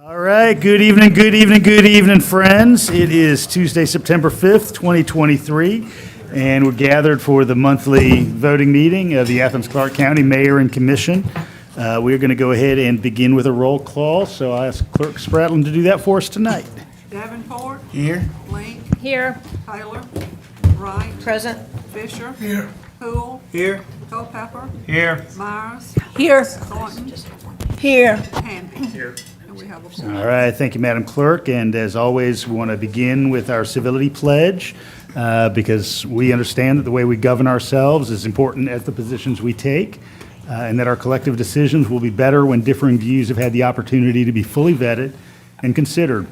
All right, good evening, friends. It is Tuesday, September 5th, 2023, and we're gathered for the monthly voting meeting of the Athens-Clarke County Mayor and Commission. We're going to go ahead and begin with a roll call, so I ask Clerk Spratling to do that for us tonight. Davenport. Here. Link. Here. Taylor. Wright. Present. Fisher. Here. Poole. Here. Culpepper. Here. Myers. Here. Thornton. Here. Handy. Here. And we have a four. All right, thank you, Madam Clerk. And as always, we want to begin with our civility pledge because we understand that the way we govern ourselves is important as the positions we take, and that our collective decisions will be better when differing views have had the opportunity to be fully vetted and considered.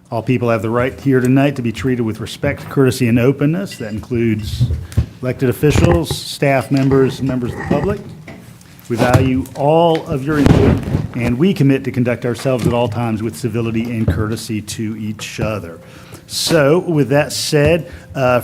All people have the right here tonight to be treated with respect, courtesy, and openness. That includes elected officials, staff members, and members of the public. We value all of your input, and we commit to conduct ourselves at all times with civility and courtesy to each other. So, with that said,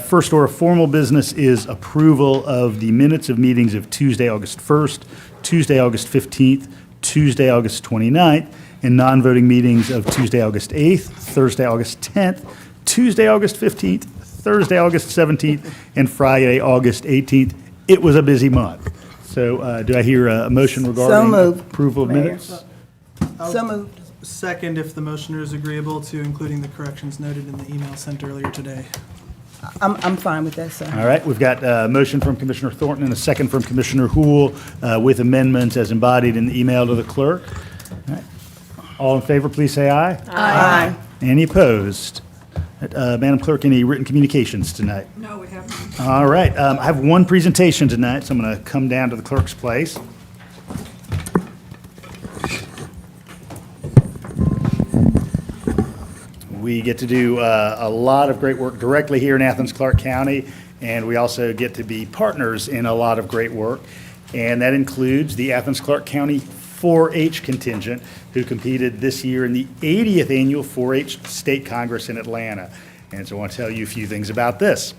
first order of formal business is approval of the minutes of meetings of Tuesday, August 1st, Tuesday, August 15th, Tuesday, August 29th, and non-voting meetings of Tuesday, August 8th, Thursday, August 10th, Tuesday, August 15th, Thursday, August 17th, and Friday, August 18th. It was a busy month. So do I hear a motion regarding approval of minutes? So moved. Second, if the motioner is agreeable to including the corrections noted in the email sent earlier today. I'm fine with that, sir. All right, we've got a motion from Commissioner Thornton and a second from Commissioner Houle with amendments as embodied in the email to the clerk. All right. All in favor, please say aye. Aye. Any opposed? Madam Clerk, any written communications tonight? No, we have none. All right, I have one presentation tonight, so I'm going to come down to the clerk's place. We get to do a lot of great work directly here in Athens-Clarke County, and we also get to be partners in a lot of great work, and that includes the Athens-Clarke County 4-H contingent, who competed this year in the 80th Annual 4-H State Congress in Atlanta. And so I want to tell you a few things about this.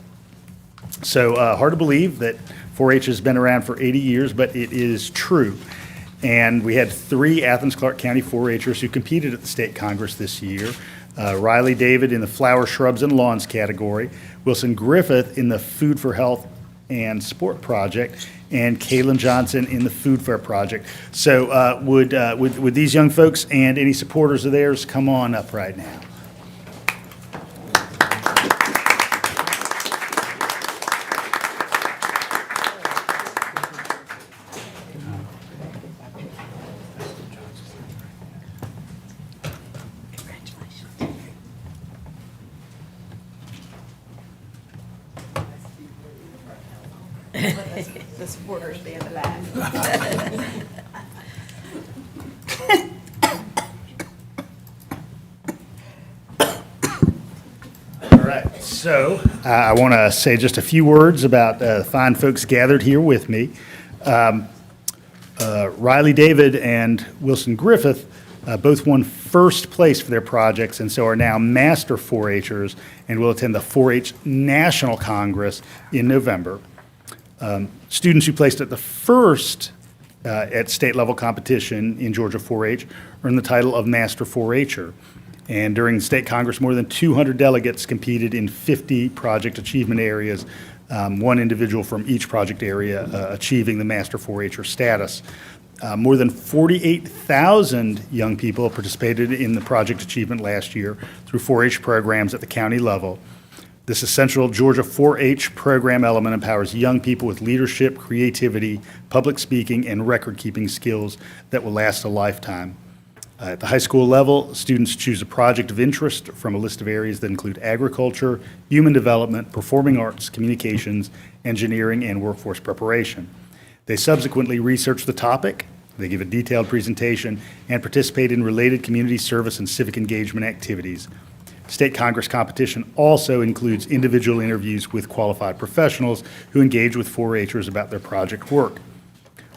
So hard to believe that 4-H has been around for 80 years, but it is true. And we had 3 Athens-Clarke County 4-Hers who competed at the State Congress this year. Riley David in the Flower, Shrubs, and Lawns category, Wilson Griffith in the Food for Health and Sport Project, and Kaylin Johnson in the Food Fair Project. So would these young folks and any supporters of theirs come on up right now? The supporters being alive. All right, so I want to say just a few words about the fine folks gathered here with me. Riley David and Wilson Griffith both won first place for their projects and so are now master 4-Hers and will attend the 4-H National Congress in November. Students who placed at the first at state level competition in Georgia 4-H earned the title of Master 4-Her. And during the State Congress, more than 200 delegates competed in 50 project achievement areas, one individual from each project area achieving the Master 4-Her status. More than 48,000 young people participated in the project achievement last year through 4-H programs at the county level. This essential Georgia 4-H program element empowers young people with leadership, creativity, public speaking, and record-keeping skills that will last a lifetime. At the high school level, students choose a project of interest from a list of areas that include agriculture, human development, performing arts, communications, engineering, and workforce preparation. They subsequently research the topic, they give a detailed presentation, and participate in related community service and civic engagement activities. State Congress competition also includes individual interviews with qualified professionals who engage with 4-Hers about their project work.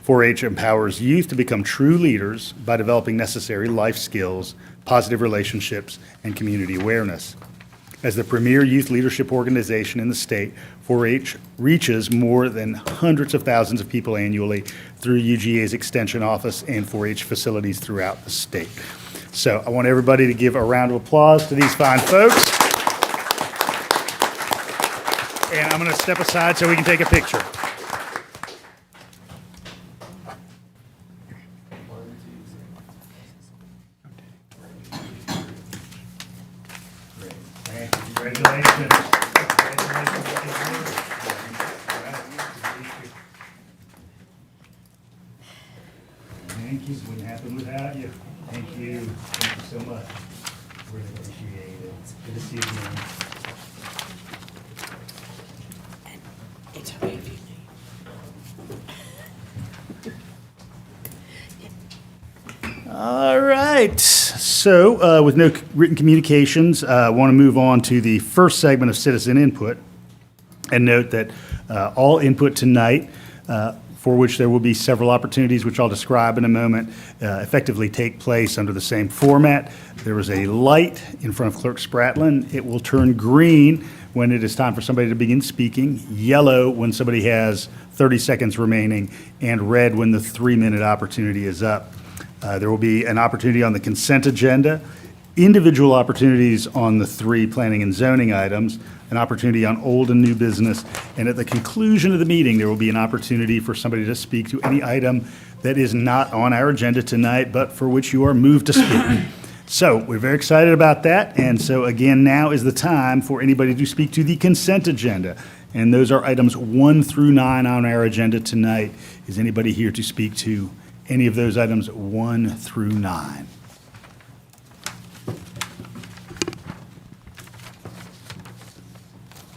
4-H empowers youth to become true leaders by developing necessary life skills, positive relationships, and community awareness. As the premier youth leadership organization in the state, 4-H reaches more than hundreds of thousands of people annually through UGA's Extension Office and 4-H facilities throughout the state. So I want everybody to give a round of applause to these fine folks. And I'm going to step aside so we can take a picture. Congratulations. Thank you. Wouldn't happen without you. Thank you. Thank you so much. Really appreciate it. It's good to see you again. It's okay if you All right. So with no written communications, I want to move on to the first segment of citizen input and note that all input tonight, for which there will be several opportunities, which I'll describe in a moment, effectively take place under the same format. There is a light in front of Clerk Spratlin. It will turn green when it is time for somebody to begin speaking, yellow when somebody has 30 seconds remaining, and red when the 3-minute opportunity is up. There will be an opportunity on the consent agenda, individual opportunities on the 3 planning and zoning items, an opportunity on old and new business, and at the conclusion of the meeting, there will be an opportunity for somebody to speak to any item that is not on our agenda tonight, but for which you are moved to speak. So we're very excited about that, and so again, now is the time for anybody to speak to the consent agenda. And those are items 1 through 9 on our agenda tonight. Is anybody here to speak to any of those items 1 through 9?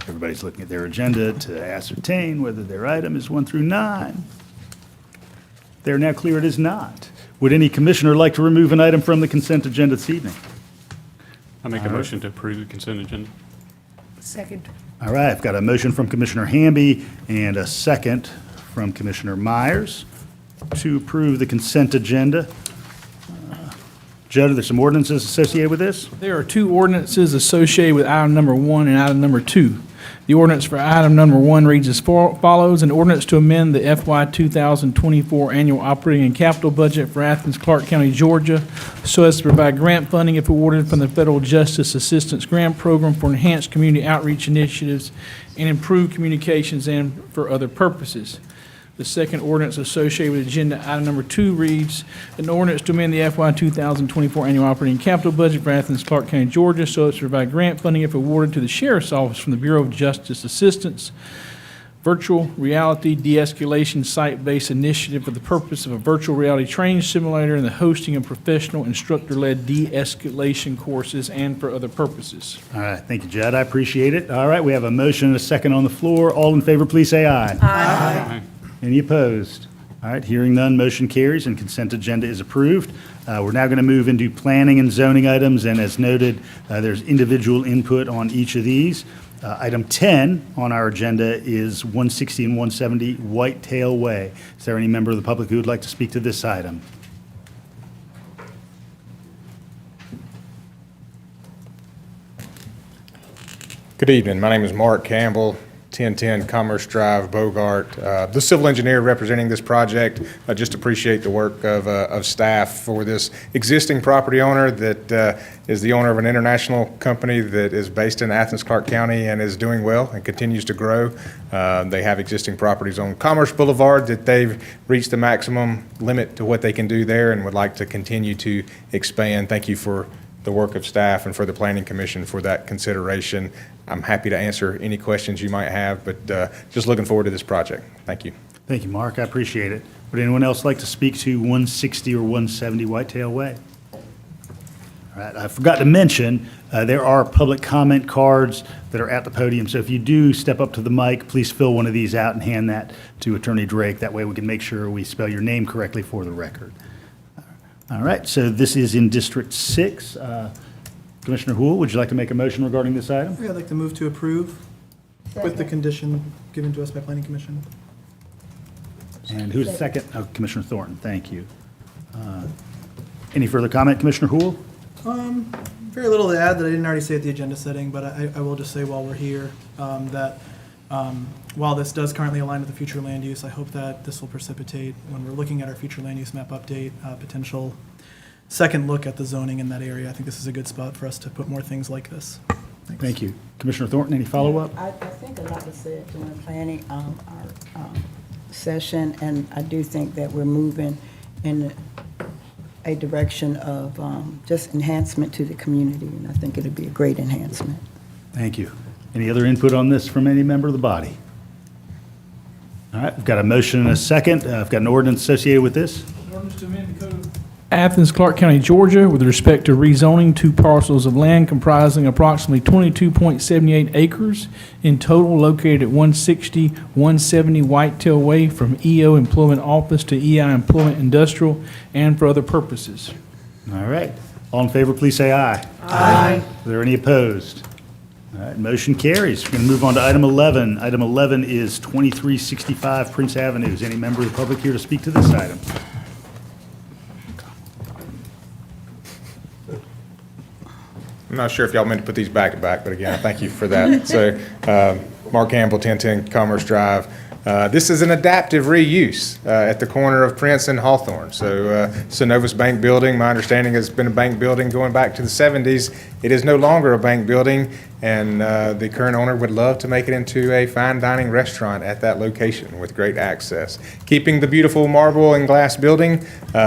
Everybody's looking at their agenda to ascertain whether their item is 1 through 9. They're now clear it is not. Would any commissioner like to remove an item from the consent agenda this evening? I make a motion to approve the consent agenda. Second. All right, I've got a motion from Commissioner Hamby and a second from Commissioner Myers to approve the consent agenda. Judd, are there some ordinances associated with this? There are 2 ordinances associated with item number 1 and item number 2. The ordinance for item number 1 reads as follows: an ordinance to amend the FY 2024 annual operating and capital budget for Athens-Clarke County, Georgia, so as to provide grant funding if awarded from the Federal Justice Assistance Grant Program for enhanced community outreach initiatives and improved communications and for other purposes. The second ordinance associated with agenda item number 2 reads, an ordinance to amend the FY 2024 annual operating capital budget for Athens-Clarke County, Georgia, so as to provide grant funding if awarded to the Sheriff's Office from the Bureau of Justice Assistance, virtual reality de-escalation site-based initiative for the purpose of a virtual reality training simulator and the hosting of professional instructor-led de-escalation courses and for other purposes. All right, thank you, Judd. I appreciate it. All right, we have a motion and a second on the floor. All in favor, please say aye. Aye. Any opposed? All right, hearing none, motion carries and consent agenda is approved. We're now going to move into planning and zoning items, and as noted, there's individual input on each of these. Item 10 on our agenda is 160 and 170 Whitetail Way. Is there any member of the public who would like to speak to this item? Good evening. My name is Mark Campbell, 1010 Commerce Drive, Bogart. The civil engineer representing this project. I just appreciate the work of staff for this existing property owner that is the owner of an international company that is based in Athens-Clarke County and is doing well and continues to grow. They have existing properties on Commerce Boulevard that they've reached the maximum limit to what they can do there and would like to continue to expand. Thank you for the work of staff and for the Planning Commission for that consideration. I'm happy to answer any questions you might have, but just looking forward to this project. Thank you. Thank you, Mark. I appreciate it. Would anyone else like to speak to 160 or 170 Whitetail Way? All right, I forgot to mention, there are public comment cards that are at the podium, so if you do step up to the mic, please fill one of these out and hand that to Attorney Drake. That way we can make sure we spell your name correctly for the record. All right, so this is in District 6. Commissioner Houle, would you like to make a motion regarding this item? Yeah, I'd like to move to approve with the condition given to us by Planning Commission. And who's the second? Oh, Commissioner Thornton, thank you. Any further comment, Commissioner Houle? Very little to add that I didn't already say at the agenda setting, but I will just say while we're here, that while this does currently align with the future land use, I hope that this will precipitate, when we're looking at our future land use map update, potential second look at the zoning in that area. I think this is a good spot for us to put more things like this. Thank you. Commissioner Thornton, any follow-up? I think a lot was said during the planning, our session, and I do think that we're moving in a direction of just enhancement to the community, and I think it'll be a great enhancement. Thank you. Any other input on this from any member of the body? All right, we've got a motion and a second. I've got an ordinance associated with this. Athens-Clarke County, Georgia, with respect to rezoning 2 parcels of land comprising approximately 22.78 acres in total located at 160, 170 Whitetail Way from EO Employment Office to EI Employment Industrial and for other purposes. All right. All in favor, please say aye. Aye. Are there any opposed? All right, motion carries. We're going to move on to item 11. Item 11 is 2365 Prince Avenue. Is any member of the public here to speak to this item? I'm not sure if y'all meant to put these back to back, but again, thank you for that. So, Mark Campbell, 1010 Commerce Drive. This is an adaptive reuse at the corner of Prince and Hawthorne. So, Synovus Bank Building, my understanding has been a bank building going back to the 70s. It is no longer a bank building, and the current owner would love to make it into a fine dining restaurant at that location with great access. Keeping the beautiful marble and glass building,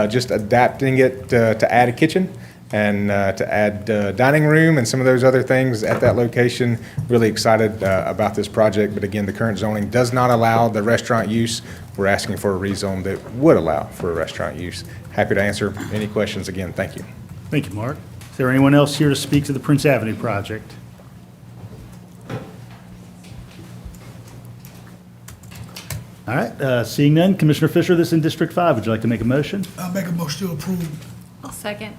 just adapting it to add a kitchen and to add dining room and some of those other things at that location. Really excited about this project, but again, the current zoning does not allow the restaurant use. We're asking for a rezone that would allow for a restaurant use. Happy to answer any questions. Again, thank you. Thank you, Mark. Is there anyone else here to speak to the Prince Avenue project? All right, seeing none, Commissioner Fisher, this is in District 5. Would you like to make a motion? I'll make a motion to approve. I'll second.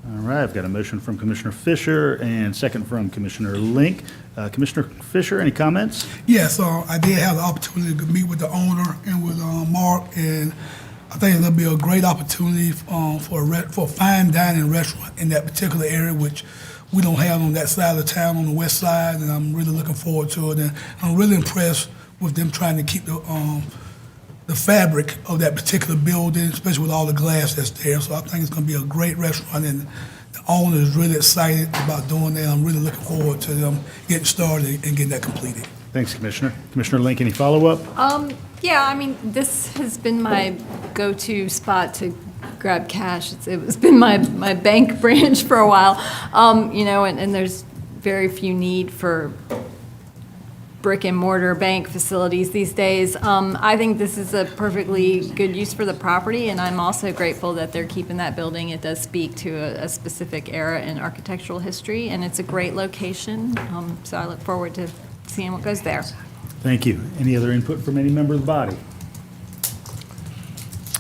All right, I've got a motion from Commissioner Fisher and second from Commissioner Link. Commissioner Fisher, any comments? Yes, I did have the opportunity to meet with the owner and with Mark, and I think it'll be a great opportunity for a fine dining restaurant in that particular area, which we don't have on that side of the town, on the west side, and I'm really looking forward to it. And I'm really impressed with them trying to keep the fabric of that particular building, especially with all the glass that's there. So I think it's going to be a great restaurant, and the owner is really excited about doing that. I'm really looking forward to them getting started and getting that completed. Thanks, Commissioner. Commissioner Link, any follow-up? Yeah, I mean, this has been my go-to spot to grab cash. It's been my bank branch for a while, and there's very few need for brick and mortar bank facilities these days. I think this is a perfectly good use for the property, and I'm also grateful that they're keeping that building. It does speak to a specific era in architectural history, and it's a great location, so I look forward to seeing what goes there. Thank you. Any other input from any member of the body?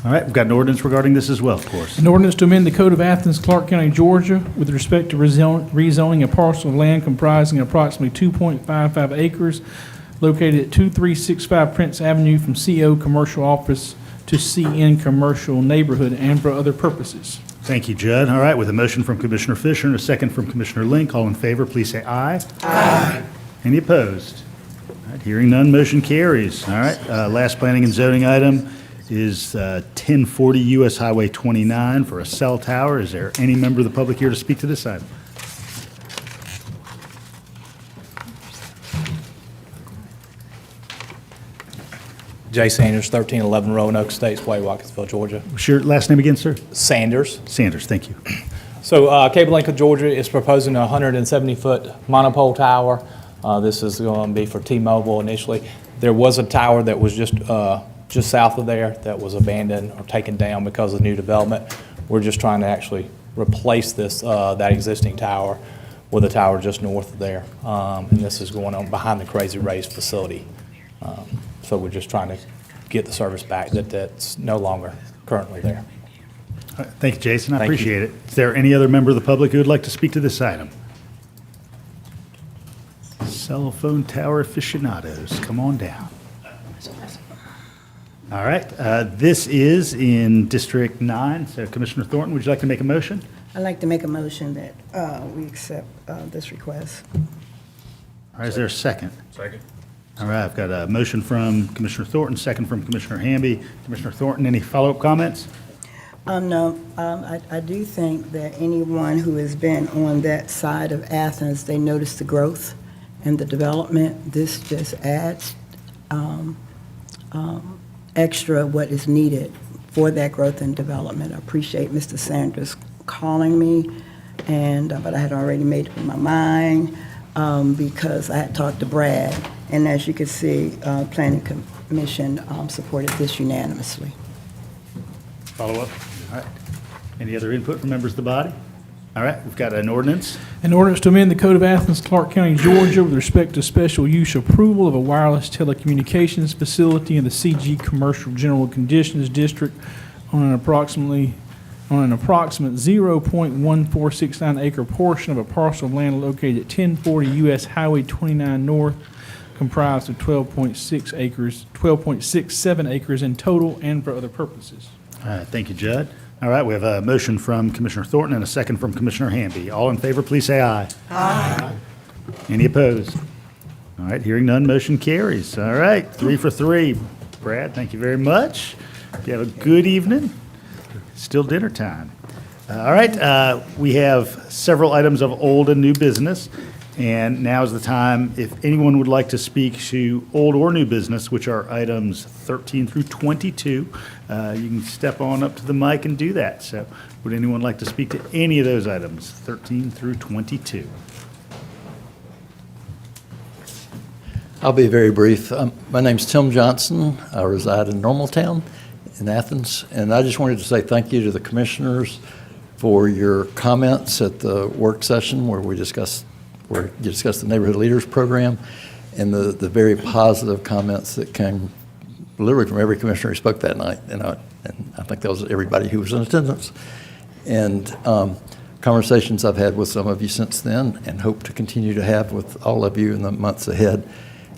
All right, we've got an ordinance regarding this as well, of course. An ordinance to amend the Code of Athens-Clarke County, Georgia, with respect to rezoning a parcel of land comprising approximately 2.55 acres located at 2365 Prince Avenue from CO Commercial Office to CN Commercial Neighborhood and for other purposes. Thank you, Judd. All right, with a motion from Commissioner Fisher and a second from Commissioner Link, all in favor, please say aye. Aye. Any opposed? All right, hearing none, motion carries. All right, last planning and zoning item is 1040 U.S. Highway 29 for a cell tower. Is there any member of the public here to speak to this item? Jay Sanders, 1311 Roanoke Estates Way, Watkinsville, Georgia. Sure, last name again, sir? Sanders. Sanders, thank you. So Cable Link of Georgia is proposing a 170-foot monopole tower. This is going to be for T-Mobile initially. There was a tower that was just south of there that was abandoned or taken down because of new development. We're just trying to actually replace that existing tower with a tower just north of there. And this is going on behind the Crazy Rays facility. So we're just trying to get the service back that's no longer currently there. All right, thank you, Jason. I Thank you. appreciate it. Is there any other member of the public who would like to speak to this item? Cell phone tower aficionados, come on down. All right, this is in District 9, so Commissioner Thornton, would you like to make a motion? I'd like to make a motion that we accept this request. All right, is there a second? Second. All right, I've got a motion from Commissioner Thornton, second from Commissioner Hamby. Commissioner Thornton, any follow-up comments? No, I do think that anyone who has been on that side of Athens, they notice the growth and the development. This just adds extra what is needed for that growth and development. I appreciate Mr. Sanders calling me, but I had already made up my mind because I had talked to Brad, and as you can see, Planning Commission supported this unanimously. Follow up? All right. Any other input from members of the body? All right, we've got an ordinance. An ordinance to amend the Code of Athens-Clarke County, Georgia with respect to special use approval of a wireless telecommunications facility in the CG Commercial General Conditions District on an approximate 0.1469 acre portion of a parcel of land located at 1040 U.S. Highway 29 North, comprised of 12.67 acres in total and for other purposes. Thank you, Judd. All right, we have a motion from Commissioner Thornton and a second from Commissioner Hamby. All in favor, please say aye. Aye. Any opposed? All right, hearing none, motion carries. All right, 3 for 3. Brad, thank you very much. You have a good evening. Still dinner time. All right, we have several items of old and new business, and now is the time if anyone would like to speak to old or new business, which are items 13 through 22. You can step on up to the mic and do that. So would anyone like to speak to any of those items, 13 through 22? I'll be very brief. My name's Tim Johnson. I reside in Normaltown in Athens, and I just wanted to say thank you to the commissioners for your comments at the work session where you discussed the Neighborhood Leaders Program, and the very positive comments that came literally from every commissioner who spoke that night, and I think that was everybody who was in attendance. And conversations I've had with some of you since then and hope to continue to have with all of you in the months ahead,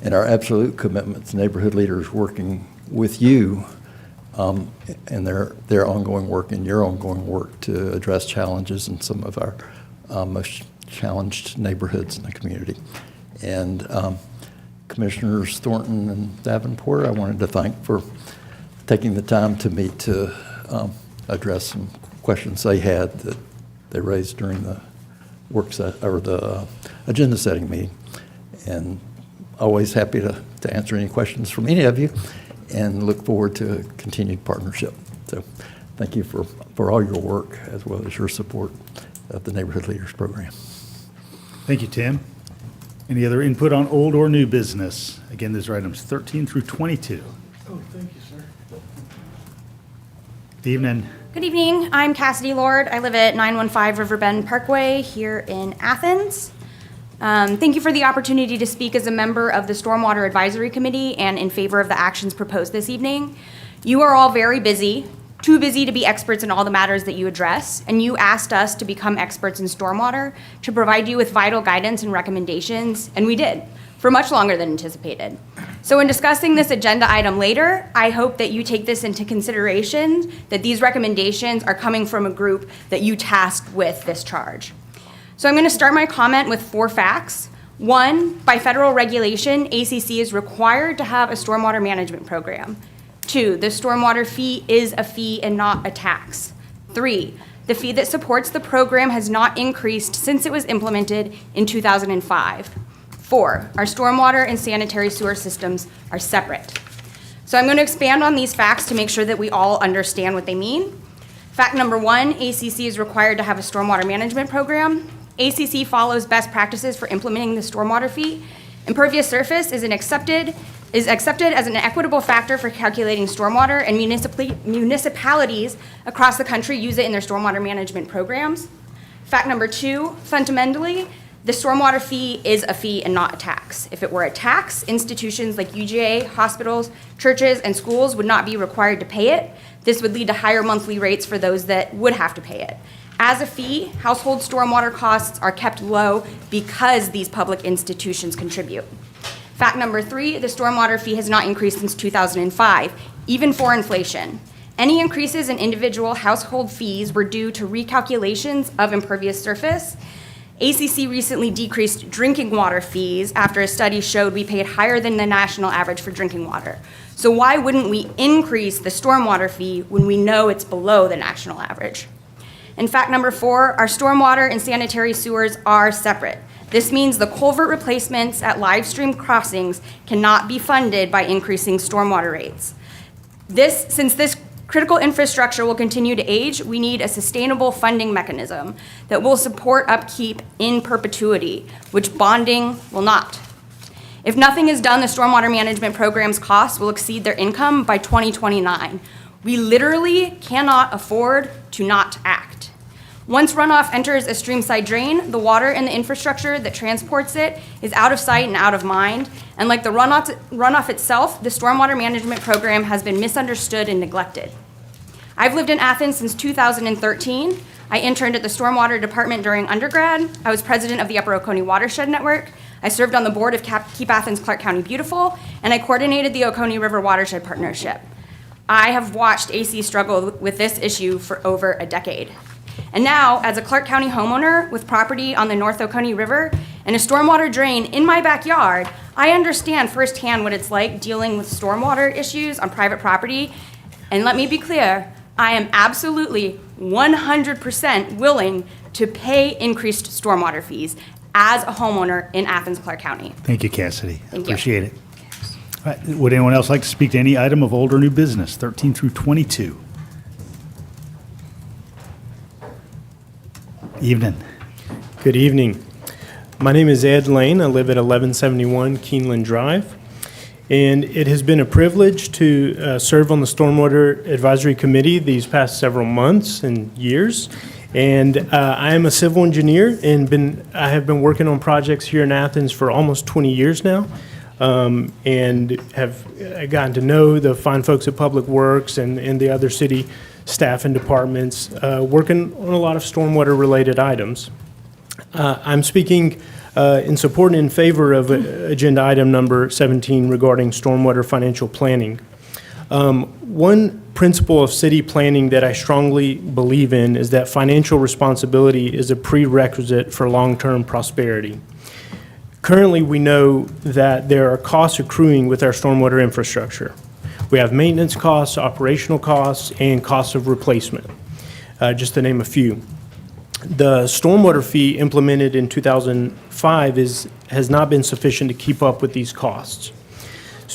and our absolute commitment to neighborhood leaders working with you and their ongoing work and your ongoing work to address challenges in some of our most challenged neighborhoods in the community. And Commissioners Thornton and Davenport, I wanted to thank for taking the time to meet to address some questions they had that they raised during the the agenda setting meeting. And always happy to answer any questions from any of you, and look forward to a continued partnership. So thank you for all your work as well as your support of the Neighborhood Leaders Program. Thank you, Tim. Any other input on old or new business? Again, those are items 13 through 22. Oh, thank you, sir. Good evening. Good evening. I'm Cassidy Lord. I live at 915 Riverbend Parkway here in Athens. Thank you for the opportunity to speak as a member of the Stormwater Advisory Committee and in favor of the actions proposed this evening. You are all very busy, too busy to be experts in all the matters that you address, and you asked us to become experts in stormwater to provide you with vital guidance and recommendations, and we did, for much longer than anticipated. So in discussing this agenda item later, I hope that you take this into consideration, that these recommendations are coming from a group that you tasked with this charge. So I'm going to start my comment with 4 facts. 1, by federal regulation, ACC is required to have a stormwater management program. 2, the stormwater fee is a fee and not a tax. 3, the fee that supports the program has not increased since it was implemented in 2005. 4, our stormwater and sanitary sewer systems are separate. So I'm going to expand on these facts to make sure that we all understand what they mean. Fact number 1, ACC is required to have a stormwater management program. ACC follows best practices for implementing the stormwater fee. Impervious surface is accepted as an equitable factor for calculating stormwater, and municipalities across the country use it in their stormwater management programs. Fact number 2, fundamentally, the stormwater fee is a fee and not a tax. If it were a tax, institutions like UGA, hospitals, churches, and schools would not be required to pay it. This would lead to higher monthly rates for those that would have to pay it. As a fee, household stormwater costs are kept low because these public institutions contribute. Fact number 3, the stormwater fee has not increased since 2005, even for inflation. Any increases in individual household fees were due to recalculations of impervious surface. ACC recently decreased drinking water fees after a study showed we paid higher than the national average for drinking water. So why wouldn't we increase the stormwater fee when we know it's below the national average? And fact number 4, our stormwater and sanitary sewers are separate. This means the culvert replacements at live stream crossings cannot be funded by increasing stormwater rates. Since this critical infrastructure will continue to age, we need a sustainable funding mechanism that will support upkeep in perpetuity, which bonding will not. If nothing is done, the stormwater management program's costs will exceed their income by 2029. We literally cannot afford to not act. Once runoff enters a streamside drain, the water and the infrastructure that transports it is out of sight and out of mind. And like the runoff itself, the stormwater management program has been misunderstood and neglected. I've lived in Athens since 2013. I interned at the Stormwater Department during undergrad. I was president of the Upper Oconee Watershed Network. I served on the board of Keep Athens-Clarke County Beautiful, and I coordinated the Oconee River Watershed Partnership. I have watched AC struggle with this issue for over a decade. And now, as a Clarke County homeowner with property on the North Oconee River and a stormwater drain in my backyard, I understand firsthand what it's like dealing with stormwater issues on private property. And let me be clear, I am absolutely 100% willing to pay increased stormwater fees as a homeowner in Athens-Clarke County. Thank you, Cassidy. Thank you. Appreciate it. All right, would anyone else like to speak to any item of old or new business, 13 through 22? Evening. Good evening. My name is Ed Lane. I live at 1171 Keeneland Drive. And it has been a privilege to serve on the Stormwater Advisory Committee these past several months and years. And I am a civil engineer and I have been working on projects here in Athens for almost 20 years now. And have gotten to know the fine folks at Public Works and the other city staff and departments working on a lot of stormwater-related items. I'm speaking in support and in favor of agenda item number 17 regarding stormwater financial planning. One principle of city planning that I strongly believe in is that financial responsibility is a prerequisite for long-term prosperity. Currently, we know that there are costs accruing with our stormwater infrastructure. We have maintenance costs, operational costs, and costs of replacement, just to name a few. The stormwater fee implemented in 2005 has not been sufficient to keep up with these costs.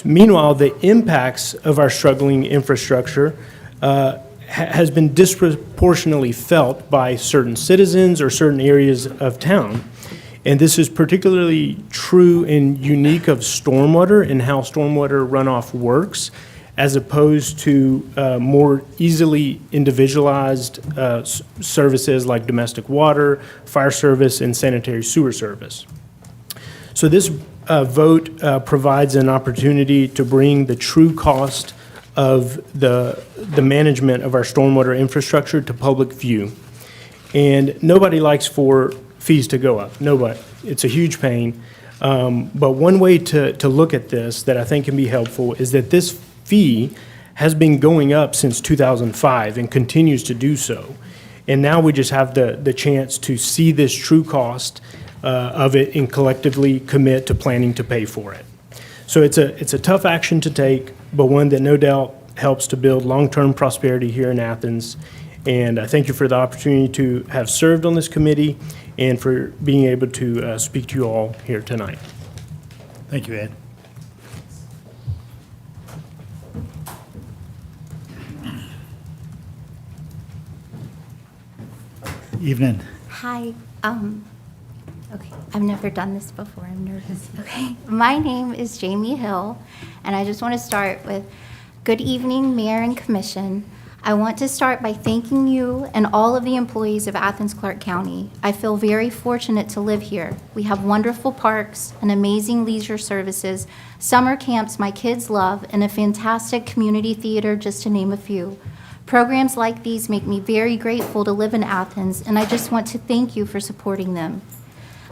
Meanwhile, the impacts of our struggling infrastructure has been disproportionately felt by certain citizens or certain areas of town. And this is particularly true and unique of stormwater and how stormwater runoff works, as opposed to more easily individualized services like domestic water, fire service, and sanitary sewer service. So this vote provides an opportunity to bring the true cost of the management of our stormwater infrastructure to public view. And nobody likes for fees to go up. Nobody. It's a huge pain. But one way to look at this that I think can be helpful is that this fee has been going up since 2005 and continues to do so. And now we just have the chance to see this true cost of it and collectively commit to planning to pay for it. So it's a tough action to take, but one that no doubt helps to build long-term prosperity here in Athens. And I thank you for the opportunity to have served on this committee and for being able to speak to you all here tonight. Thank you, Ed. Evening. Hi. Okay, I've never done this before. I'm nervous. Okay. My name is Jamie Hill, and I just want to start with good evening, Mayor and Commission. I want to start by thanking you and all of the employees of Athens-Clarke County. I feel very fortunate to live here. We have wonderful parks and amazing leisure services, summer camps my kids love, and a fantastic community theater, just to name a few. Programs like these make me very grateful to live in Athens, and I just want to thank you for supporting them.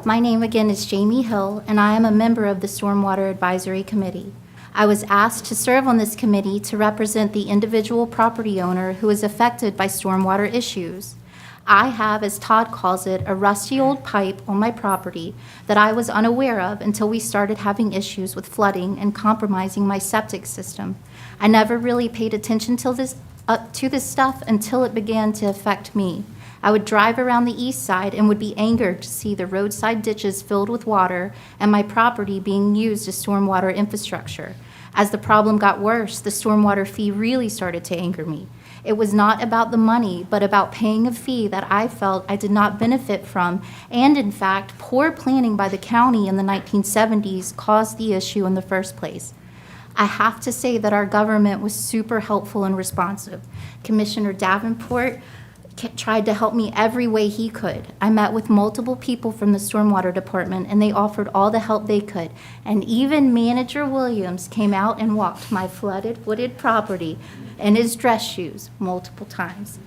My name again is Jamie Hill, and I am a member of the Stormwater Advisory Committee. I was asked to serve on this committee to represent the individual property owner who is affected by stormwater issues. I have, as Todd calls it, a rusty old pipe on my property that I was unaware of until we started having issues with flooding and compromising my septic system. I never really paid attention to this stuff until it began to affect me. I would drive around the east side and would be angered to see the roadside ditches filled with water and my property being used as stormwater infrastructure. As the problem got worse, the stormwater fee really started to anger me. It was not about the money, but about paying a fee that I felt I did not benefit from, and in fact, poor planning by the county in the 1970s caused the issue in the first place. I have to say that our government was super helpful and responsive. Commissioner Davenport tried to help me every way he could. I met with multiple people from the Stormwater Department, and they offered all the help they could. And even Manager Williams came out and walked my flooded, wooded property in his dress shoes multiple times.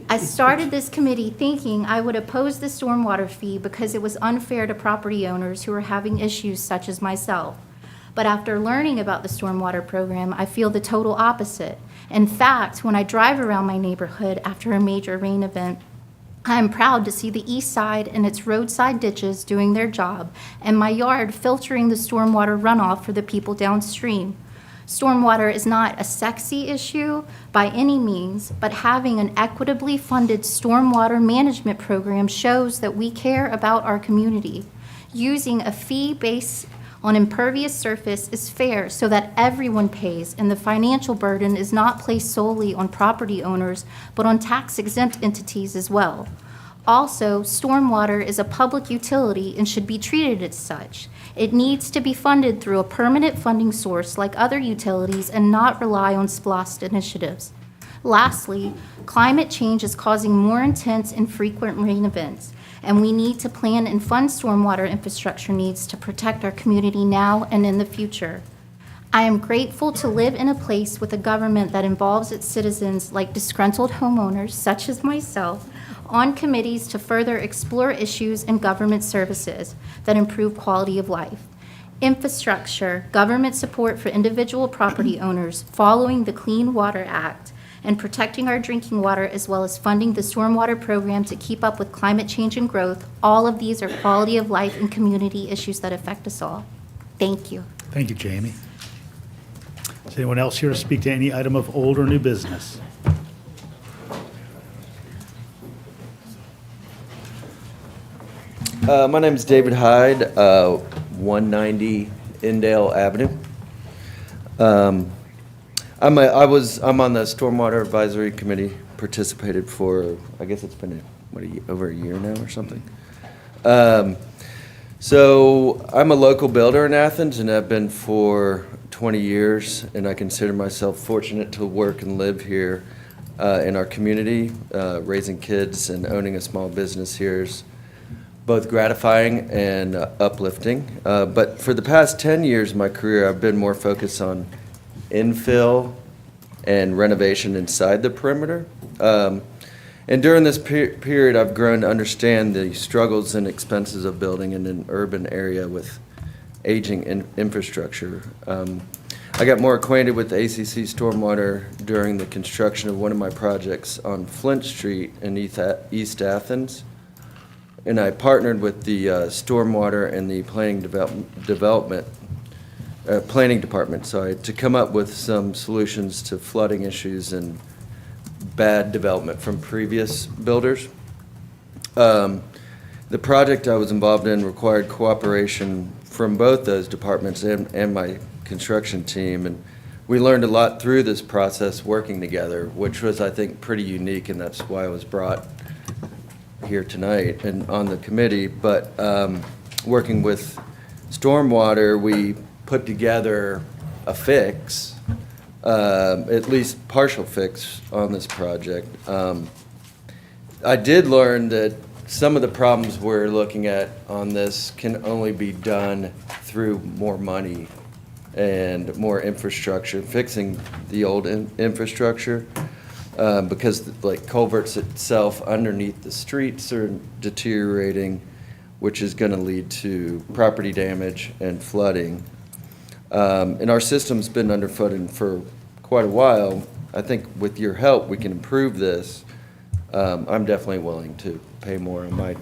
I started this committee thinking I would oppose the stormwater fee because it was unfair to property owners who were having issues such as myself. But after learning about the stormwater program, I feel the total opposite. In fact, when I drive around my neighborhood after a major rain event, I am proud to see the east side and its roadside ditches doing their job, and my yard filtering the stormwater runoff for the people downstream. Stormwater is not a sexy issue by any means, but having an equitably funded stormwater management program shows that we care about our community. Using a fee based on impervious surface is fair so that everyone pays, and the financial burden is not placed solely on property owners, but on tax-exempt entities as well. Also, stormwater is a public utility and should be treated as such. It needs to be funded through a permanent funding source like other utilities and not rely on SPLOST initiatives. Lastly, climate change is causing more intense and frequent rain events, and we need to plan and fund stormwater infrastructure needs to protect our community now and in the future. I am grateful to live in a place with a government that involves its citizens, like disgruntled homeowners, such as myself, on committees to further explore issues in government services that improve quality of life. Infrastructure, government support for individual property owners following the Clean Water Act, and protecting our drinking water, as well as funding the stormwater program to keep up with climate change and growth. All of these are quality of life and community issues that affect us all. Thank you. Thank you, Jamie. Is anyone else here to speak to any item of old or new business? My name is David Hyde, 190 Indale Avenue. I'm on the Stormwater Advisory Committee, participated for, I guess it's been, over a year now or something. So I'm a local builder in Athens, and I've been for 20 years, and I consider myself fortunate to work and live here in our community. Raising kids and owning a small business here is both gratifying and uplifting. But for the past 10 years of my career, I've been more focused on infill and renovation inside the perimeter. And during this period, I've grown to understand the struggles and expenses of building in an urban area with aging infrastructure. I got more acquainted with ACC stormwater during the construction of one of my projects on Flint Street in East Athens. And I partnered with the stormwater and the planning department, to come up with some solutions to flooding issues and bad development from previous builders. The project I was involved in required cooperation from both those departments and my construction team, and we learned a lot through this process working together, which was, I think, pretty unique, and that's why I was brought here tonight and on the committee. But working with stormwater, we put together a fix, at least partial fix on this project. I did learn that some of the problems we're looking at on this can only be done through more money and more infrastructure, fixing the old infrastructure, because like culverts itself underneath the streets are deteriorating, which is going to lead to property damage and flooding. And our system's been underfooted for quite a while. I think with your help, we can improve this I'm definitely willing to pay more on my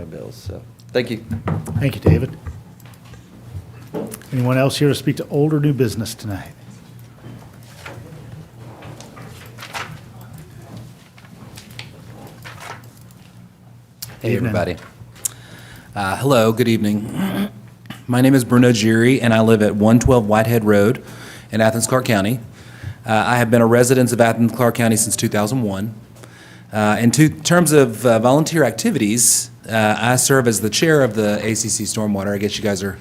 bills, so, thank you. Thank you, David. Anyone else here to speak to old or new business tonight? Hey, Evening. everybody. Hello, good evening. My name is Bruno Giri, and I live at 112 Whitehead Road in Athens-Clarke County. I have been a resident of Athens-Clarke County since 2001. In terms of volunteer activities, I serve as the chair of the ACC Stormwater. I guess you guys are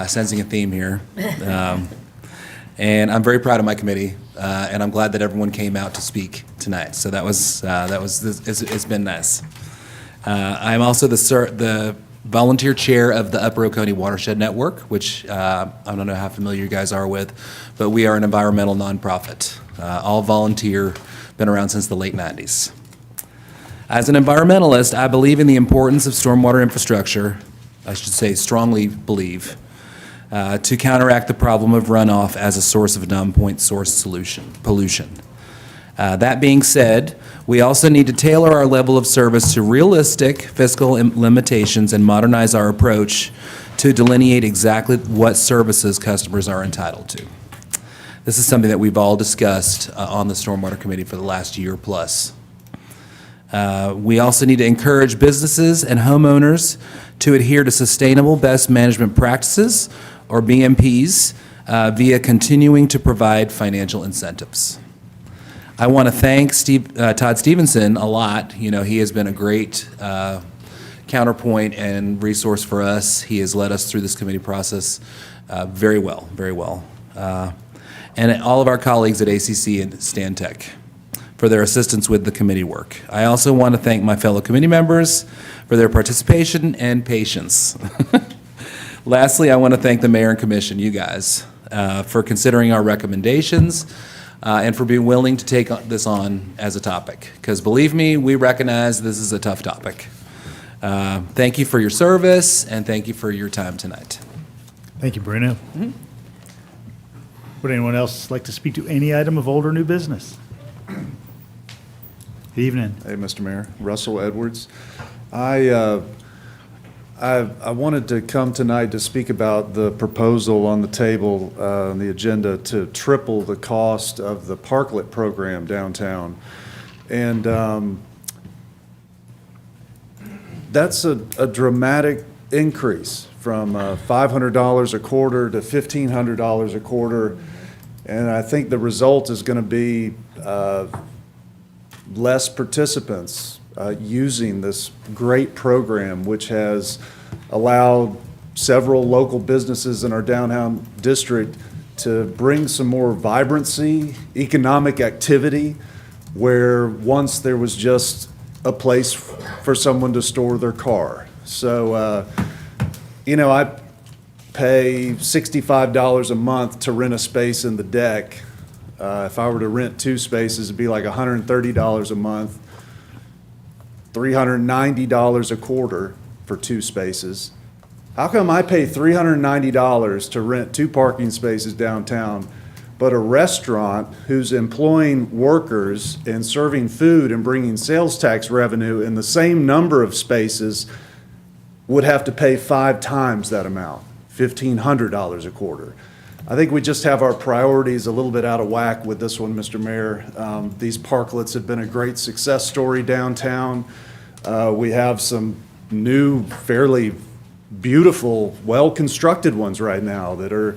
sensing a theme here. And I'm very proud of my committee, and I'm glad that everyone came out to speak tonight. So it's been nice. I'm also the volunteer chair of the Upper Oconee Watershed Network, which I don't know how familiar you guys are with, but we are an environmental nonprofit, all volunteer, been around since the late 90s. As an environmentalist, I believe in the importance of stormwater infrastructure, I should say strongly believe, to counteract the problem of runoff as a source of non-point source pollution. That being said, we also need to tailor our level of service to realistic fiscal limitations and modernize our approach to delineate exactly what services customers are entitled to. This is something that we've all discussed on the Stormwater Committee for the last year plus. We also need to encourage businesses and homeowners to adhere to sustainable best management practices, or BMPs, via continuing to provide financial incentives. I want to thank Todd Stevenson a lot. You know, he has been a great counterpoint and resource for us. He has led us through this committee process very well, very well. And all of our colleagues at ACC and Stantec for their assistance with the committee work. I also want to thank my fellow committee members for their participation and patience. Lastly, I want to thank the mayor and commission, you guys, for considering our recommendations and for being willing to take this on as a topic. Because believe me, we recognize this is a tough topic. Thank you for your service, and thank you for your time tonight. Thank you, Bruno. Would anyone else like to speak to any item of old or new business? Good evening. Hey, Mr. Mayor. Russell Edwards. I wanted to come tonight to speak about the proposal on the table, on the agenda, to triple the cost of the Parklet Program downtown. And that's a dramatic increase from $500 a quarter to $1,500 a quarter. And I think the result is going to be less participants using this great program, which has allowed several local businesses in our downtown district to bring some more vibrancy, economic activity, where once there was just a place for someone to store their car. So, you know, I pay $65 a month to rent a space in the deck. If I were to rent 2 spaces, it'd be like $130 a month, $390 a quarter for 2 spaces. How come I pay $390 to rent 2 parking spaces downtown, but a restaurant who's employing workers and serving food and bringing sales tax revenue in the same number of spaces would have to pay 5 times that amount, $1,500 a quarter? I think we just have our priorities a little bit out of whack with this one, Mr. Mayor. These parklets have been a great success story downtown. We have some new, fairly beautiful, well-constructed ones right now that are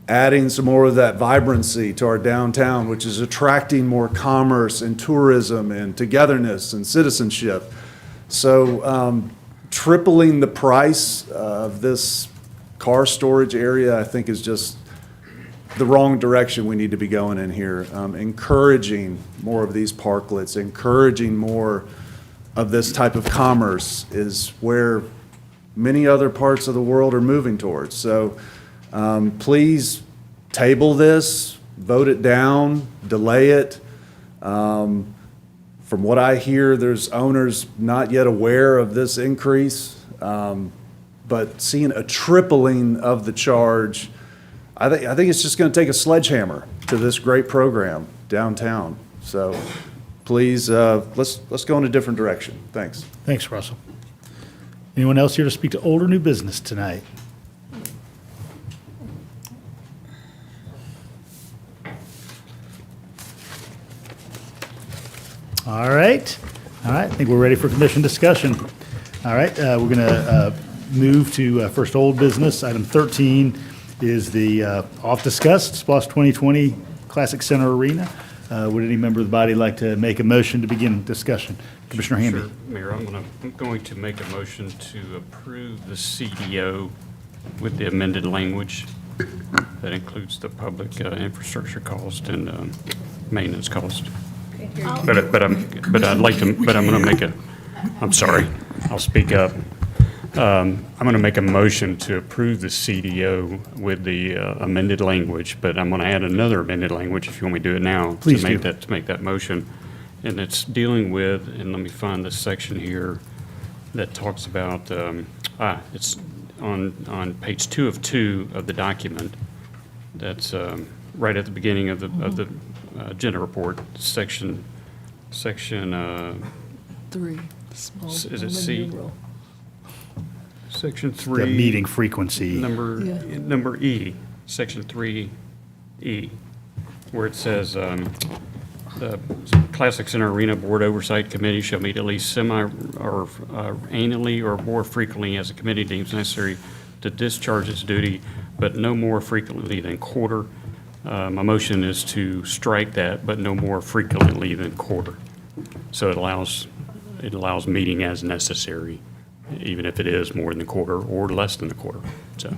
adding some more of that vibrancy to our downtown, which is attracting more commerce and tourism and togetherness and citizenship. So tripling the price of this car storage area, I think, is just the wrong direction we need to be going in here. Encouraging more of these parklets, encouraging more of this type of commerce is where many other parts of the world are moving towards. So please table this, vote it down, delay it. From what I hear, there's owners not yet aware of this increase, but seeing a tripling of the charge, I think it's just going to take a sledgehammer to this great program downtown. So please, let's go in a different direction. Thanks. Thanks, Russell. Anyone else here to speak to old or new business tonight? All right. I think we're ready for commission discussion. All right, we're going to move to first old business. Item 13 is the oft-discussed SPLOST 2020 Classic Center Arena. Would any member of the body like to make a motion to begin discussion? Commissioner Hamby. Sure, Mayor, I'm going to make a motion to approve the CDO with the amended language that includes the public infrastructure cost and maintenance cost. But I'd like to, but I'm going to make I'm sorry, I'll speak up. I'm going to make a motion to approve the CDO with the amended language, but I'm going to add another amended language if you want me to do it now. Please to make do. To make that motion. And it's dealing with, and let me find the section here that talks about, it's on page 2 of 2 of the document. That's right at the beginning of the agenda report, section 3. Is it C? Section 3. The meeting frequency. Number E, section 3E, where it says, the Classic Center Arena Board Oversight Committee shall meet at least or annually or more frequently as the committee deems necessary to discharge its duty, but no more frequently than quarter. My motion is to strike that, but no more frequently than quarter. So it allows meeting as necessary, even if it is more than a quarter or less than a quarter. So,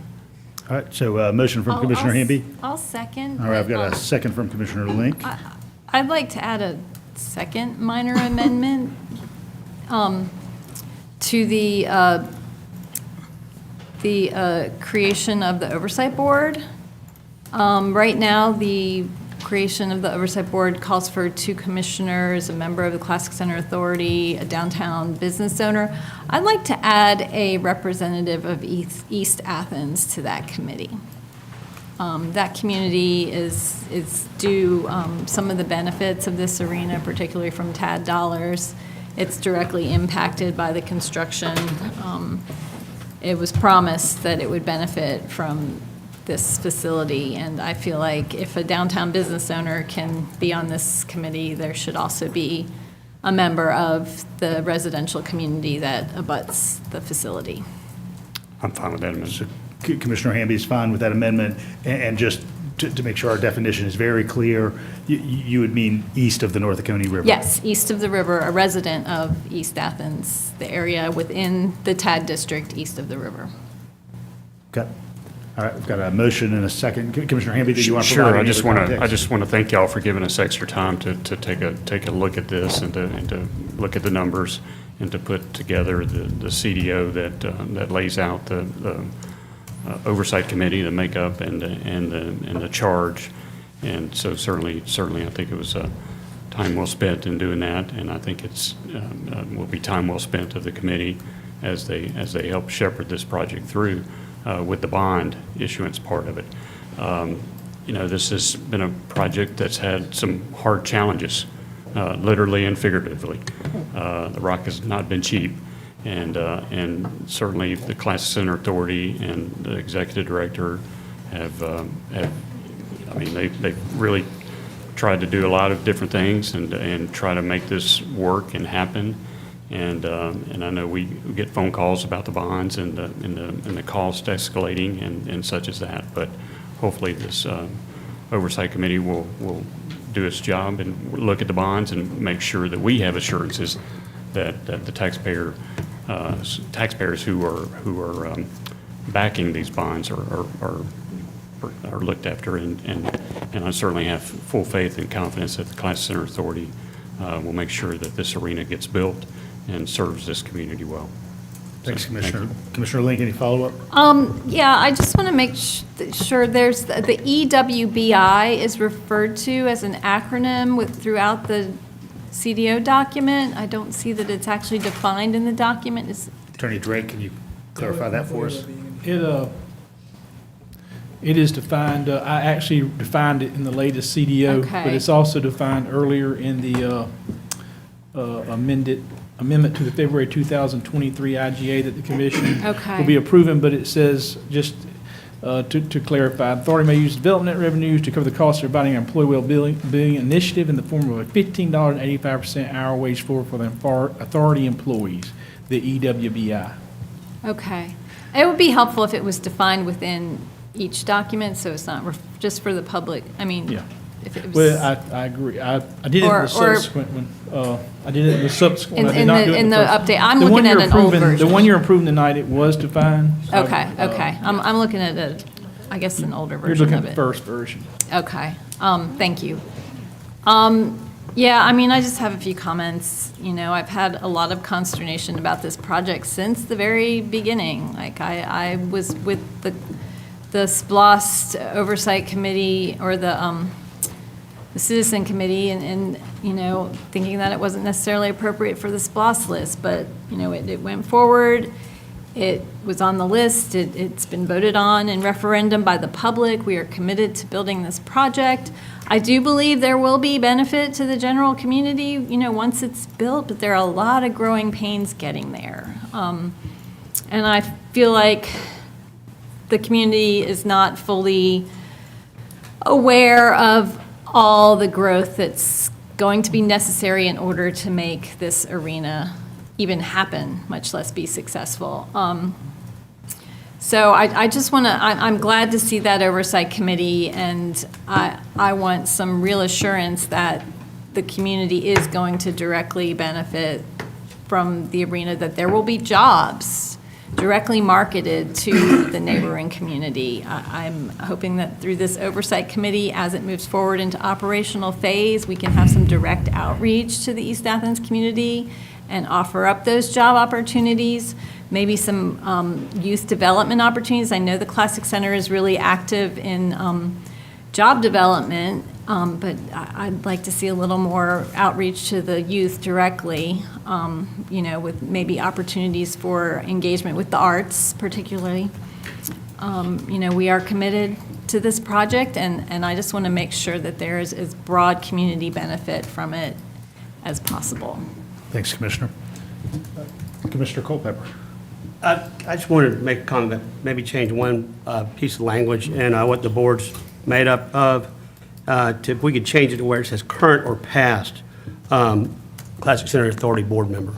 All right, so motion from Commissioner Hamby. I'll second. All right, I've got a second from Commissioner Link. I'd like to add a second minor amendment to the creation of the Oversight Board. Right now, the creation of the Oversight Board calls for 2 commissioners, a member of the Classic Center Authority, a downtown business owner. I'd like to add a representative of East Athens to that committee. That community is due some of the benefits of this arena, particularly from TAD dollars. It's directly impacted by the construction. It was promised that it would benefit from this facility, and I feel like if a downtown business owner can be on this committee, there should also be a member of the residential community that abuts the facility. I'm fine with that amendment. Commissioner Hamby is fine with that amendment, and just to make sure our definition is very clear, you would mean east of the North Oconee River? Yes, east of the river, a resident of East Athens, the area within the TAD district east of the river. Okay. All right, we've got a motion and a second. Commissioner Hamby, do you want to Sure, provide I any just other want to, context? I just want to thank y'all for giving us extra time to take a look at this and to look at the numbers and to put together the CDO that lays out the oversight committee, the makeup and the charge. And so certainly I think it was time well spent in doing that, and I think it's will be time well spent of the committee as they help shepherd this project through. With the bond issuance part of it. This has been a project that's had some hard challenges, literally and figuratively. The rock has not been cheap, and certainly the Classic Center Authority and the executive director they've really tried to do a lot of different things and try to make this work and happen. And I know we get phone calls about the bonds and the cost escalating and such as that. But hopefully this oversight committee will do its job and look at the bonds and make sure that we have assurances that the taxpayers who are backing these bonds are looked after. And I certainly have full faith and confidence that the Classic Center Authority will make sure that this arena gets built and serves this community well. Thanks, Commissioner. Thank you. Commissioner Link, any follow-up? Yeah, I just want to make sure there's, the EWBI is referred to as an acronym throughout the CDO document. I don't see that it's actually defined in the document. Attorney Drake, can you clarify that for us? It is defined, I actually defined it in the latest CDO, Okay. but it's also defined earlier in the amendment to the February 2023 IGA that the commission Okay. will be approving, but it says, just to clarify, authority may use development revenues to cover the cost of providing an employee well-being initiative in the form of a $15.85 hour wage floor for the authority employees, the EWBI. Okay. It would be helpful if it was defined within each document, so it's not just for the public. I mean, Yeah. if it was. Well, I agree. I did it in Or- the subsequent one. I did it in the subsequent one. I did In not the- do it in the the first update. one. I'm The one looking at you're an old approving- version. The one you're approving tonight, it was defined. So, Okay, okay. I'm looking at I guess an older You're version looking of at it. the first version. Okay, thank you. Yeah, I mean, I just have a few comments. You know, I've had a lot of consternation about this project since the very beginning. Like, I was with the SPLOST Oversight Committee, or the Citizen Committee, and, you know, thinking that it wasn't necessarily appropriate for the SPLOST list, but, you know, it went forward. It was on the list. It's been voted on in referendum by the public. We are committed to building this project. I do believe there will be benefit to the general community, you know, once it's built, but there are a lot of growing pains getting there. And I feel like the community is not fully aware of all the growth that's going to be necessary in order to make this arena even happen, much less be successful. So I just want to, I'm glad to see that oversight committee, and I want some real assurance that the community is going to directly benefit from the arena, that there will be jobs directly marketed to the neighboring community. I'm hoping that through this oversight committee, as it moves forward into operational phase, we can have some direct outreach to the East Athens community and offer up those job opportunities, maybe some youth development opportunities. I know the Classic Center is really active in job development, but I'd like to see a little more outreach to the youth directly, you know, with maybe opportunities for engagement with the arts particularly. You know, we are committed to this project, and I just want to make sure that there is as broad community benefit from it as possible. Thanks, Commissioner. Commissioner Culpepper. I just wanted to make a comment, maybe change one piece of language in what the board's made up of. If we could change it to where it says current or past Classic Center Authority board member.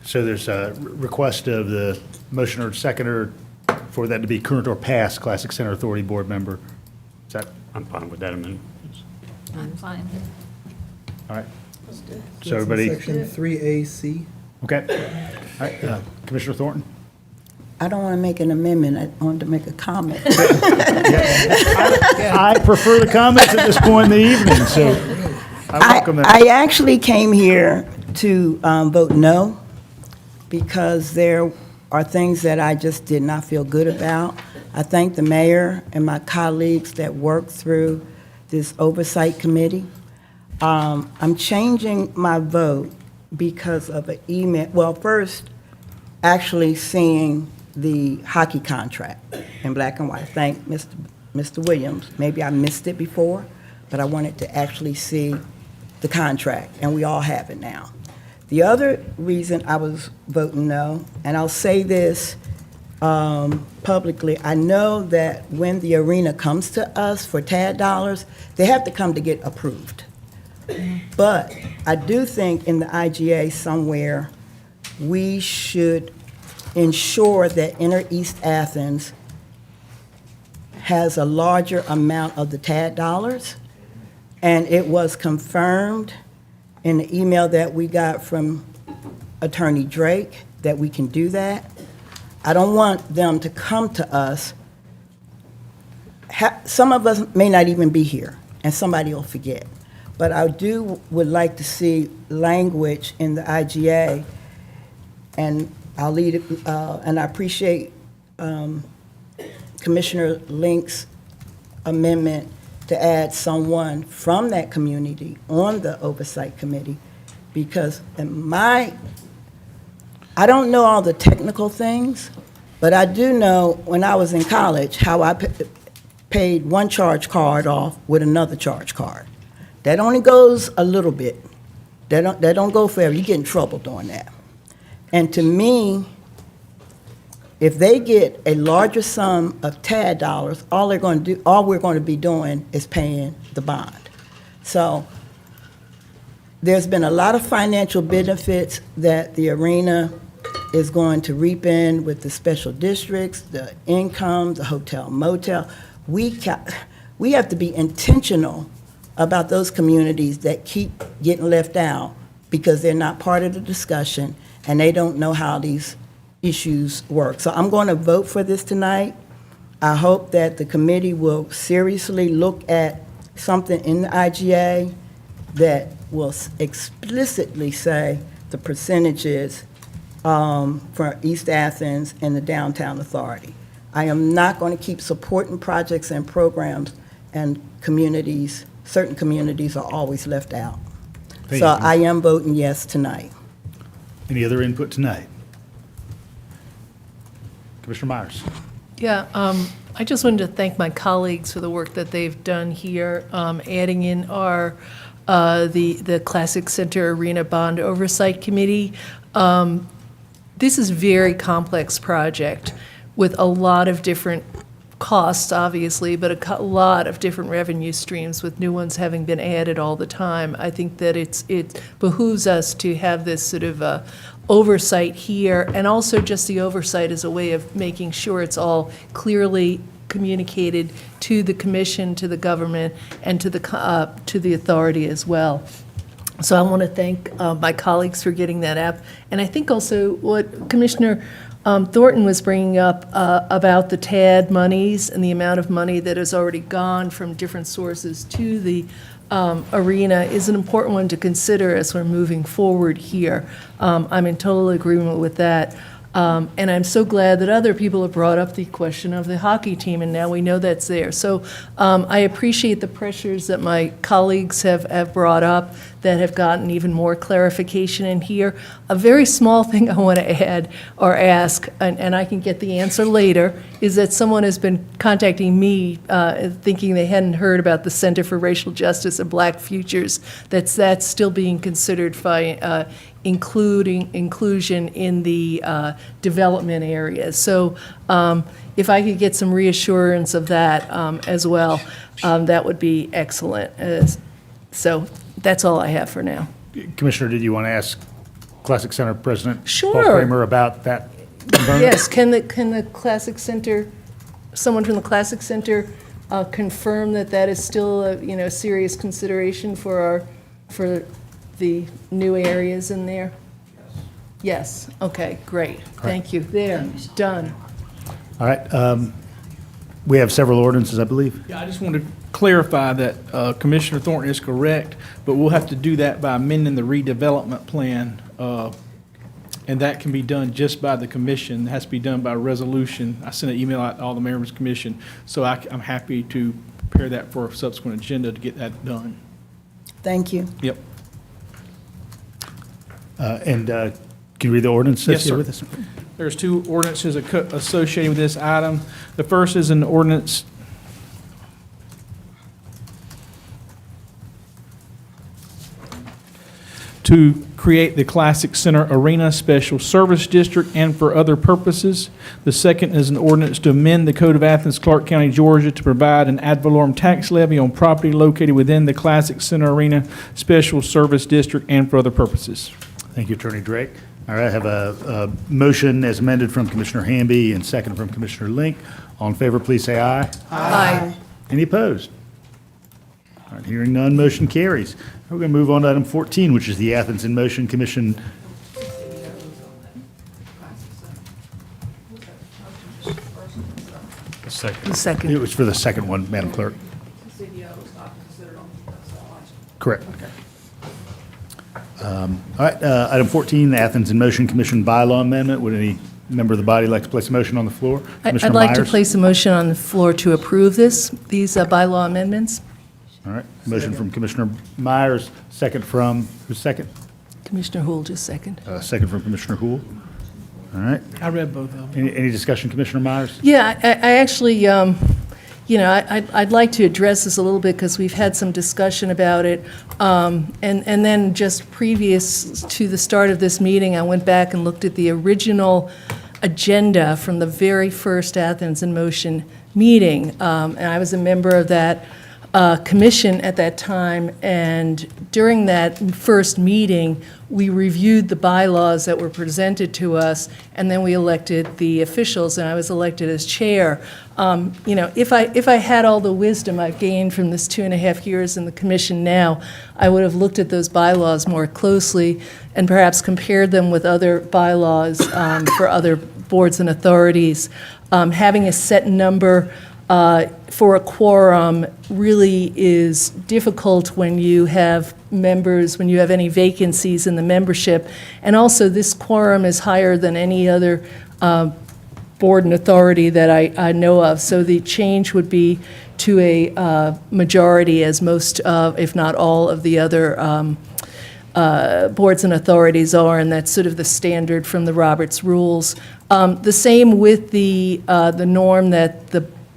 So there's a request of the motioner or seconder for that to be current or past Classic Center Authority board member. Is that? I'm fine with that amendment. I'm fine. All right. So everybody, Section 3AC. okay. All right, Commissioner Thornton? I don't want to make an amendment, I wanted to make a comment. I prefer the comments at this point in the evening, so I welcome that. I actually came here to vote no, because there are things that I just did not feel good about. I thank the mayor and my colleagues that worked through this oversight committee. I'm changing my vote because of an email, well, first, actually seeing the hockey contract in black and white. Thank Mr. Williams. Maybe I missed it before, but I wanted to actually see the contract, and we all have it now. The other reason I was voting no, and I'll say this publicly, I know that when the arena comes to us for TAD dollars, they have to come to get approved. But I do think in the IGA somewhere, we should ensure that Inner East Athens has a larger amount of the TAD dollars. And it was confirmed in the email that we got from Attorney Drake that we can do that. I don't want them to come to us. Some of us may not even be here, and somebody will forget. But I would like to see language in the IGA, and I'll lead it, and I appreciate Commissioner Link's amendment to add someone from that community on the oversight committee, because I don't know all the technical things, but I do know when I was in college how I paid one charge card off with another charge card. That only goes a little bit. That don't go forever. You get in trouble doing that. And to me, if they get a larger sum of TAD dollars, all we're going to be doing is paying the bond. So there's been a lot of financial benefits that the arena is going to reap in with the special districts, the income, the hotel motel. We have to be intentional about those communities that keep getting left out because they're not part of the discussion and they don't know how these issues work. So I'm going to vote for this tonight. I hope that the committee will seriously look at something in the IGA that will explicitly say the percentages for East Athens and the Downtown Authority. I am not going to keep supporting projects and programs and communities, certain communities are always left out. Thank So you. I am voting yes tonight. Any other input tonight? Commissioner Myers. Yeah, I just wanted to thank my colleagues for the work that they've done here, adding in our, the Classic Center Arena Bond Oversight Committee. This is a very complex project with a lot of different costs, obviously, but a lot of different revenue streams, with new ones having been added all the time. I think that it behooves us to have this sort of oversight here, and also just the oversight as a way of making sure it's all clearly communicated to the commission, to the government, and to the authority as well. So I want to thank my colleagues for getting that up. And I think also what Commissioner Thornton was bringing up about the TAD monies and the amount of money that has already gone from different sources to the arena is an important one to consider as we're moving forward here. I'm in total agreement with that. And I'm so glad that other people have brought up the question of the hockey team, and now we know that's there. So I appreciate the pressures that my colleagues have brought up that have gotten even more clarification in here. A very small thing I want to add or ask, and I can get the answer later, is that someone has been contacting me thinking they hadn't heard about the Center for Racial Justice and Black Futures. That's still being considered by inclusion in the development areas. So if I could get some reassurance of that as well, that would be excellent. So that's all I have for now. Commissioner, did you want to ask Classic Center President Sure. Paul Kramer about that component? Yes, can the Classic Center, someone from the Classic Center confirm that that is still a serious consideration for the new areas in there? Yes. Okay, great. Thank you. There, done. All right. We have several ordinances, I believe. Yeah, I just want to clarify that Commissioner Thornton is correct, but we'll have to do that by amending the redevelopment plan, and that can be done just by the commission. It has to be done by resolution. I sent an email out to all the members of the commission, so I'm happy to prepare that for a subsequent agenda to get that done. Thank you. Yep. And can you read the ordinance? Yes, sir. With us? There's two ordinances associated with this item. The first is an ordinance to create the Classic Center Arena Special Service District and for other purposes. The second is an ordinance to amend the Code of Athens-Clarke County, Georgia, to provide an ad valorem tax levy on property located within the Classic Center Arena Special Service District and for other purposes. Thank you, Attorney Drake. All right, I have a motion as amended from Commissioner Hamby and second from Commissioner Link. All in favor, please say aye. Aye. Any opposed? All right, hearing none, motion carries. We're going to move on to item 14, which is the Athens in Motion Commission. The second. It was for the second one, Madam Clerk. Correct. All right, item 14, the Athens in Motion Commission bylaw amendment. Would any member of the body like to place a motion on the floor? I'd Commissioner like to Myers? place a motion on the floor to approve these bylaw amendments. All right, motion from Commissioner Myers, second from, who's second? Commissioner Hool, just second. Second from Commissioner Hool. All right, I read both of them. any discussion, Commissioner Myers? Yeah, I actually, I'd like to address this a little bit because we've had some discussion about it. And then just previous to the start of this meeting, I went back and looked at the original agenda from the very first Athens in Motion meeting. And I was a member of that commission at that time, and during that first meeting, we reviewed the bylaws that were presented to us, and then we elected the officials, and I was elected as chair. If I had all the wisdom I've gained from this 2.5 years in the commission now, I would have looked at those bylaws more closely and perhaps compared them with other bylaws for other boards and authorities. Having a set number for a quorum really is difficult when you have members, when you have any vacancies in the membership. And also, this quorum is higher than any other board and authority that I know of. So the change would be to a majority, as most of, if not all, of the other boards and authorities are, and that's sort of the standard from the Roberts Rules. The same with the norm that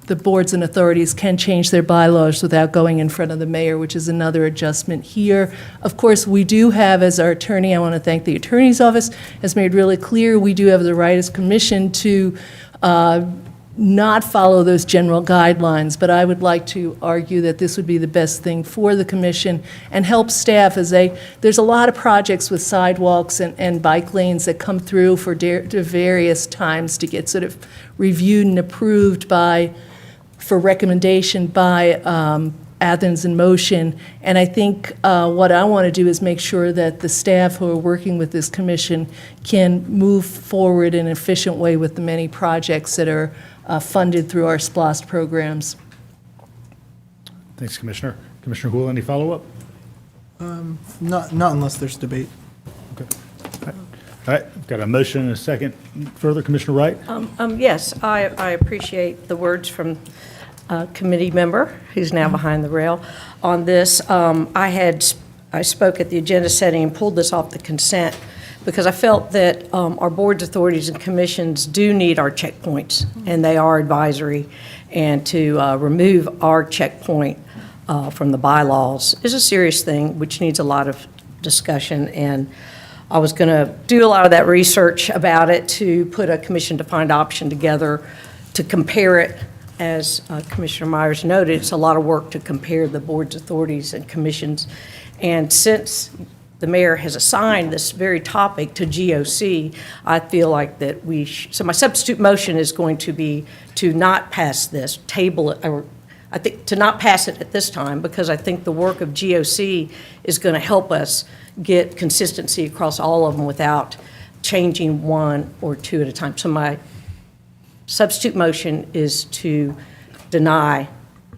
the boards and authorities can change their bylaws without going in front of the mayor, which is another adjustment here. Of course, we do have, as our attorney, I want to thank the attorney's office, has made really clear, we do have the right as commission to not follow those general guidelines, but I would like to argue that this would be the best thing for the commission and help staff as there's a lot of projects with sidewalks and bike lanes that come through for various times to get sort of reviewed and approved for recommendation by Athens in Motion. And I think what I want to do is make sure that the staff who are working with this commission can move forward in an efficient way with the many projects that are funded through our SPLOST programs. Thanks, Commissioner. Commissioner Houle, any follow-up? Not unless there's debate. Okay. All right, we've got a motion and a second. Further, Commissioner Wright? Yes, I appreciate the words from committee member who's now behind the rail on this. I spoke at the agenda setting and pulled this off the consent because I felt that our boards, authorities, and commissions do need our checkpoints, and they are advisory, and to remove our checkpoint from the bylaws is a serious thing, which needs a lot of discussion, and I was going to do a lot of that research about it to put a commission-defined option together to compare it. As Commissioner Myers noted, it's a lot of work to compare the boards, authorities, and commissions. And since the mayor has assigned this very topic to GOC, I feel like that so my substitute motion is going to be to not pass this, table it, or I think to not pass it at this time, because I think the work of GOC is going to help us get consistency across all of them without changing one or two at a time. So my substitute motion is to deny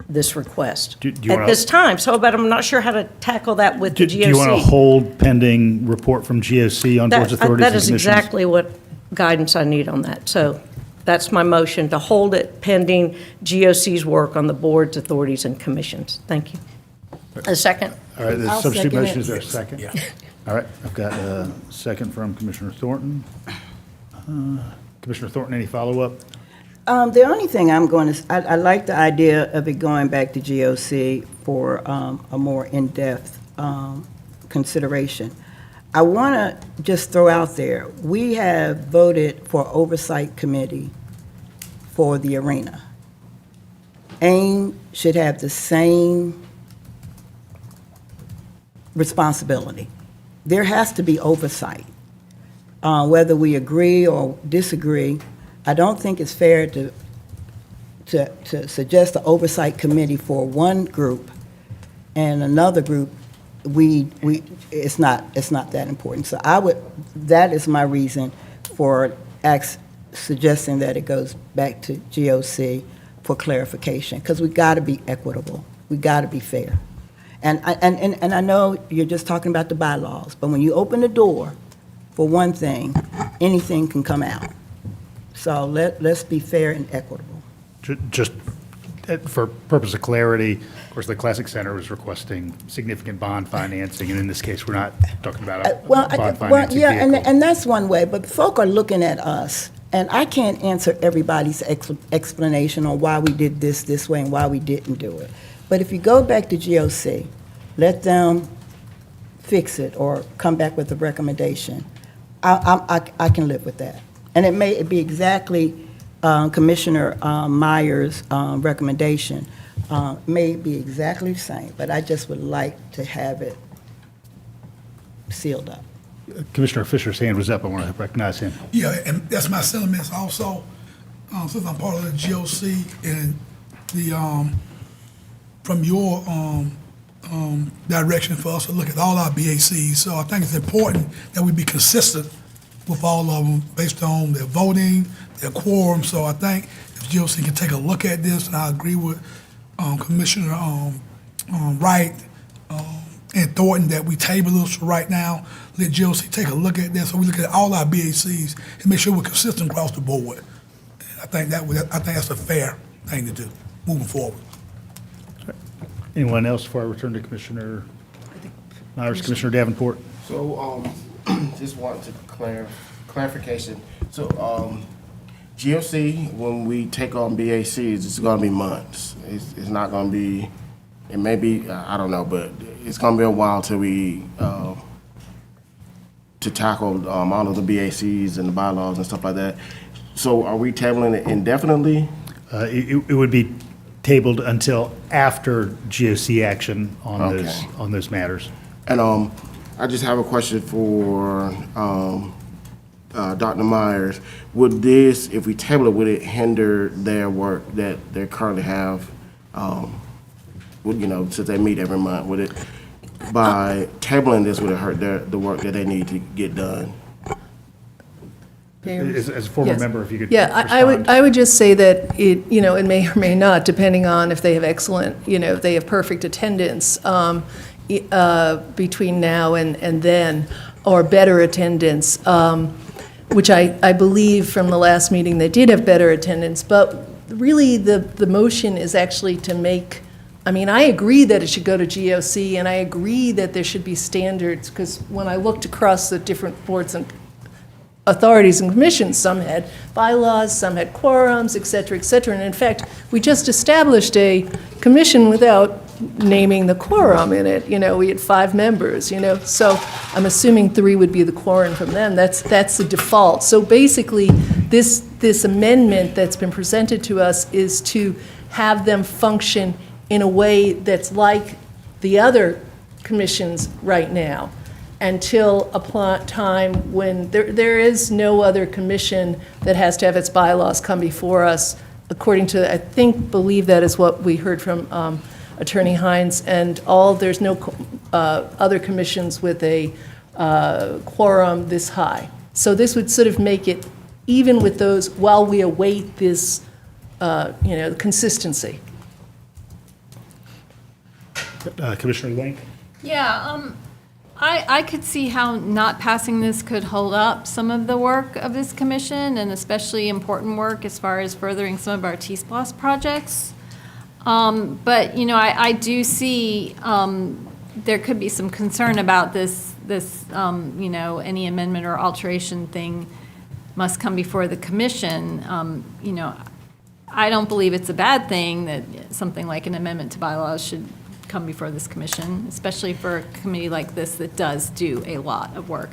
this request at this time. So, but I'm not sure how to tackle that with the GOC. Do you want to hold pending report from GOC on boards, authorities, and commissions? That is exactly what guidance I need on that. So that's my motion, to hold it pending GOC's work on the boards, authorities, and commissions. Thank you. A second? All right, the substitute motion, is there a second? Yeah. All right, I've got a second from Commissioner Thornton. Commissioner Thornton, any follow-up? The only thing I like the idea of it going back to GOC for a more in-depth consideration. I want to just throw out there, we have voted for oversight committee for the arena. AIM should have the same responsibility. There has to be oversight. Whether we agree or disagree, I don't think it's fair to suggest an oversight committee for one group and another group, it's not that important. So that is my reason for suggesting that it goes back to GOC for clarification, because we got to be equitable. We got to be fair. And I know you're just talking about the bylaws, but when you open the door for one thing, anything can come out. So let's be fair and equitable. Just for purpose of clarity, of course, the Classic Center was requesting significant bond financing, and in this case, we're not talking about a bond financing yeah, vehicle. and that's one way, but folk are looking at us, And I can't answer everybody's explanation on why we did this way and why we didn't do it. But if you go back to GOC, let them fix it or come back with a recommendation, I can live with that. And it may be exactly Commissioner Meyer's recommendation, may be exactly the same, but I just would like to have it sealed up. Commissioner Fisher's hand was up. I want to recognize him. Yeah, and that's my sentiments also, since I'm part of the GOC and the, from your direction for us to look at all our BACs. So I think it's important that we be consistent with all of them based on their voting, their quorum. So I think if GOC can take a look at this, and I agree with Commissioner Wright and Thornton that we table this right now, let GOC take a look at this, so we look at all our BACs and make sure we're consistent across the board. And I think that's a fair thing to do moving forward. Anyone else before I return to Commissioner Myers, Commissioner Davenport? So, just want to clarification. So, GOC, when we take on BACs, it's gonna be months. It's not gonna be, it may be, I don't know, but it's gonna be a while till we, to tackle all of the BACs and the bylaws and stuff like that. So are we tabling it indefinitely? It would be tabled until after GOC action on Okay. those matters. And I just have a question for Dr. Myers. Would this, if we table it, would it hinder their work that they currently have? Since they meet every month, would it, by tabling this, would it hurt the work that they need to get done? As a former Yes. member, if you could Yeah, respond. I would just say that it may or may not, depending on if they have excellent, if they have perfect attendance between now and then, or better attendance, which I believe from the last meeting they did have better attendance. But really, the motion is actually to make, I agree that it should go to GOC, and I agree that there should be standards, because when I looked across the different boards and authorities and commissions, some had bylaws, some had quorums, et cetera, and in fact, we just established a commission without naming the quorum in it. We had 5 members, so I'm assuming 3 would be the quorum from them. That's the default. So basically, this amendment that's been presented to us is to have them function in a way that's like the other commissions right now, until a time when there is no other commission that has to have its bylaws come before us, according to, believe that is what we heard from Attorney Hines, and there's no other commissions with a quorum this high. So this would sort of make it even with those while we await this, consistency. Commissioner Link? Yeah, I could see how not passing this could hold up some of the work of this commission, and especially important work as far as furthering some of our SPLOST projects. But, I do see there could be some concern about this, any amendment or alteration thing must come before the commission. I don't believe it's a bad thing that something like an amendment to bylaws should come before this commission, especially for a committee like this that does do a lot of work.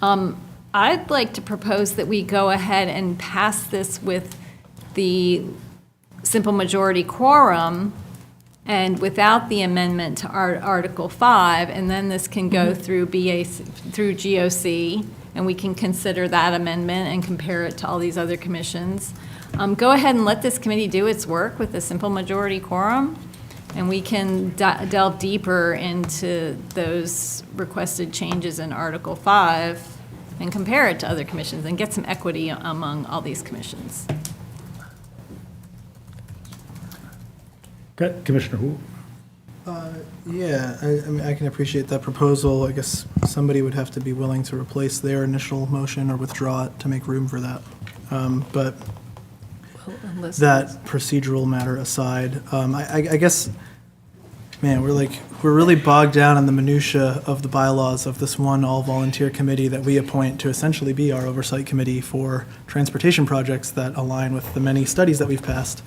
I'd like to propose that we go ahead and pass this with the simple majority quorum and without the amendment to Article 5, and then this can go through through GOC, and we can consider that amendment and compare it to all these other commissions. Go ahead and let this committee do its work with a simple majority quorum, and we can delve deeper into those requested changes in Article 5 and compare it to other commissions and get some equity among all these commissions. Okay, Commissioner Houle? Yeah, I can appreciate that proposal. I guess somebody would have to be willing to replace their initial motion or withdraw it to make room for that. But that procedural matter aside, I guess Man, we're really bogged down in the minutia of the bylaws of this one all-volunteer committee that we appoint to essentially be our oversight committee for transportation projects that align with the many studies that we've passed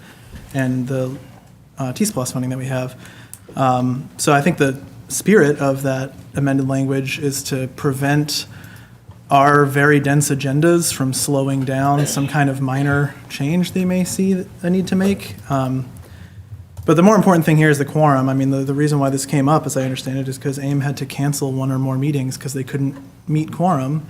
and the SPLOST funding that we have. So I think the spirit of that amended language is to prevent our very dense agendas from slowing down some kind of minor change they may see a need to make. But the more important thing here is the quorum. I mean, the reason why this came up, as I understand it, is because AIM had to cancel one or more meetings because they couldn't meet quorum.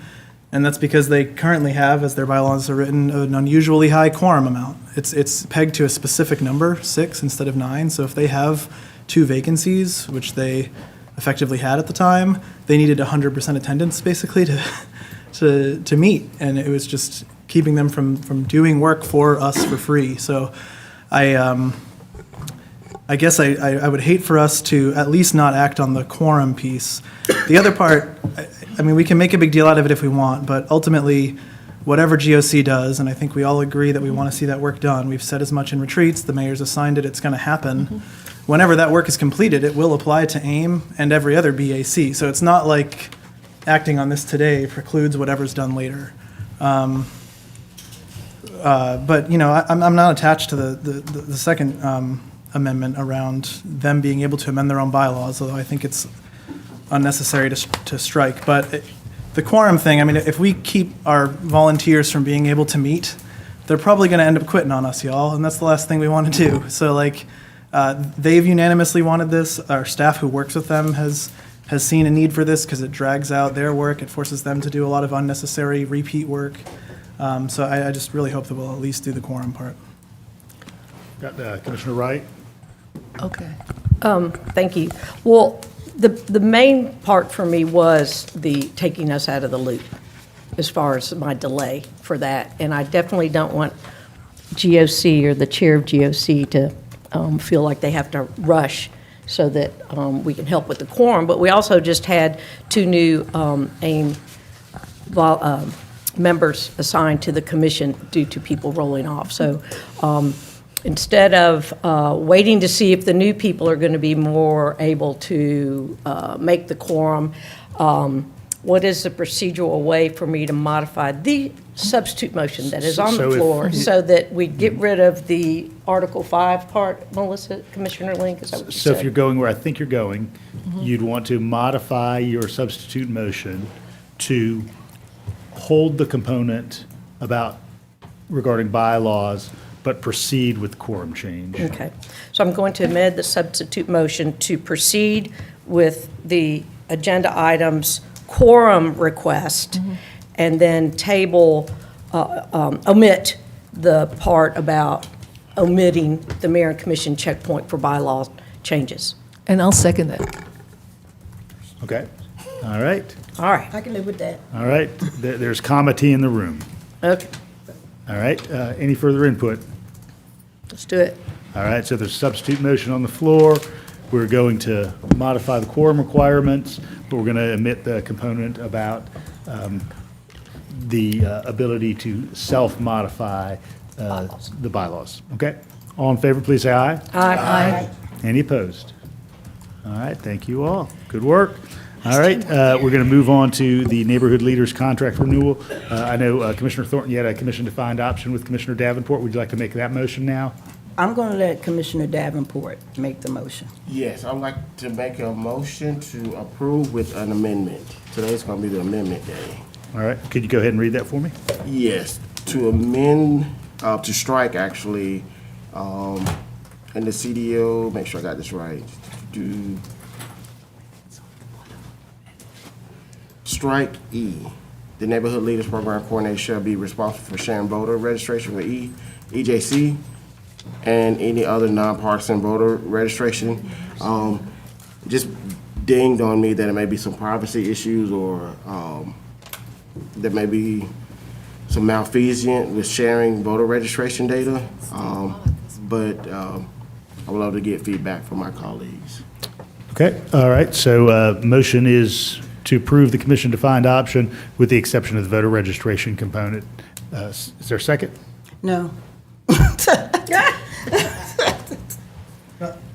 And that's because they currently have, as their bylaws are written, an unusually high quorum amount. It's pegged to a specific number, 6 instead of 9. So if they have 2 vacancies, which they effectively had at the time, they needed 100% attendance basically to meet. And it was just keeping them from doing work for us for free. So I guess I would hate for us to at least not act on the quorum piece. The other part, I mean, we can make a big deal out of it if we want, but ultimately, whatever GOC does, and I think we all agree that we want to see that work done. We've said as much in retreats, the mayor's assigned it, it's going to happen. Whenever that work is completed, it will apply to AIM and every other BAC. So it's not like acting on this today precludes whatever's done later. But, you know, I'm not attached to the second amendment around them being able to amend their own bylaws, although I think it's unnecessary to strike. But the quorum thing, I mean, if we keep our volunteers from being able to meet, they're probably going to end up quitting on us, y'all, and that's the last thing we want to do. So, like, they've unanimously wanted this. Our staff who works with them has seen a need for this because it drags out their work. It forces them to do a lot of unnecessary repeat work. So I just really hope that we'll at least do the quorum part. Got Commissioner Wright? Okay. Thank you. Well, the main part for me was the taking us out of the loop as far as my delay for that. And I definitely don't want GOC or the chair of GOC to feel like they have to rush so that we can help with the quorum. But we also just had 2 new AIM members assigned to the commission due to people rolling off. So instead of waiting to see if the new people are going to be more able to make the quorum, what is the procedural way for me to modify the substitute motion that is on the floor so that we get rid of the Article 5 part, Melissa, Commissioner Link? Is that what you So said? if you're going where I think you're going, you'd want to modify your substitute motion to hold the component regarding bylaws, but proceed with quorum change. Okay. So I'm going to amend the substitute motion to proceed with the agenda items quorum request and then table, omit the part about omitting the mayor and commission checkpoint for bylaw changes. And I'll second that. Okay, all right, All right. I can live with that. all right. There's comity in the room. Okay, All right, any further input? let's do it. All right, so there's a substitute motion on the floor. We're going to modify the quorum requirements, but we're going to omit the component about the ability to self-modify the bylaws. Okay? All in favor, please say aye. Aye. Any opposed? All right, thank you all. Good work. All right, we're going to move on to the Neighborhood Leaders Contract Renewal. I know Commissioner Thornton, you had a commission-defined option with Commissioner Davenport. Would you like to make that motion now? I'm going to let Commissioner Davenport make the motion. Yes, I'd like to make a motion to approve with an amendment. Today's going to be the amendment day. All right, could you go ahead and read that for me? Yes, to amend, to strike actually, in the CDO, make sure I got this right. Strike E. The Neighborhood Leaders Program Coordinator shall be responsible for sharing voter registration with EJC and any other nonpartisan voter registration. Just dinged on me that it may be some privacy issues or there may be some malfeasance with sharing voter registration data. But I would love to get feedback from my colleagues. Okay, all right, so motion is to approve the commission-defined option with the exception of the voter registration component. Is there a second? No.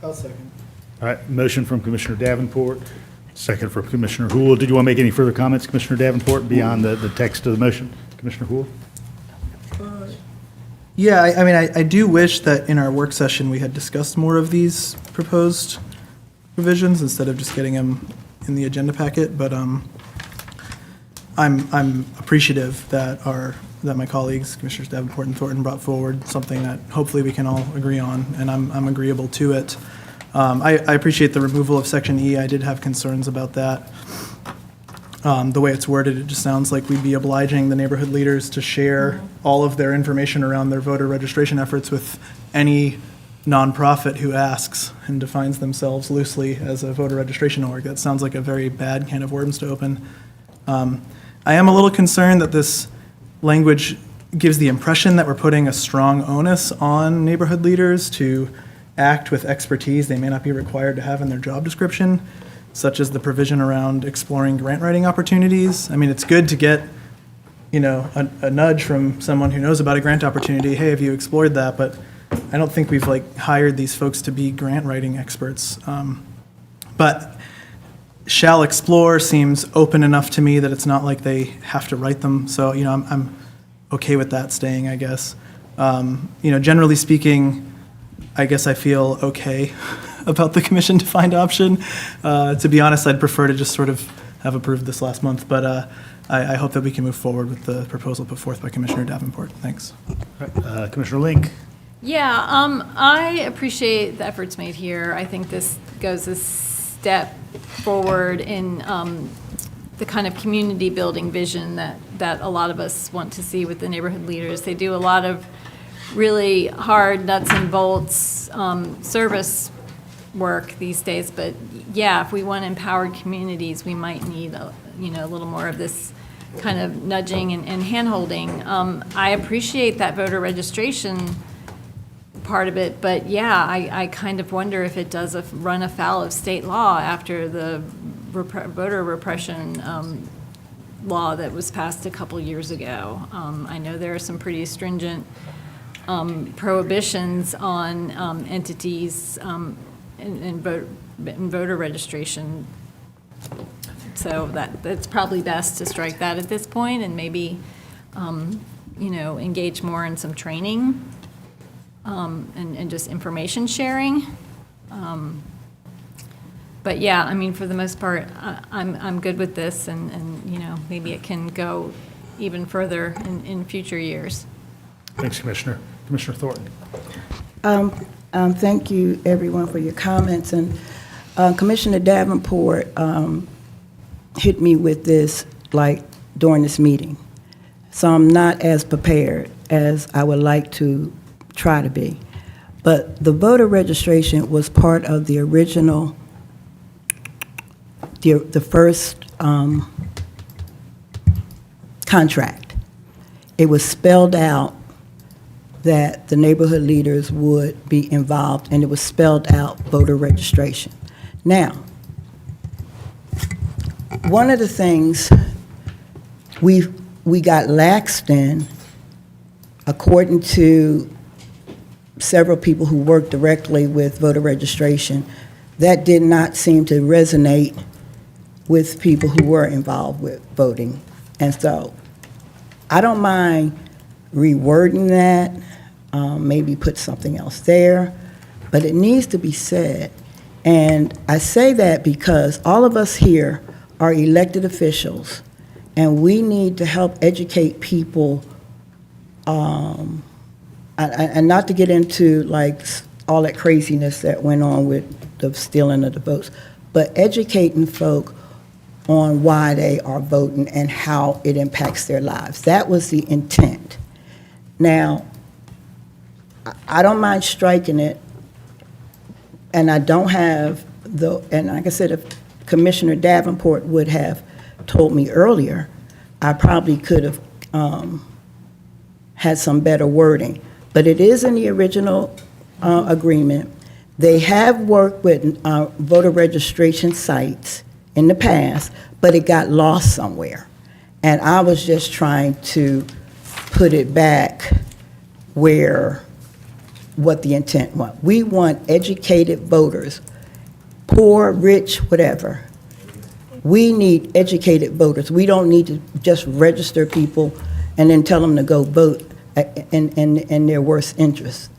I'll second. All right, motion from Commissioner Davenport, second from Commissioner Hool. Did you want to make any further comments, Commissioner Davenport, beyond the text of the motion? Commissioner Hool? Yeah, I mean, I do wish that in our work session, we had discussed more of these proposed provisions instead of just getting them in the agenda packet, but I'm appreciative that my colleagues, Commissioners Davenport and Thornton, brought forward something that hopefully we can all agree on, and I'm agreeable to it. I appreciate the removal of Section E. I did have concerns about that. The way it's worded, it just sounds like we'd be obliging the neighborhood leaders to share all of their information around their voter registration efforts with any nonprofit who asks and defines themselves loosely as a voter registration org. That sounds like a very bad can of worms to open. I am a little concerned that this language gives the impression that we're putting a strong onus on neighborhood leaders to act with expertise they may not be required to have in their job description, such as the provision around exploring grant writing opportunities. I mean, it's good to get, a nudge from someone who knows about a grant opportunity. Hey, have you explored that? But I don't think we've hired these folks to be grant writing experts. But shall explore seems open enough to me that it's not like they have to write them. So, I'm okay with that staying, I guess. Generally speaking, I guess I feel okay about the commission defined option. To be honest, I'd prefer to just sort of have approved this last month, but I hope that we can move forward with the proposal put forth by Commissioner Davenport. Thanks. Commissioner Link? Yeah, I appreciate the efforts made here. I think this goes a step forward in the kind of community building vision that a lot of us want to see with the neighborhood leaders. They do a lot of really hard nuts and bolts service work these days, but yeah, if we want empowered communities, we might need a little more of this kind of nudging and hand-holding. I appreciate that voter registration part of it, but yeah, I kind of wonder if it does run afoul of state law after the voter repression law that was passed a couple years ago. I know there are some pretty stringent prohibitions on entities in voter registration. So that's probably best to strike that at this point and maybe, engage more in some training and just information sharing. But yeah, I mean, for the most part, I'm good with this and maybe it can go even further in future years. Thanks, Commissioner. Commissioner Thornton. Thank you, everyone, for your comments. And Commissioner Davenport hit me with this during this meeting. So I'm not as prepared as I would like to try to be. But the voter registration was part of the original, the first contract. It was spelled out that the neighborhood leaders would be involved, and it was spelled out voter registration. Now, one of the things we got laxed in, according to several people who work directly with voter registration, that did not seem to resonate with people who were involved with voting. And so I don't mind rewording that, maybe put something else there, but it needs to be said. And I say that because all of us here are elected officials, and we need to help educate people, and not to get into all that craziness that went on with the stealing of the votes, but educating folk on why they are voting and how it impacts their lives. That was the intent. Now, I don't mind striking it, and I don't have and like I said, if Commissioner Davenport would have told me earlier, I probably could have had some better wording. But it is in the original agreement. They have worked with voter registration sites in the past, but it got lost somewhere. And I was just trying to put it back what the intent was. We want educated voters poor, rich, whatever. We need educated voters. We don't need to just register people and then tell them to go vote in their worst interest.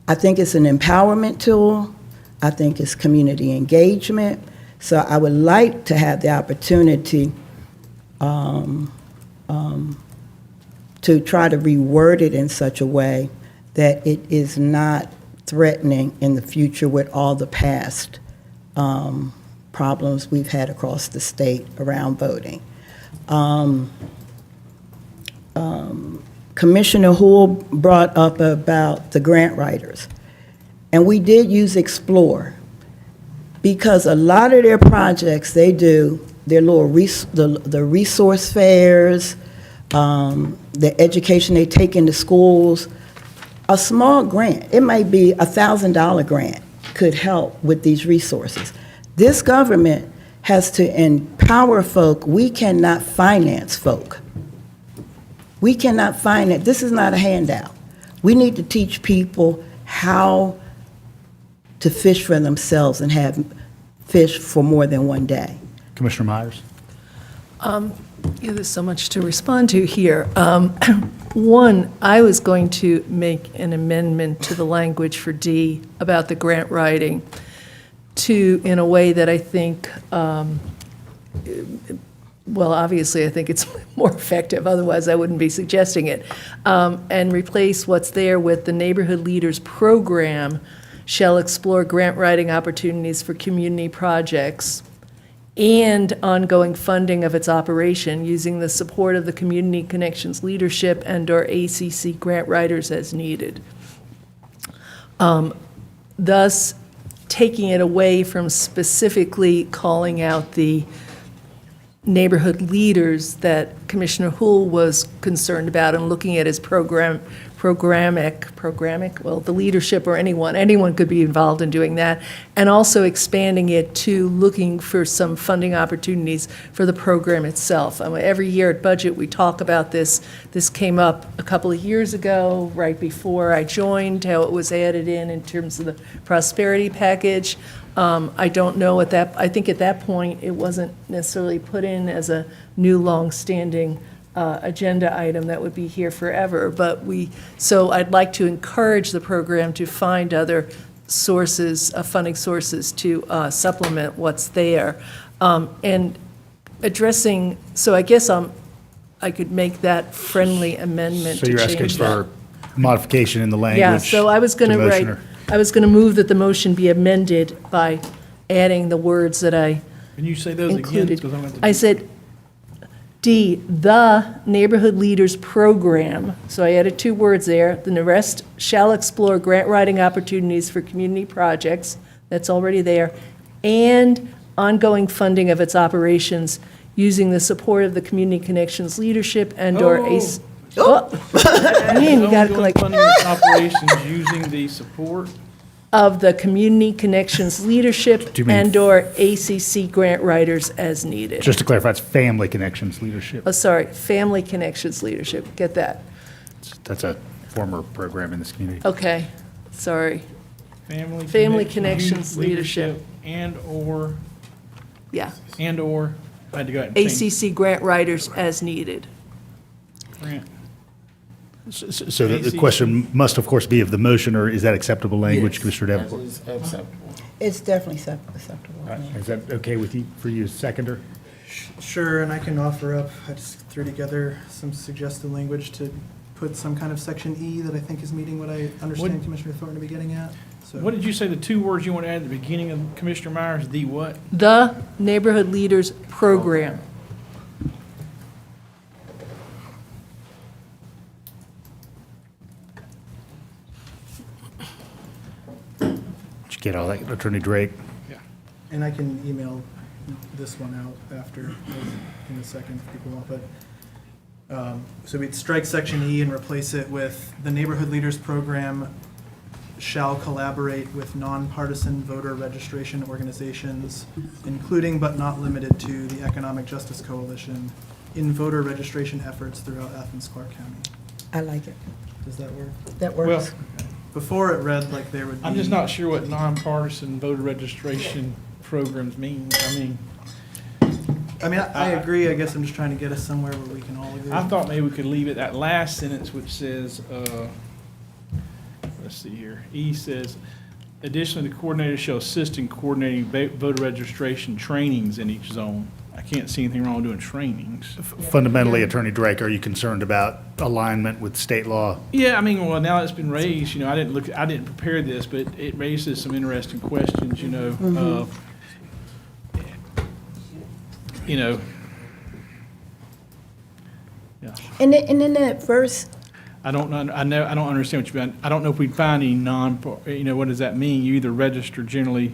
I think it's an empowerment tool. I think it's community engagement. So I would like to have the opportunity to try to reword it in such a way that it is not threatening in the future with all the past problems we've had across the state around voting. Commissioner Houle brought up about the grant writers, and we did use Explore, because a lot of their projects, they do their little the resource fairs, the education they take into schools. A small grant, it might be a $1,000 grant, could help with these resources. This government has to empower folk. We cannot finance folk. We cannot finance. This is not a handout. We need to teach people how to fish for themselves and have fish for more than one day. Commissioner Myers? Yeah, there's so much to respond to here. One, I was going to make an amendment to the language for D about the grant writing in a way that I think, well, obviously, I think it's more effective, otherwise I wouldn't be suggesting it, and replace what's there with the Neighborhood Leaders Program shall explore grant writing opportunities for community projects and ongoing funding of its operation using the support of the Community Connections Leadership and/or ACC grant writers as needed. Thus, taking it away from specifically calling out the neighborhood leaders that Commissioner Houle was concerned about and looking at his programmatic, well, the leadership or anyone could be involved in doing that, and also expanding it to looking for some funding opportunities for the program itself. I mean, every year at budget, we talk about this. This came up a couple of years ago, right before I joined, how it was added in terms of the prosperity package. I don't know I think at that point, it wasn't necessarily put in as a new long-standing agenda item that would be here forever, so I'd like to encourage the program to find other sources, funding sources to supplement what's there. And addressing, so I guess I could make that friendly amendment So to you're change asking that. for modification in the language? Yeah, so I was going to write, motion, I was going to move that the motion be amended by adding the words that I Can you say those again? included. 'Cause I'm going to- I said, D, the Neighborhood Leaders Program, so I added 2 words there, then the rest shall explore grant writing opportunities for community projects, that's already there, and ongoing funding of its operations using the support of the Community Connections Leadership and/or ACE. Oh, man, you got to like. Funding its operations using the support. Of the Community Connections Leadership Do you mean- and/or ACC grant writers as needed. Just to clarify, it's Family Connections Leadership. Oh, sorry, Family Connections Leadership, get that? That's a former program in this community. Okay, sorry. Family Connections Youth Leadership. And/or, Yeah, I had to go ahead and change. ACC grant writers as needed. Grant. So the question must, of course, be of the motion, or is that acceptable language, Commissioner Davenport? It's acceptable. It's definitely acceptable. All right, is that okay with you, for you, seconder? Sure, and I can offer up, I just threw together some suggested language to put some kind of section E that I think is meeting what I understand What- Commissioner Thornton to be getting at. So What did you say the 2 words you want to add at the beginning of Commissioner Myers, the what? The Neighborhood Leaders Program. Did you get all that, Attorney Drake? And I can email this one out after, in a second, if people want, but, so we'd strike section E and replace it with, the Neighborhood Leaders Program shall collaborate with nonpartisan voter registration organizations, including but not limited to the Economic Justice Coalition, in voter registration efforts throughout Athens-Clarke County. I like it. Does that work? That works. Before it read like there would be. I'm just not sure what nonpartisan voter registration programs means. I mean, I agree. I guess I'm just trying to get us somewhere where we can all agree. I thought maybe we could leave it, that last sentence which says, let's see here. E says, additionally, the coordinator shall assist in coordinating voter registration trainings in each zone. I can't see anything wrong with doing trainings. Fundamentally, Attorney Drake, are you concerned about alignment with state law? Yeah, I mean, well, now it's been raised, you know, I didn't prepare this, but it raises some interesting questions, you know. You know. Yeah. And in that verse, I don't understand what you mean. I don't know if we'd find any you know, what does that mean? You either register generally,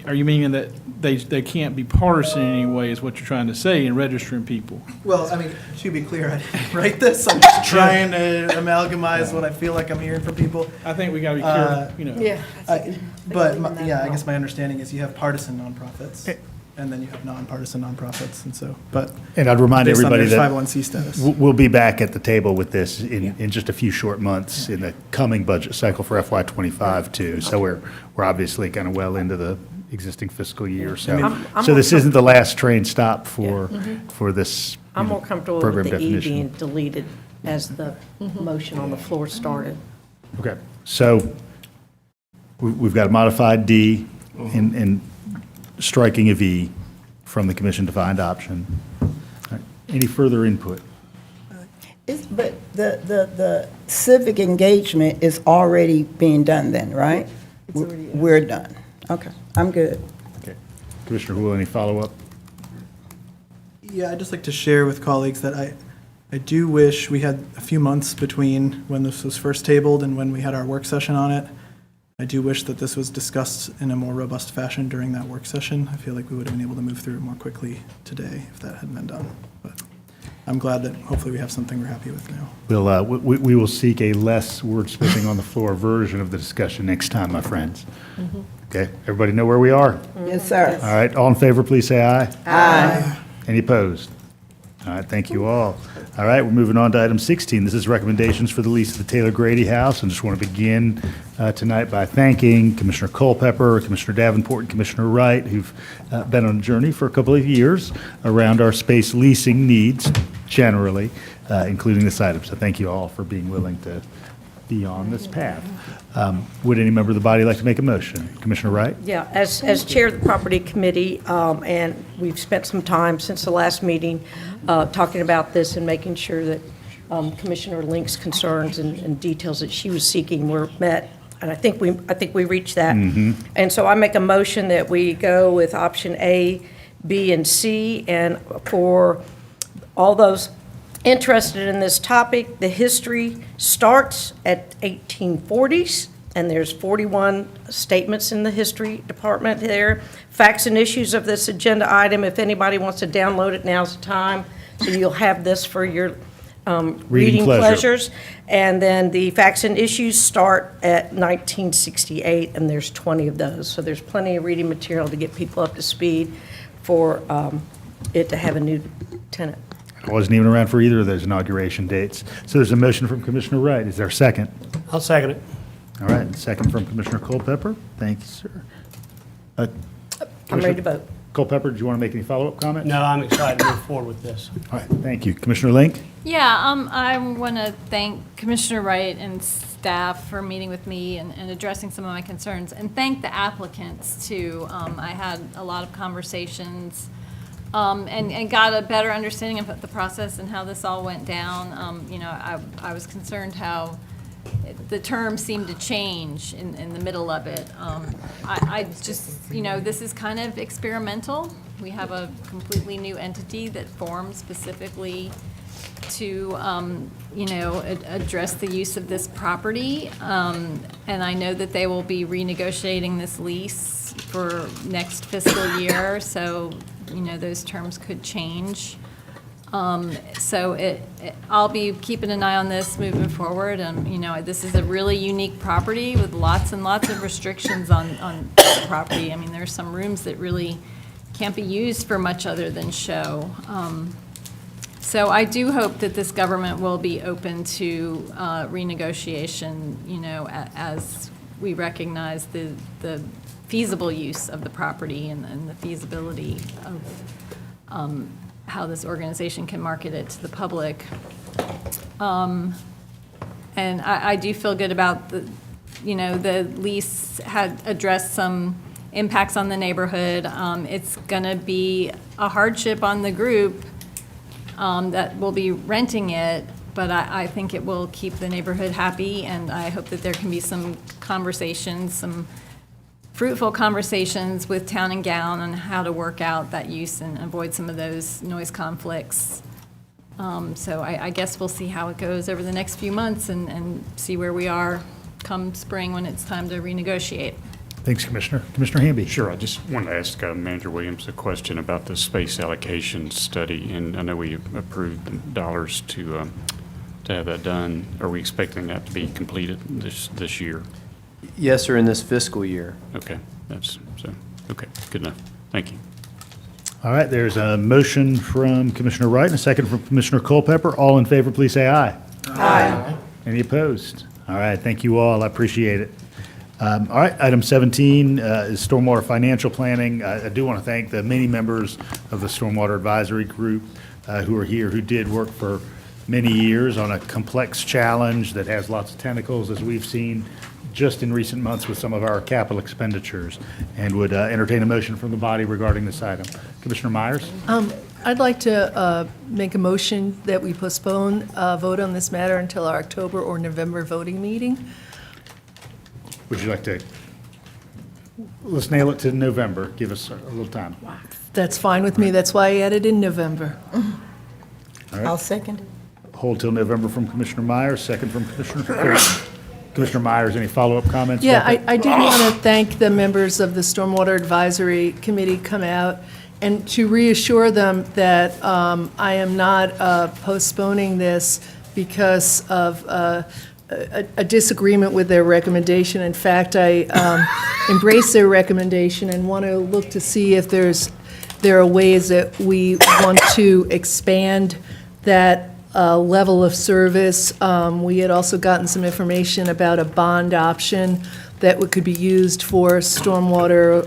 are you meaning that they can't be partisan in any way is what you're trying to say in registering people? Well, I mean, to be clear, I didn't write this. I'm just trying to amalgamize what I feel like I'm hearing from people. I think we got to be careful, you know. Yeah. I guess my understanding is you have partisan nonprofits, and then you have nonpartisan nonprofits, and so, but. And I'd remind based on everybody their that 501c status. we'll be back at the table with this in just a few short months in the coming budget cycle for FY '25 too. So we're obviously kind of well into the existing fiscal year. So I'm this isn't the last train stop for this I'm more comfortable program with the E definition. being deleted as the motion on the floor started. Okay, so we've got a modified D and striking a V from the commission-defined option. All right, any further input? but the civic engagement is already being done then, right? We're done. Okay, I'm good. Okay. Commissioner Houle, any follow-up? Yeah, I'd just like to share with colleagues that I do wish we had a few months between when this was first tabled and when we had our work session on it. I do wish that this was discussed in a more robust fashion during that work session. I feel like we would have been able to move through it more quickly today if that had been done. But I'm glad that hopefully we have something we're happy with now. We will seek a less wordsmithing on the floor version of the discussion next time, my friends. Okay, everybody know where we are? Yes, sir. All right, all in favor, please say aye. Aye. Any opposed? All right, thank you all. All right, we're moving on to item 16. This is recommendations for the lease of the Taylor Grady House. I just want to begin tonight by thanking Commissioner Culpepper, Commissioner Davenport, and Commissioner Wright, who've been on a journey for a couple of years around our space leasing needs generally, including this item. So thank you all for being willing to be on this path. Would any member of the body like to make a motion? Commissioner Wright? Yeah, as chair of the property committee, and we've spent some time since the last meeting talking about this and making sure that Commissioner Link's concerns and details that she was seeking were met. And I think we reached that. And so I make a motion that we go with option A, B, and C. And for all those interested in this topic, the history starts at 1840s, and there's 41 statements in the history department there. Facts and issues of this agenda item, if anybody wants to download it, now's the time. So you'll have this for your reading pleasures. And then the facts and issues start at 1968, and there's 20 of those. So there's plenty of reading material to get people up to speed for it to have a new tenant. I wasn't even around for either of those inauguration dates. So there's a motion from Commissioner Wright. Is there a second? I'll second it. All right, second from Commissioner Culpepper. Thank you, sir. I'm ready to vote. Culpepper, do you want to make any follow-up comments? No, I'm excited to move forward with this. All right, thank you. Commissioner Link? Yeah, I want to thank Commissioner Wright and staff for meeting with me and addressing some of my concerns, and thank the applicants, too. I had a lot of conversations and got a better understanding of the process and how this all went down. You know, I was concerned how the terms seemed to change in the middle of it. I just, you know, this is kind of experimental. We have a completely new entity that formed specifically to, you know, address the use of this property. And I know that they will be renegotiating this lease for next fiscal year, so, you know, those terms could change. So I'll be keeping an eye on this moving forward. You know, this is a really unique property with lots and lots of restrictions on the property. I mean, there's some rooms that really can't be used for much other than show. So I do hope that this government will be open to renegotiation, you know, as we recognize the feasible use of the property and the feasibility of how this organization can market it to the public. And I do feel good about the lease had addressed some impacts on the neighborhood. It's gonna be a hardship on the group that will be renting it, but I think it will keep the neighborhood happy, and I hope that there can be some conversations, some fruitful conversations with Town and Gown on how to work out that use and avoid some of those noise conflicts. So I guess we'll see how it goes over the next few months and see where we are come spring when it's time to renegotiate. Thanks, Commissioner. Commissioner Hamby. Sure, I just wanted to ask Manager Williams a question about the space allocation study, and I know we approved dollars to have that done. Are we expecting that to be completed this year? Yes, sir, in this fiscal year. Okay, okay, good enough. Thank you. All right, there's a motion from Commissioner Wright and a second from Commissioner Culpepper. All in favor, please say aye. Aye. Any opposed? All right, thank you all. I appreciate it. All right, item 17 is stormwater financial planning. I do want to thank the many members of the Stormwater Advisory Group who are here, who did work for many years on a complex challenge that has lots of tentacles, as we've seen just in recent months with some of our capital expenditures, and would entertain a motion from the body regarding this item. Commissioner Myers? I'd like to make a motion that we postpone vote on this matter until our October or November voting meeting. Would you like to, let's nail it to November, give us a little time. That's fine with me. That's why I added in November. All right. I'll second it. Hold till November from Commissioner Myers, second from Commissioner Culpepper. Commissioner Myers, any follow-up comments? Yeah, I did want to thank the members of the Stormwater Advisory Committee come out and to reassure them that I am not postponing this because of a disagreement with their recommendation. In fact, I embrace their recommendation and want to look to see if there are ways that we want to expand that level of service. We had also gotten some information about a bond option that could be used for stormwater,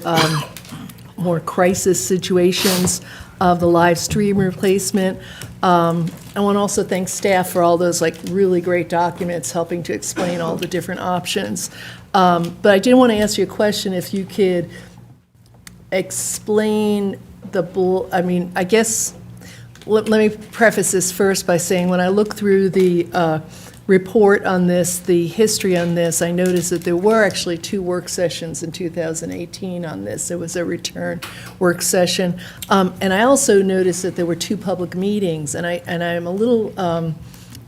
more crisis situations of the live stream replacement. I want to also thank staff for all those really great documents helping to explain all the different options. But I did want to ask you a question, if you could explain I guess, let me preface this first by saying when I look through the report on this, the history on this, I noticed that there were actually 2 work sessions in 2018 on this. There was a return work session. And I also noticed that there were 2 public meetings, and I'm a little,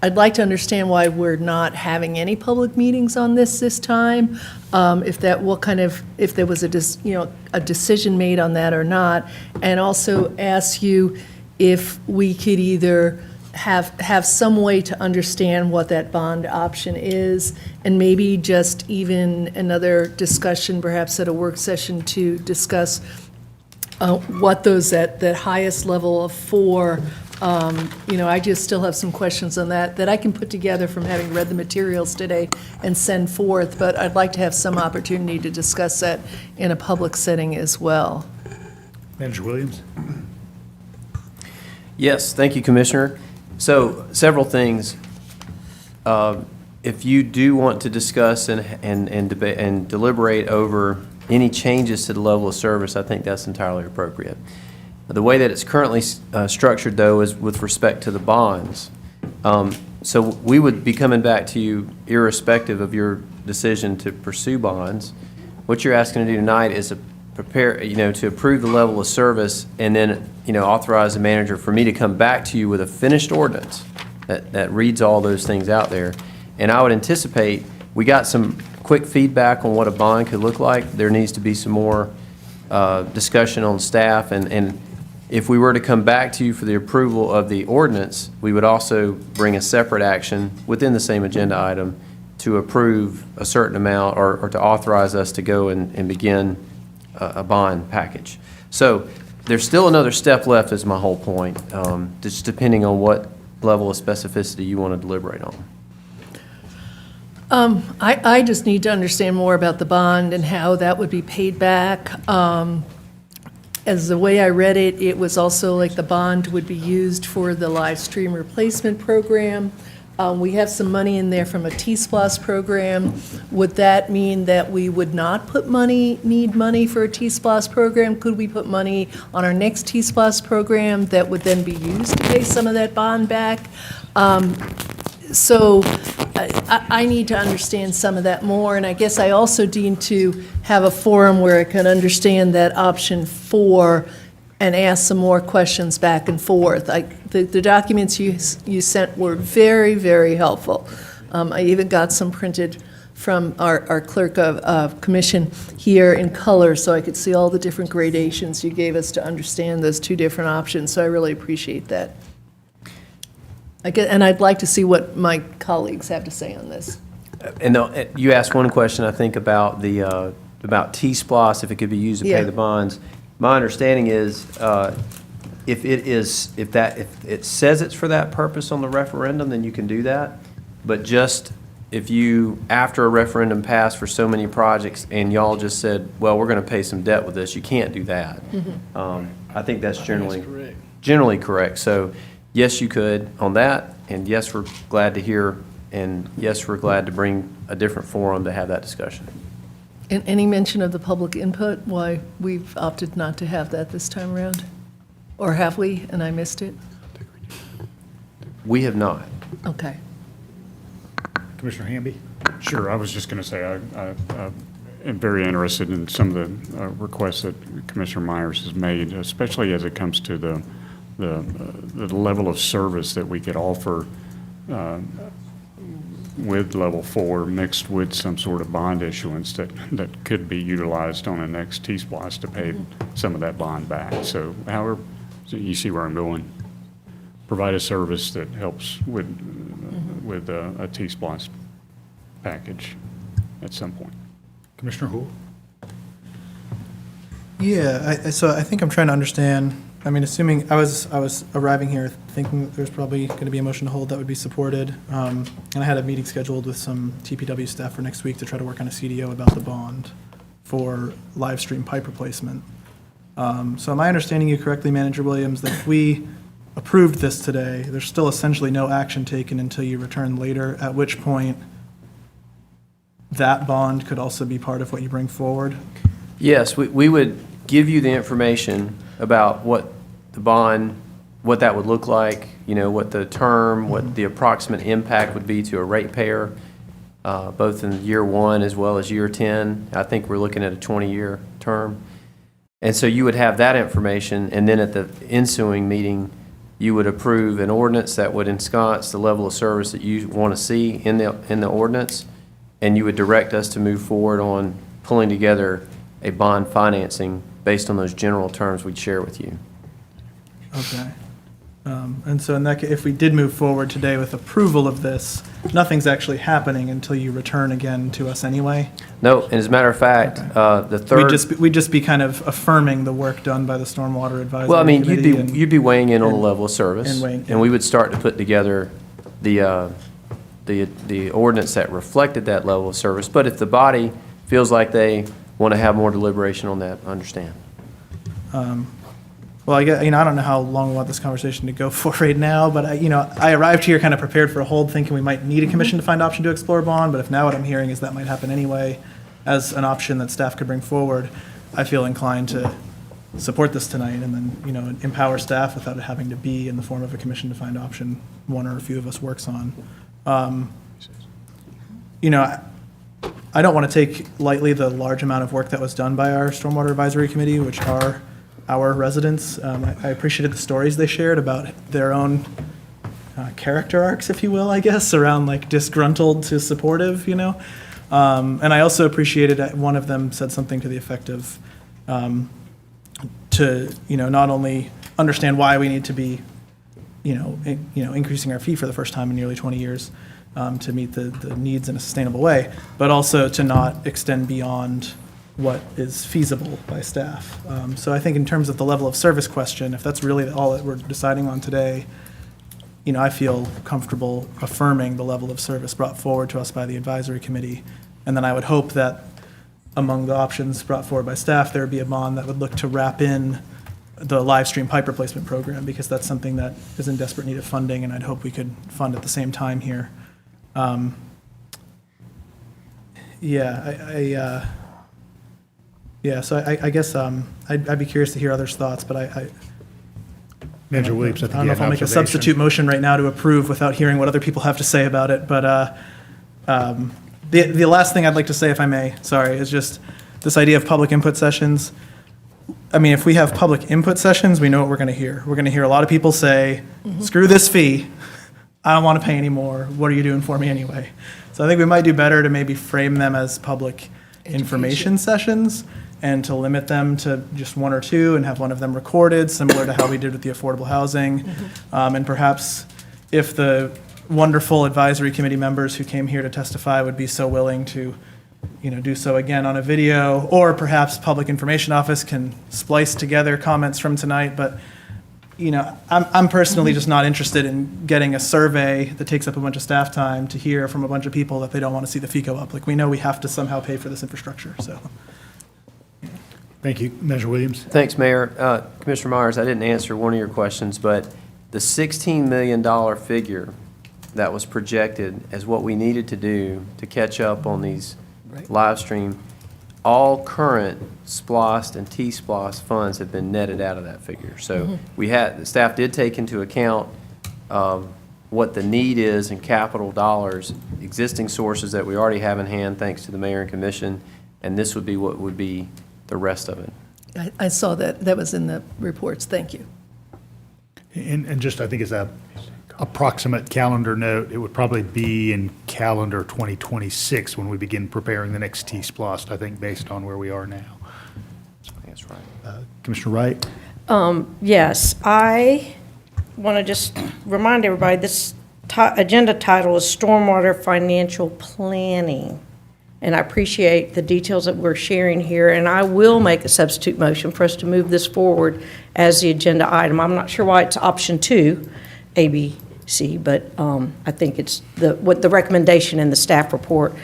I'd like to understand why we're not having any public meetings on this time, if there was a decision made on that or not, and also ask you if we could either have some way to understand what that bond option is, and maybe just even another discussion, perhaps at a work session, to discuss what those, that highest level of 4, I just still have some questions on that I can put together from having read the materials today and send forth, but I'd like to have some opportunity to discuss that in a public setting as well. Manager Williams? Yes, thank you, Commissioner. So, several things. If you do want to discuss and debate and deliberate over any changes to the level of service, I think that's entirely appropriate. The way that it's currently structured, though, is with respect to the bonds. So we would be coming back to you irrespective of your decision to pursue bonds. What you're asking to do tonight is to approve the level of service, and then, authorize the manager for me to come back to you with a finished ordinance that reads all those things out there. And I would anticipate, we got some quick feedback on what a bond could look like. There needs to be some more discussion on staff, and if we were to come back to you for the approval of the ordinance, we would also bring a separate action within the same agenda item to approve a certain amount, or to authorize us to go and begin a bond package. So there's still another step left, is my whole point, just depending on what level of specificity you want to deliberate on. I just need to understand more about the bond and how that would be paid back. As the way I read it, it was also like the bond would be used for the live stream replacement program. We have some money in there from a T-SPLOST program. Would that mean that we would not need money for a T-SPLOST program? Could we put money on our next T-SPLOST program that would then be used to pay some of that bond back? So I need to understand some of that more, and I guess I also need to have a forum where I can understand that option 4 and ask some more questions back and forth. The documents you sent were very, very helpful. I even got some printed from our clerk of commission here in color, so I could see all the different gradations you gave us to understand those 2 different options, so I really appreciate that. And I'd like to see what my colleagues have to say on this. And you asked one question, I think, about the about T-SPLOST, if it could be used to pay the bonds. My understanding is, if it says it's for that purpose on the referendum, then you can do that. But just if you, after a referendum passed for so many projects, and y'all just said, well, we're going to pay some debt with this, you can't do that. I think that's generally correct. So, yes, you could on that, and yes, we're glad to hear, and yes, we're glad to bring a different forum to have that discussion. And any mention of the public input, why we've opted not to have that this time around? Or have we, and I missed it? We have not. Okay. Commissioner Hamby? Sure, I was just going to say, I am very interested in some of the requests that Commissioner Myers has made, especially as it comes to the level of service that we could offer with level 4 mixed with some sort of bond issuance that could be utilized on the next T-SPLOST to pay some of that bond back. So however, you see where I'm going. Provide a service that helps with a T-SPLOST package at some point. Commissioner Houle? Yeah, so I think I'm trying to understand. I mean, assuming I was arriving here thinking that there's probably going to be a motion to hold that would be supported, and I had a meeting scheduled with some TPW staff for next week to try to work on a CDO about the bond for live stream pipe replacement. So am I understanding you correctly, Manager Williams, that if we approved this today, there's still essentially no action taken until you return later, at which point that bond could also be part of what you bring forward? Yes, we would give you the information about what the bond, what that would look like, what the term, what the approximate impact would be to a ratepayer, both in year 1 as well as year 10. I think we're looking at a 20-year term. And so you would have that information, and then at the ensuing meeting, you would approve an ordinance that would ensconce the level of service that you want to see in the ordinance, and you would direct us to move forward on pulling together a bond financing based on those general terms we'd share with you. Okay. And so in that case, if we did move forward today with approval of this, nothing's actually happening until you return again to us anyway? No, and as a matter of fact, the third... We'd just be kind of affirming the work done by the Stormwater Advisory Well, I mean, Committee you'd be weighing in on the level of service, and and we would start to put together the ordinance that reflected that level of service. But if the body feels like they want to have more deliberation on that, I understand. Well, I don't know how long we want this conversation to go for right now, but I arrived here kind of prepared for a hold, thinking we might need a commission to find option to explore bond, but if now what I'm hearing is that might happen anyway as an option that staff could bring forward, I feel inclined to support this tonight and then, empower staff without it having to be in the form of a commission to find option one or a few of us works on. I don't want to take lightly the large amount of work that was done by our Stormwater Advisory Committee, which are our residents. I appreciated the stories they shared about their own character arcs, if you will, I guess, around like disgruntled to supportive, And I also appreciated that one of them said something to the effect of to not only understand why we need to be increasing our fee for the first time in nearly 20 years to meet the needs in a sustainable way, but also to not extend beyond what is feasible by staff. So I think in terms of the level of service question, if that's really all that we're deciding on today, I feel comfortable affirming the level of service brought forward to us by the advisory committee. And then I would hope that among the options brought forward by staff, there would be a bond that would look to wrap in the live stream pipe replacement program, because that's something that is in desperate need of funding, and I'd hope we could fund at the same time here. So I guess I'd be curious to hear others' thoughts, but Manager Williams, I don't know if I'll make a observation. substitute motion right now to approve without hearing what other people have to say about it, but the last thing I'd like to say, if I may, sorry, is just this idea of public input sessions. I mean, if we have public input sessions, we know what we're going to hear. We're going to hear a lot of people say, screw this fee, I don't want to pay anymore, what are you doing for me anyway? So I think we might do better to maybe frame them as public information sessions, and to limit them to just one or two and have one of them recorded, similar to how we did with the affordable housing. And perhaps if the wonderful advisory committee members who came here to testify would be so willing to, do so again on a video, or perhaps Public Information Office can splice together comments from tonight. But, I'm personally just not interested in getting a survey that takes up a bunch of staff time to hear from a bunch of people that they don't want to see the fee go up. Like, we know we have to somehow pay for this infrastructure, so. Thank you. Manager Williams. Thanks, Mayor. Commissioner Myers, I didn't answer one of your questions, but the $16 million figure that was projected as what we needed to do to catch up on these live stream, all current SPLOST and T-SPLOST funds have been netted out of that figure. So the staff did take into account what the need is in capital dollars, existing sources that we already have in hand, thanks to the mayor and commission, and this would be what would be the rest of it. I saw that. That was in the reports. Thank you. And just, I think as a approximate calendar note, it would probably be in calendar 2026 when we begin preparing the next T-SPLOST, I think, based on where we are now. That's right. Commissioner Wright? Yes, I want to just remind everybody, this agenda title is Stormwater Financial Planning. And I appreciate the details that we're sharing here, and I will make a substitute motion for us to move this forward as the agenda item. I'm not sure why it's option 2, A, B, C, but I think it's what the recommendation in the staff report.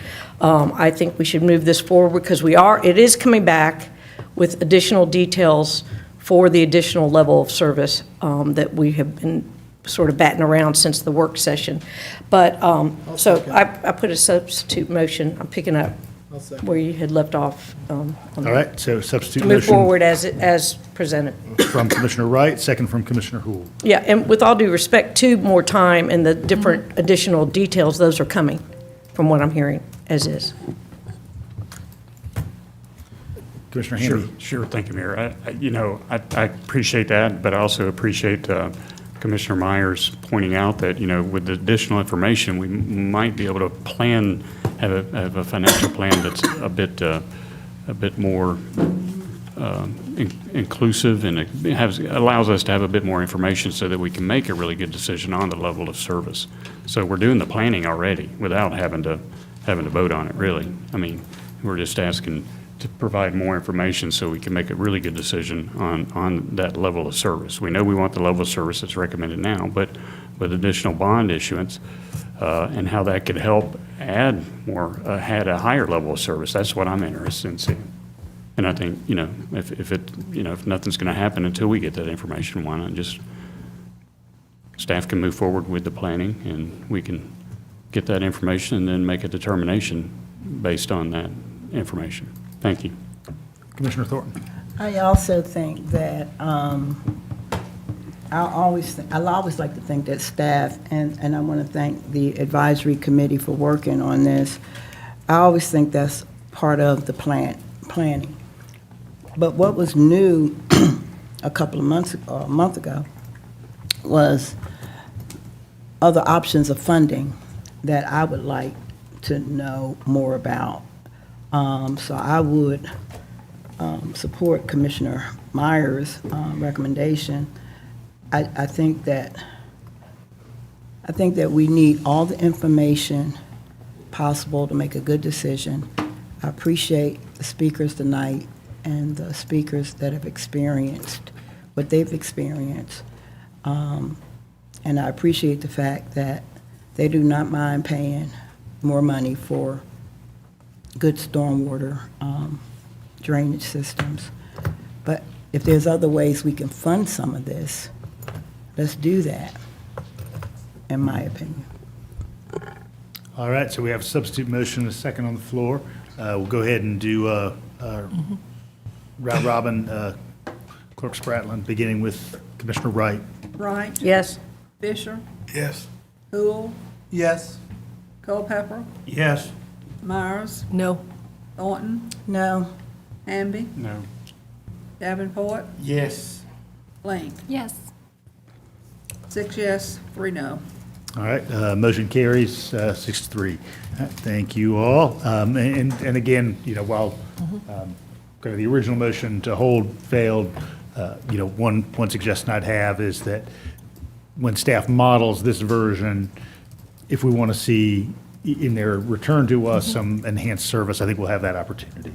I think we should move this forward because it is coming back with additional details for the additional level of service that we have been sort of batting around since the work session. But, so I put a substitute motion, I'm picking up where you had left off. All right, so substitute Move motion forward as presented. from Commissioner Wright, second from Commissioner Houle. Yeah, and with all due respect, to more time and the different additional details, those are coming, from what I'm hearing, as is. Commissioner Hamby. Sure, thank you, Mayor. I appreciate that, but I also appreciate Commissioner Myers pointing out that, with the additional information, we might be able to have a financial plan that's a bit more inclusive, and it allows us to have a bit more information so that we can make a really good decision on the level of service. So we're doing the planning already without having to vote on it, really. I mean, we're just asking to provide more information so we can make a really good decision on that level of service. We know we want the level of service that's recommended now, but with additional bond issuance and how that could help add a higher level of service, that's what I'm interested in seeing. And I think, if nothing's going to happen until we get that information, why not just staff can move forward with the planning and we can get that information and then make a determination based on that information. Thank you. Commissioner Thornton. I also think that I always like to think that staff, and I want to thank the advisory committee for working on this. I always think that's part of the planning. But what was new a month ago was other options of funding that I would like to know more about. So I would support Commissioner Myers' recommendation. I think that we need all the information possible to make a good decision. I appreciate the speakers tonight and the speakers that have experienced what they've experienced. And And I appreciate the fact that they do not mind paying more money for good stormwater drainage systems. But if there's other ways we can fund some of this, let's do that, in my opinion. All right, so we have a substitute motion and a second on the floor. We'll go ahead and do round robin, Clerk Spratlin, beginning with Commissioner Wright. Wright? Yes. Fisher? Yes. Hool? Yes. Culpepper? Yes. Myers? No. Thornton? No. Hamby? No. Davenport? Yes. Link? Yes. 6 yes, 3 no. All right, motion carries 6-3. Thank you all. And again, while kind of the original motion to hold failed, one suggestion I'd have is that when staff models this version, if we want to see in their return to us some enhanced service, I think we'll have that opportunity.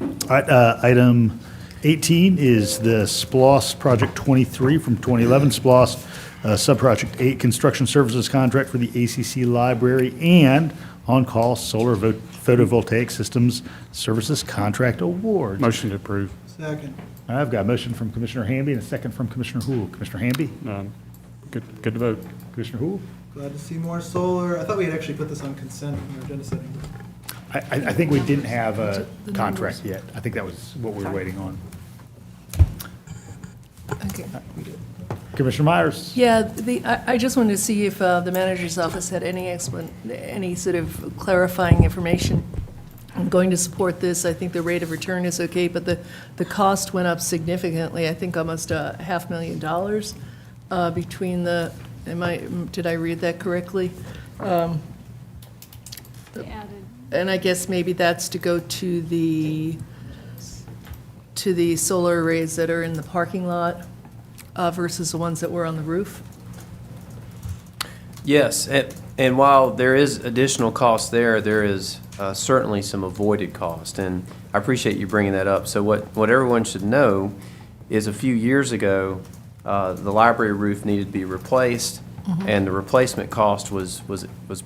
All right, item 18 is the SPLOST Project 23 from 2011 SPLOST, Subproject 8 Construction Services Contract for the ACC Library and on-call solar photovoltaic systems services contract award. Motion to approve. Second. I've got a motion from Commissioner Hamby and a second from Commissioner Hool. Commissioner Hamby? Good to vote. Commissioner Hool? Glad to see more solar. I thought we had actually put this on consent in our agenda setting. I think we didn't have a contract yet. I think that was what we were waiting on. Okay. Commissioner Myers? Yeah, I just wanted to see if the manager's office had any sort of clarifying information. I'm going to support this. I think the rate of return is okay, but the cost went up significantly. I think almost $500,000 between the, did I read that correctly? And I guess maybe that's to go to the solar arrays that are in the parking lot versus the ones that were on the roof? Yes, and while there is additional cost there, there is certainly some avoided cost, and I appreciate you bringing that up. So what everyone should know is a few years ago, the library roof needed to be replaced, and the replacement cost was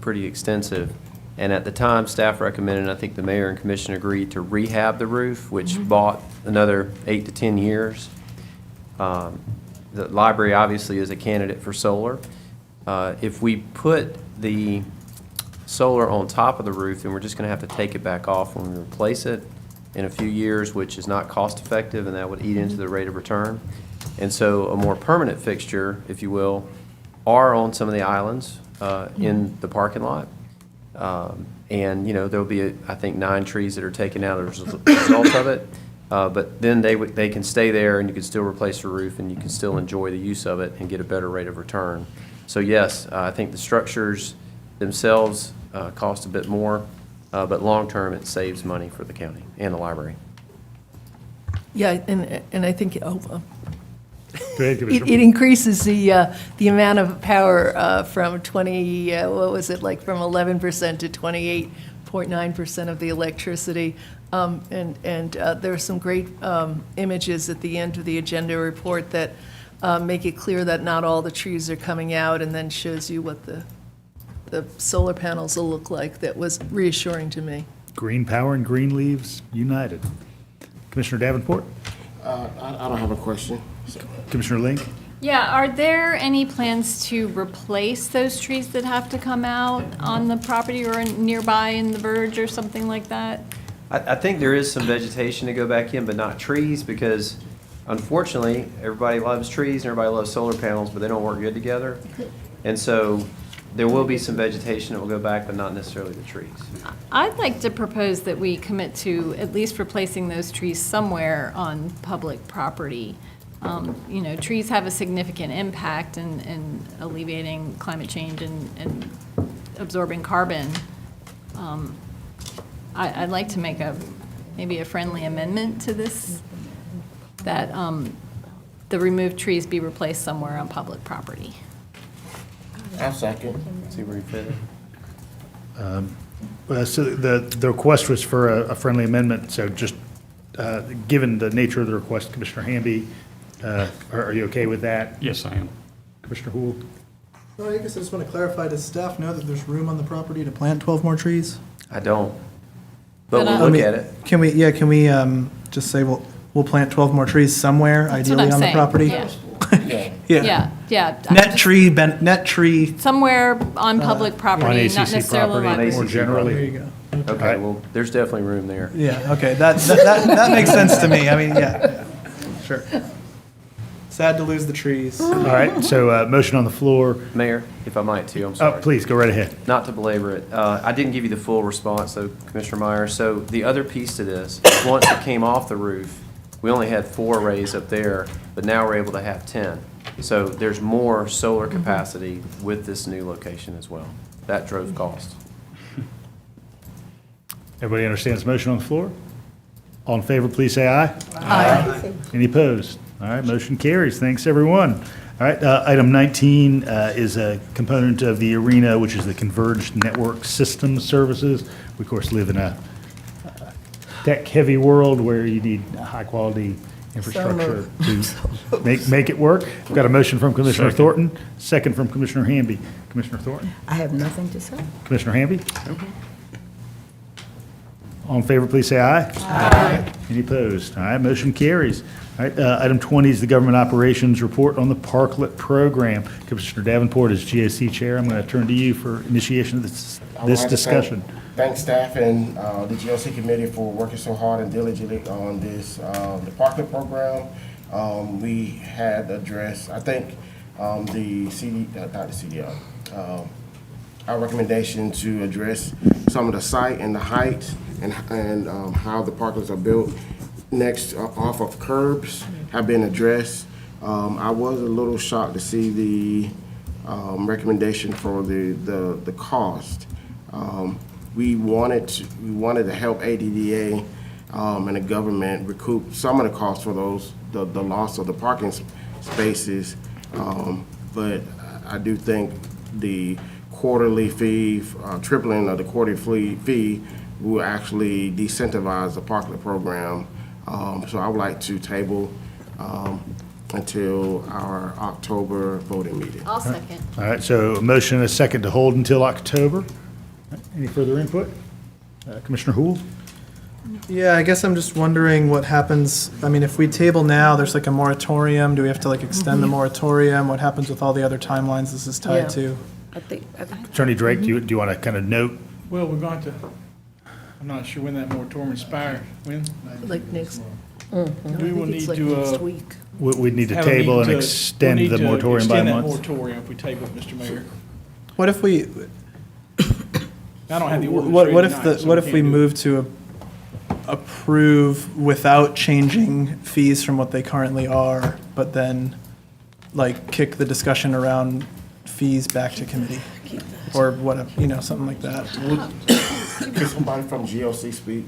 pretty extensive. And at the time, staff recommended, and I think the mayor and commission agreed, to rehab the roof, which bought another 8 to 10 years. The library obviously is a candidate for solar. If we put the solar on top of the roof, then we're just going to have to take it back off when we replace it in a few years, which is not cost effective, and that would eat into the rate of return. And so a more permanent fixture, if you will, are on some of the islands in the parking lot. And, there'll be, I think, 9 trees that are taken out as a result of it. But then they can stay there, and you can still replace the roof, and you can still enjoy the use of it and get a better rate of return. So yes, I think the structures themselves cost a bit more, but long-term, it saves money for the county and the library. Yeah, and I think, Go ahead, Commissioner. it increases the amount of power from from 11% to 28.9% of the electricity. And there are some great images at the end of the agenda report that make it clear that not all the trees are coming out, and then shows you what the solar panels will look like. That was reassuring to me. Green power and green leaves united. Commissioner Davenport? I don't have a question. Commissioner Link? Yeah, are there any plans to replace those trees that have to come out on the property or nearby in the verge or something like that? I think there is some vegetation to go back in, but not trees, because unfortunately, everybody loves trees and everybody loves solar panels, but they don't work good together. And so there will be some vegetation that will go back, but not necessarily the trees. I'd like to propose that we commit to at least replacing those trees somewhere on public property. Trees have a significant impact in alleviating climate change and absorbing carbon. I'd like to make maybe a friendly amendment to this, that the removed trees be replaced somewhere on public property. I'll second. See where you fit it. So the request was for a friendly amendment, so just given the nature of the request, Commissioner Hamby, are you okay with that? Yes, I am. Commissioner Hool? So I guess I just want to clarify, does staff know that there's room on the property to plant 12 more trees? I don't, but But, we'll look at it. Can we just say we'll plant 12 more trees somewhere, That's what ideally I'm on the saying, property? yeah. Yeah. Net tree. Somewhere on public On property, not ACC necessarily property, like. more generally. There you go. Okay, well, there's definitely room there. Yeah, okay, that makes sense to me. I mean, yeah, sure. Sad to lose the trees. All right, so motion on the floor. Mayor, if I might too, I'm sorry. Please, go right ahead. Not to belabor it, I didn't give you the full response, though, Commissioner Meyer. So the other piece to this, is once it came off the roof, we only had 4 arrays up there, but now we're able to have 10. So there's more solar capacity with this new location as well. That drove cost. Everybody understands the motion on the floor? All in favor, please say aye. Aye. Any opposed? All right, motion carries. Thanks, everyone. All right, item 19 is a component of the arena, which is the Converged Network System Services. We, of course, live in a tech-heavy world where you need high-quality infrastructure to make it work. We've got a motion from Commissioner Thornton, second from Commissioner Hamby. Commissioner Thornton? I have nothing to say. Commissioner Hamby? All in favor, please say aye. Aye. Any opposed? All right, motion carries. All right, item 20 is the Government Operations Report on the Parklet Program. Commissioner Davenport is GOC Chair. I'm going to turn to you for initiation of this discussion. Thank staff and the GOC committee for working so hard and diligently on this, the Parklet Program. We had addressed, I think, not the CDL, our recommendation to address some of the site and the height and how the parklets are built next off of curbs have been addressed. I was a little shocked to see the recommendation for the cost. We wanted to help ADDA and the government recoup some of the costs for the loss of the parking spaces, but I do think the quarterly fee, tripling of the quarterly fee will actually decentivize the Parklet Program. So I would like to table until our October voting meeting. I'll second. All right, so a motion and a second to hold until October. Any further input? Commissioner Hool? Yeah, I guess I'm just wondering what happens, I mean, if we table now, there's like a moratorium, do we have to like extend the moratorium? What happens with all the other timelines this is tied to? I think Attorney Drake, do you want to kind of note? Well, we're going to, I'm not sure when that moratorium expires. When? Like next, We will need to, We'd need to have a meeting table and to- extend we'll the need to moratorium by a extend that month. moratorium if we table it, Mr. Mayor. What if we, I don't have the ordinance ready what if tonight, so what if can't we do it. move to approve without changing fees from what they currently are, but then like kick the discussion around fees back to committee? Or whatever, something like that. Could somebody from GOC speak?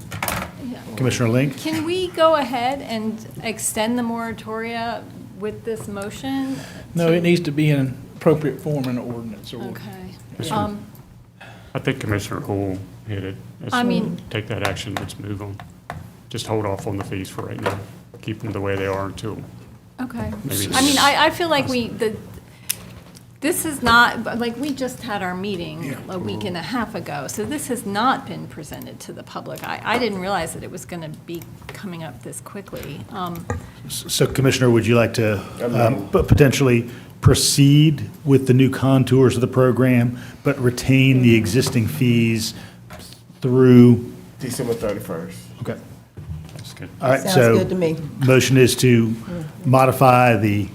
Commissioner Link? Can we go ahead and extend the moratoria with this motion? No, it needs to be in an appropriate form in an ordinance or. Okay. I think Commissioner Hool hit it. I mean- Take that action, let's move on. Just hold off on the fees for right now. Keep them the way they are until, Okay. Maybe I mean, I feel like this is not, like, we just had our meeting a week and a half ago, so this has not been presented to the public. I didn't realize that it was going to be coming up this quickly. So Commissioner, would you like to potentially proceed with the new contours of the program, but retain the existing fees through? December 31st. Okay. that's good. All right, Sounds so good to me. motion is to modify the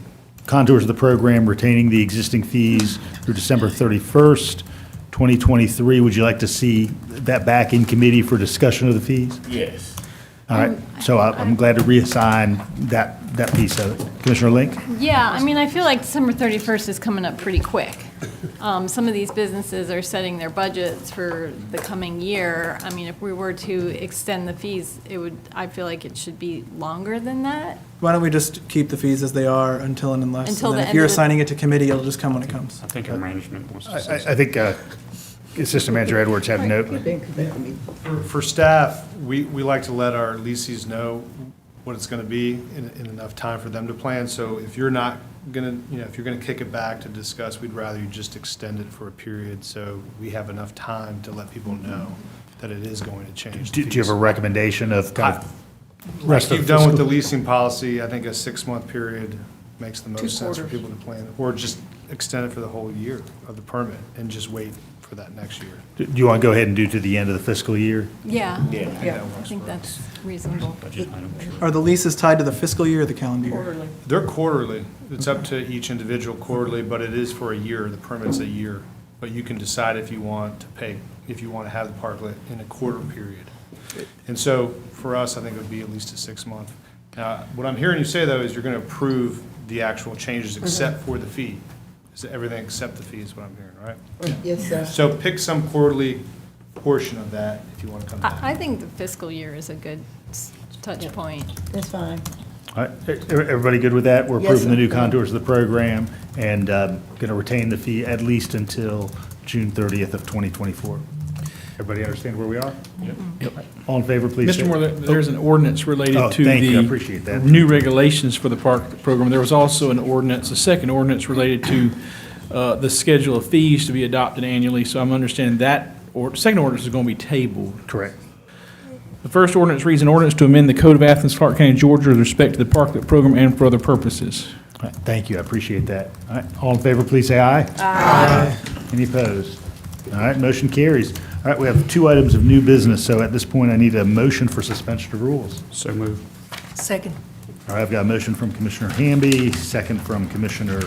contours of the program, retaining the existing fees through December 31st, 2023. Would you like to see that back in committee for discussion of the fees? Yes. All right, so I'm glad to reassign that piece of it. Commissioner Link? Yeah, I mean, I feel like December 31st is coming up pretty quick. Some of these businesses are setting their budgets for the coming year. I mean, if we were to extend the fees, I feel like it should be longer than that. Why don't we just keep the fees as they are until and unless? Until and then the if you're end of the- assigning it to committee, it'll just come when it comes. I think our management wants to say something. I think Assistant Manager Edwards had a note. For staff, we like to let our leases know what it's going to be in enough time for them to plan. So if you're not if you're gonna kick it back to discuss, we'd rather you just extend it for a period so we have enough time to let people know that it is going to change. Do you have a recommendation of kind of Like rest of you've done with the fiscal- leasing policy, I think a 6-month period makes the 2 most sense for quarters. people to plan, or just extend it for the whole year of the permit and just wait for that next year. Do you want to go ahead and do to the end of the fiscal year? Yeah. Yeah. I think that's reasonable. Are the leases tied to the fiscal year or the calendar year? Quarterly. They're quarterly. It's up to each individual quarterly, but it is for a year. The permit's a year. But you can decide if you want to pay, if you want to have the parklet in a quarter period. And so for us, I think it would be at least a 6-month. What I'm hearing you say, though, is you're going to approve the actual changes except for the fee. Is everything except the fee is what I'm hearing, right? Yes, sir. So pick some quarterly portion of that if you want to come back. I think the fiscal year is a good touch point. That's fine. All right, everybody good with that? We're Yes, approving the sir. new contours of the program and going to retain the fee at least until June 30th of 2024. Everybody understand where we are? Yep. All in favor, please say. Mr. Moore, there's an ordinance related Oh, to thank you. I the appreciate that. new regulations for the park program. There was also an ordinance, a second ordinance related to the schedule of fees to be adopted annually. So I'm understanding that, second ordinance is going to be tabled. Correct. The first ordinance reads an ordinance to amend the Code of Athens-Clarke County, Georgia with respect to the Parklet Program and for other purposes. All right, thank you, I appreciate that. All right, all in favor, please say aye. Aye. Any opposed? All right, motion carries. All right, we have 2 items of new business, so at this point, I need a motion for suspension of rules. So move. Second. All right, I've got a motion from Commissioner Hamby, second from Commissioner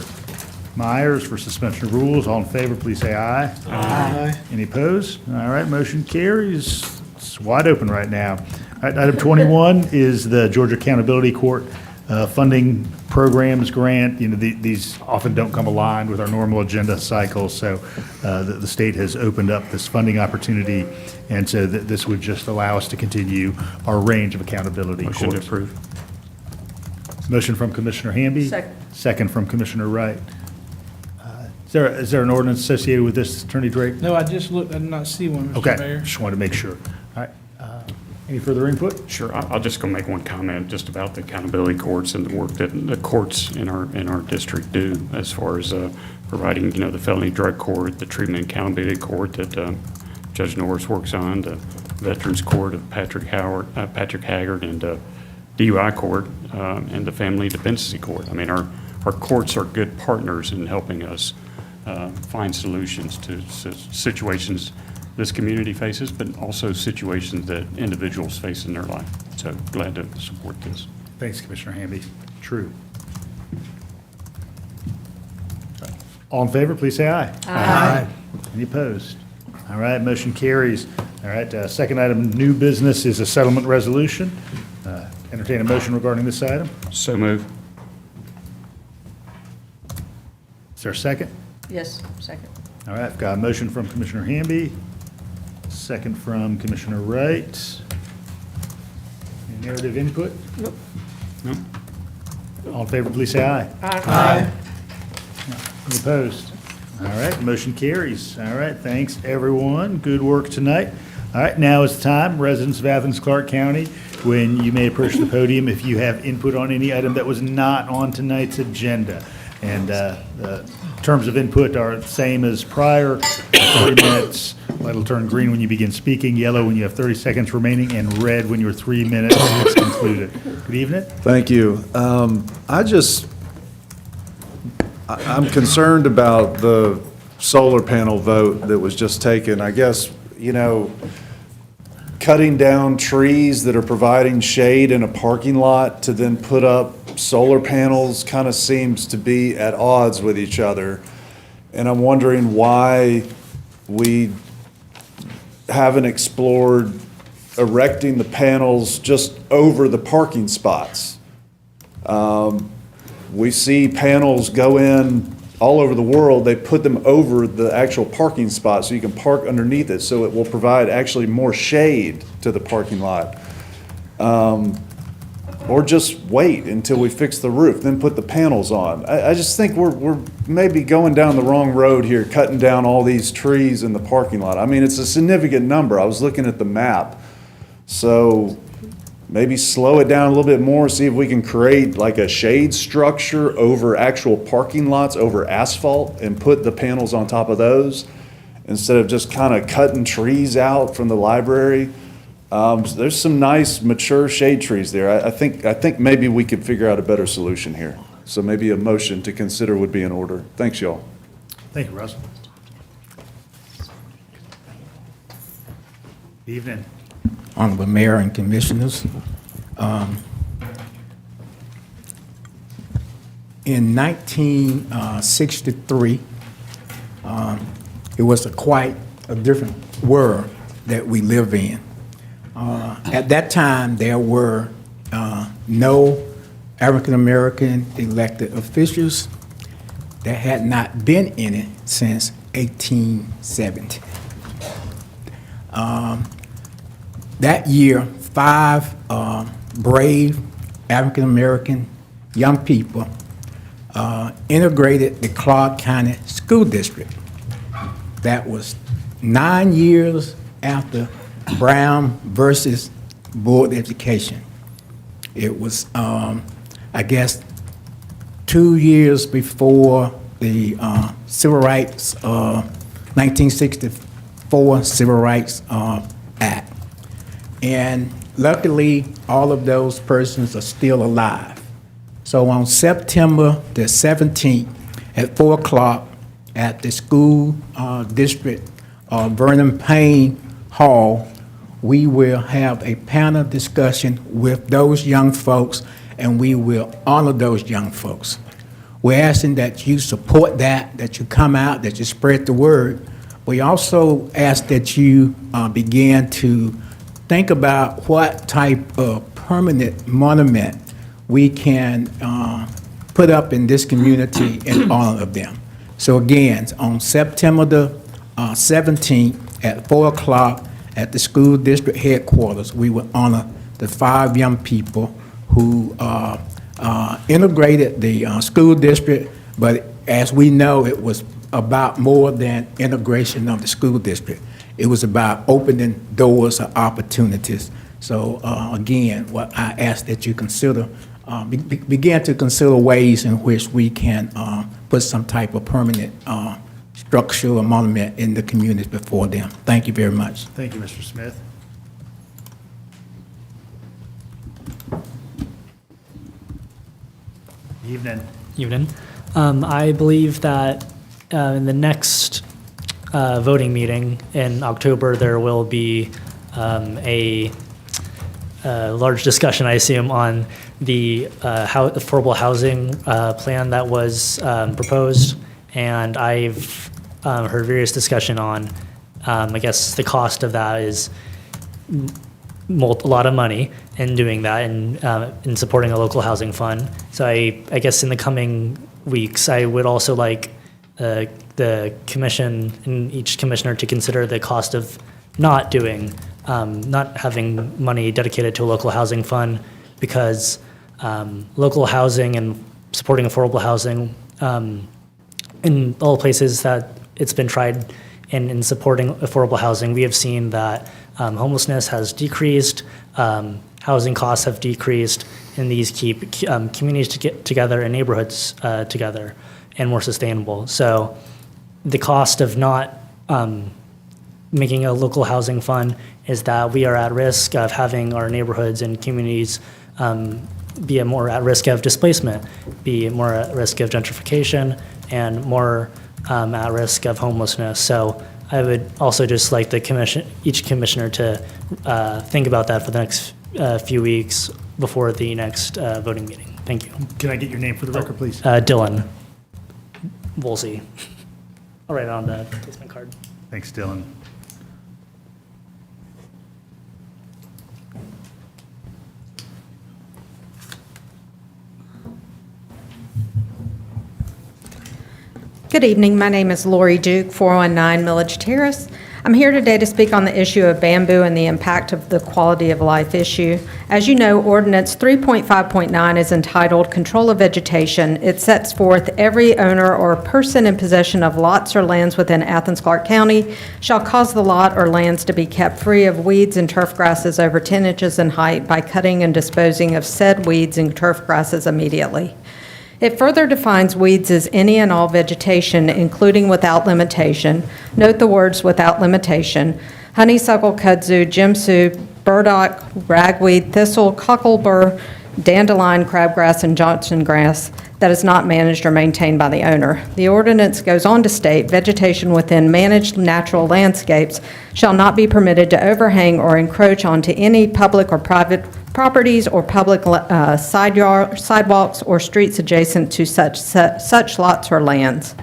Myers for suspension of rules. All in favor, please say aye. Aye. Any opposed? All right, motion carries. It's wide open right now. All right, item 21 is the Georgia Accountability Court funding programs grant. You know, these often don't come aligned with our normal agenda cycle, so the state has opened up this funding opportunity, and so this would just allow us to continue our range of accountability Motion to courts. approve. Motion from Commissioner Hamby. Second. Second from Commissioner Wright. Is there an ordinance associated with this, Attorney Drake? No, I just looked, I did not see one, Mr. Okay, Mayor. just wanted to make sure. All right, any further input? Sure, I'll just go make one comment just about the accountability courts and the work that the courts in our district do as far as providing, the felony drug court, the treatment accountability court that Judge Norris works on, the Veterans Court of Patrick Haggard, and DUI court, and the Family Dependency Court. I mean, our courts are good partners in helping us find solutions to situations this community faces, but also situations that individuals face in their life. So glad to support this. Thanks, Commissioner Hamby. True. All in favor, please say aye. Aye. Any opposed? All right, motion carries. All right, second item, new business, is a settlement resolution. Entertain a motion regarding this item. So move. Is there a second? Yes, second. All right, I've got a motion from Commissioner Hamby, second from Commissioner Wright. Any narrative input? Nope. No? All in favor, please say aye. Aye. Any opposed? All right, motion carries. All right, thanks, everyone. Good work tonight. All right, now is the time, residents of Athens-Clarke County, when you may approach the podium if you have input on any item that was not on tonight's agenda. And the terms of input are the same as prior, 30 minutes. Light will turn green when you begin speaking, yellow when you have 30 seconds remaining, and red when your 3 minutes is concluded. Good evening. Thank you. I'm concerned about the solar panel vote that was just taken. I guess, cutting down trees that are providing shade in a parking lot to then put up solar panels kind of seems to be at odds with each other. And I'm wondering why we haven't explored erecting the panels just over the parking spots. We see panels go in all over the world. They put them over the actual parking spot so you can park underneath it, so it will provide actually more shade to the parking lot. Or just wait until we fix the roof, then put the panels on. I just think we're maybe going down the wrong road here, cutting down all these trees in the parking lot. I mean, it's a significant number. I was looking at the map. So maybe slow it down a little bit more, see if we can create like a shade structure over actual parking lots, over asphalt, and put the panels on top of those, instead of just kind of cutting trees out from the library. There's some nice mature shade trees there. I think maybe we could figure out a better solution here. So maybe a motion to consider would be in order. Thanks, y'all. Thank you, Russell. Evening. Honorable Mayor and Commissioners. In 1963, it was quite a different world that we live in. At that time, there were no African-American elected officials. There had not been any since 1870. That year, 5 brave African-American young people integrated the Clarke County School District. That was 9 years after Brown versus Board of Education. It was, I guess, 2 years before the Civil Rights, 1964 Civil Rights Act. And luckily, all of those persons are still alive. So on September the 17th at 4 o'clock at the school district Vernon Payne Hall, we will have a panel discussion with those young folks, and we will honor those young folks. We're asking that you support that you come out, that you spread the word. We also ask that you begin to think about what type of permanent monument we can put up in this community in honor of them. So again, on September the 17th at 4 o'clock at the school district headquarters, we will honor the 5 young people who integrated the school district, but as we know, it was about more than integration of the school district. It was about opening doors of opportunities. So again, what I ask that you consider, begin to consider ways in which we can put some type of permanent structure or monument in the community before them. Thank you very much. Thank you, Mr. Smith. Evening. Evening. I believe that in the next voting meeting in October, there will be a large discussion, I assume, on the affordable housing plan that was proposed. And I've heard various discussion on, I guess the cost of that is a lot of money in doing that and in supporting a local housing fund. So I guess in the coming weeks, I would also like the commission and each commissioner to consider the cost of not doing, not having money dedicated to a local housing fund, because local housing and supporting affordable housing in all places that it's been tried in supporting affordable housing, we have seen that homelessness has decreased, housing costs have decreased, and these keep communities together and neighborhoods together and more sustainable. So the cost of not making a local housing fund is that we are at risk of having our neighborhoods and communities be more at risk of displacement, be more at risk of gentrification, and more at risk of homelessness. So I would also just like each commissioner to think about that for the next few weeks before the next voting meeting. Thank you. Can I get your name for the record, please? Dylan Woolsey. I'll write it on the placement card. Thanks, Dylan. Good evening. My name is Lori Duke, 419 Millage Terrace. I'm here today to speak on the issue of bamboo and the impact of the quality of life issue. As you know, Ordinance 3.5.9 is entitled Control of Vegetation. It sets forth every owner or person in possession of lots or lands within Athens-Clarke County shall cause the lot or lands to be kept free of weeds and turf grasses over 10 inches in height by cutting and disposing of said weeds and turf grasses immediately. It further defines weeds as any and all vegetation, including without limitation. Note the words without limitation: honeysuckle, kudzu, jimsoo, burdock, ragweed, thistle, cocklebur, dandelion, crabgrass, and Johnson grass that is not managed or maintained by the owner. The ordinance goes on to state vegetation within managed natural landscapes shall not be permitted to overhang or encroach onto any public or private properties or public sidewalks or streets adjacent to such lots or lands.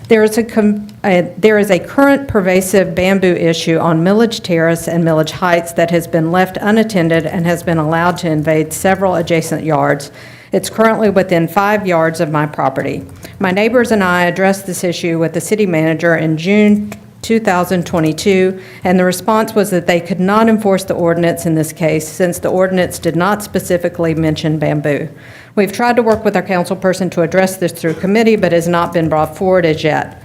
There is a current pervasive bamboo issue on Millage Terrace and Millage Heights that has been left unattended and has been allowed to invade several adjacent yards. It's currently within 5 yards of my property. My neighbors and I addressed this issue with the city manager in June 2022, and the response was that they could not enforce the ordinance in this case since the ordinance did not specifically mention bamboo. We've tried to work with our councilperson to address this through committee, but has not been brought forward as yet.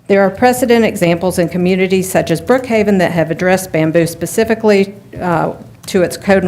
There are precedent examples in communities such as Brookhaven that have addressed bamboo specifically to its code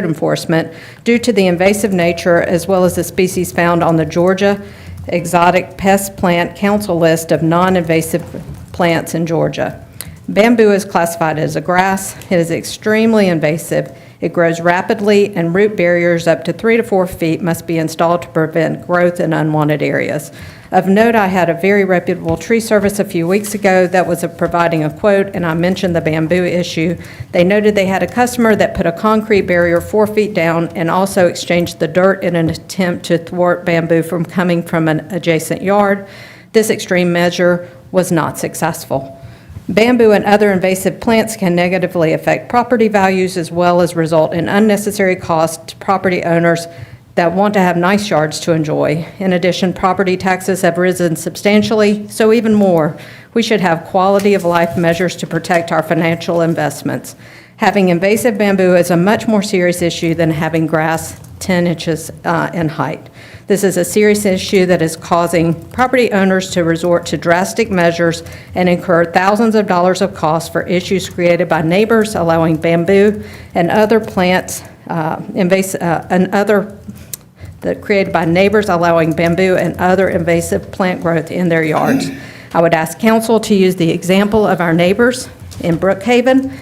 enforcement due to the invasive nature as well as the species found on the Georgia Exotic Pest Plant Council list of non-invasive plants in Georgia. Bamboo is classified as a grass. It is extremely invasive. It grows rapidly, and root barriers up to 3 to 4 feet must be installed to prevent growth in unwanted areas. Of note, I had a very reputable tree service a few weeks ago that was providing a quote, and I mentioned the bamboo issue. They noted they had a customer that put a concrete barrier 4 feet down and also exchanged the dirt in an attempt to thwart bamboo from coming from an adjacent yard. This extreme measure was not successful. Bamboo and other invasive plants can negatively affect property values as well as result in unnecessary costs to property owners that want to have nice yards to enjoy. In addition, property taxes have risen substantially, so even more, we should have quality of life measures to protect our financial investments. Having invasive bamboo is a much more serious issue than having grass 10 inches in height. This is a serious issue that is causing property owners to resort to drastic measures and incur thousands of dollars of costs for issues created by neighbors allowing bamboo and other plants created by neighbors allowing bamboo and other invasive plant growth in their yards. I would ask council to use the example of our neighbors in Brookhaven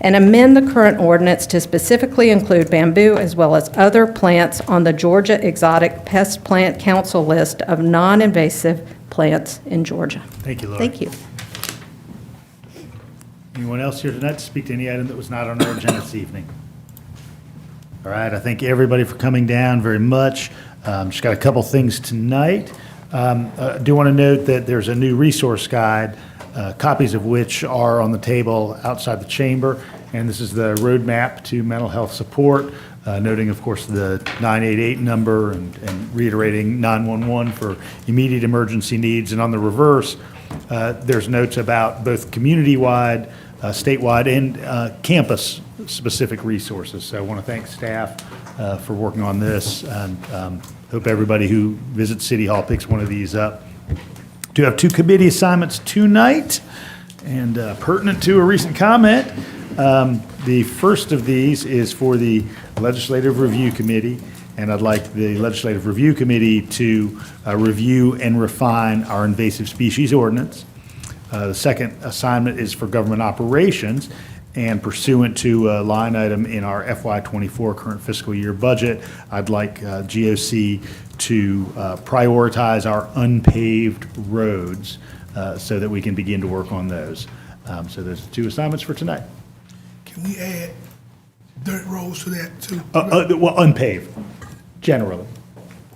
and amend the current ordinance to specifically include bamboo as well as other plants on the Georgia Exotic Pest Plant Council list of non-invasive plants in Georgia. Thank you, Laura. Thank you. Anyone else here tonight to speak to any item that was not on our agenda this evening? All right, I thank everybody for coming down very much. Just got a couple things tonight. I do want to note that there's a new resource guide, copies of which are on the table outside the chamber, and this is the roadmap to mental health support, noting, of course, the 988 number and reiterating 911 for immediate emergency needs. And on the reverse, there's notes about both community-wide, statewide, and campus-specific resources. So I want to thank staff for working on this, and hope everybody who visits City Hall picks one of these up. Do have 2 committee assignments tonight, and pertinent to a recent comment. The first of these is for the Legislative Review Committee, and I'd like the Legislative Review Committee to review and refine our invasive species ordinance. The second assignment is for government operations, and pursuant to a line item in our FY24 current fiscal year budget, I'd like GOC to prioritize our unpaved roads so that we can begin to work on those. So there's 2 assignments for tonight. Can we add dirt roads to that too? Well, unpaved, generally.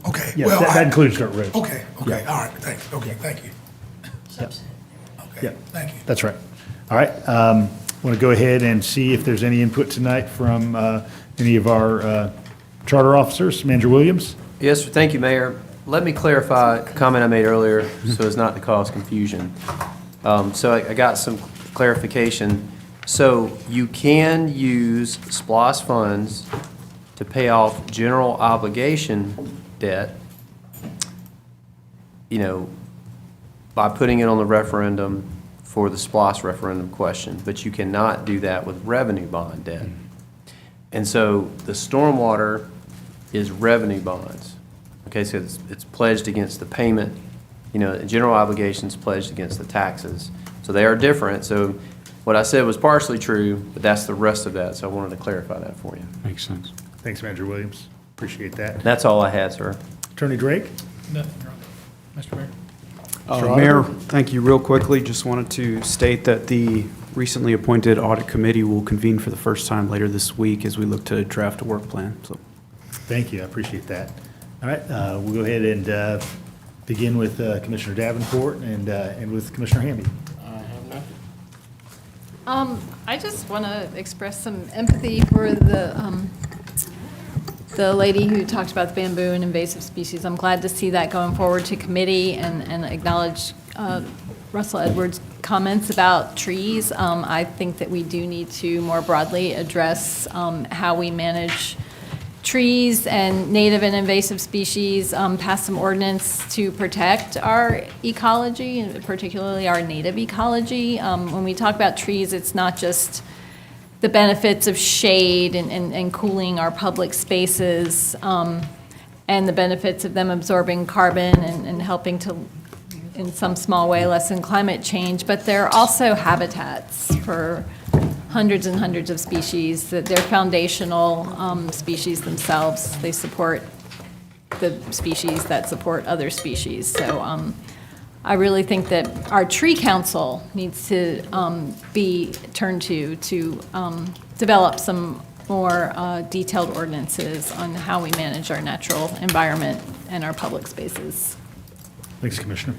Okay. Yeah, well, that includes dirt roads. Okay, Yeah. all right, thanks. Okay, thank you. Yeah, Thank you. that's right. All right, want to go ahead and see if there's any input tonight from any of our charter officers. Manager Williams? Yes, sir. Thank you, Mayor. Let me clarify a comment I made earlier so as not to cause confusion. So I got some clarification. So you can use SPLOST funds to pay off general obligation debt, by putting it on the referendum for the SPLOST referendum question, but you cannot do that with revenue bond debt. And so the stormwater is revenue bonds. Okay, so it's pledged against the payment, general obligations pledged against the taxes. So they are different. So what I said was partially true, but that's the rest of that. So I wanted to clarify that for you. Makes sense. Thanks, Manager Williams. Appreciate that. That's all I had, sir. Attorney Drake? Nothing, Your Honor. Mr. Mayor. Mr. Mayor, Auditor? thank you. Real quickly, just wanted to state that the recently appointed audit committee will convene for the first time later this week as we look to draft a work plan. So, Thank you, I appreciate that. All right, we'll go ahead and begin with Commissioner Davenport and end with Commissioner Hamby. I have nothing. I just want to express some empathy for the lady who talked about the bamboo and invasive species. I'm glad to see that going forward to committee and acknowledge Russell Edwards' comments about trees. I think that we do need to more broadly address how we manage trees and native and invasive species, pass some ordinance to protect our ecology, and particularly our native ecology. When we talk about trees, it's not just the benefits of shade and cooling our public spaces, and the benefits of them absorbing carbon and helping to, in some small way, lessen climate change, but they're also habitats for hundreds and hundreds of species. That they're foundational species themselves. They support the species that support other species. So I really think that our tree council needs to be turned to develop some more detailed ordinances on how we manage our natural environment and our public spaces. Thanks, Commissioner.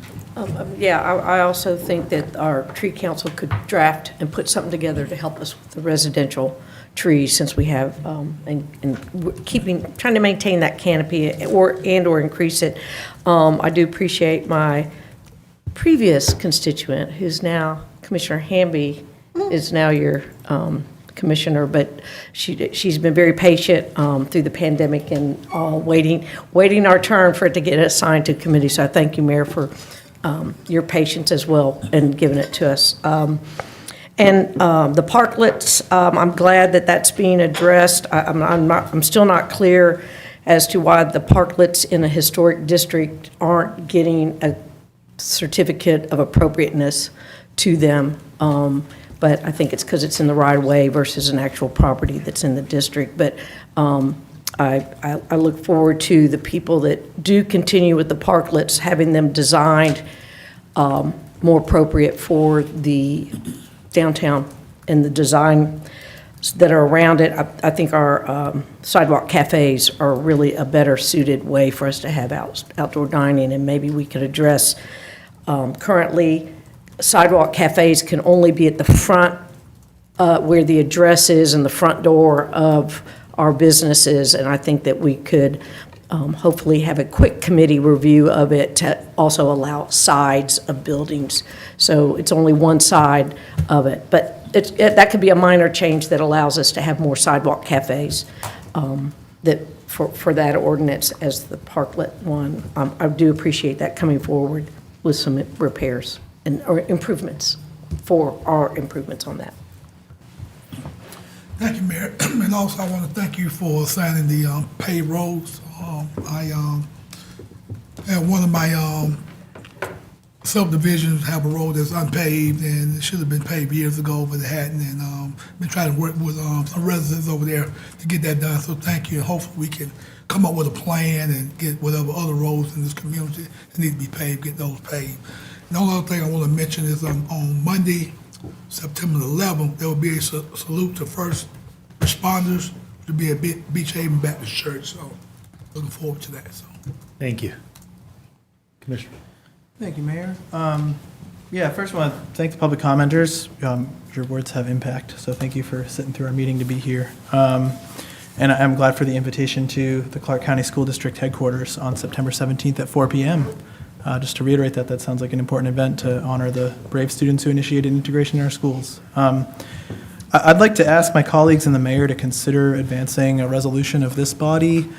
Yeah, I also think that our tree council could draft and put something together to help us with the residential trees, since we have, trying to maintain that canopy or increase it. I do appreciate my previous constituent, who's now Commissioner Hamby, is now your commissioner, but she's been very patient through the pandemic and waiting our turn for it to get assigned to committee. So I thank you, Mayor, for your patience as well and giving it to us. And the parklets, I'm glad that that's being addressed. I'm still not clear as to why the parklets in a historic district aren't getting a certificate of appropriateness to them. But I think it's because it's in the right of way versus an actual property that's in the district. But I look forward to the people that do continue with the parklets, having them designed more appropriate for the downtown and the design that are around it. I think our sidewalk cafes are really a better suited way for us to have outdoor dining, and maybe we could address currently sidewalk cafes can only be at the front where the address is and the front door of our businesses, and I think that we could hopefully have a quick committee review of it to also allow sides of buildings. So it's only one side of it, but that could be a minor change that allows us to have more sidewalk cafes that for that ordinance as the parklet one. I do appreciate that coming forward with some repairs or improvements for our improvements on that. Thank you, Mayor. And also, I want to thank you for signing the paved roads. I have one of my subdivisions have a road that's unpaved, and it should have been paved years ago, but it hadn't. And been trying to work with some residents over there to get that done. So thank you. And hopefully we can come up with a plan and get whatever other roads in this community that need to be paved, get those paved. And the only other thing I want to mention is on Monday, September 11th, there will be a salute to first responders to be at Beach Haven Baptist Church. So looking forward to that. So Thank you. Commissioner. Thank you, Mayor. First I want to thank the public commenters. Your words have impact, so thank you for sitting through our meeting to be here. And I'm glad for the invitation to the Clarke County School District headquarters on September 17th at 4 p.m. just to reiterate that, that sounds like an important event to honor the brave students who initiated integration in our schools. I'd like to ask my colleagues and the mayor to consider advancing a resolution of this body,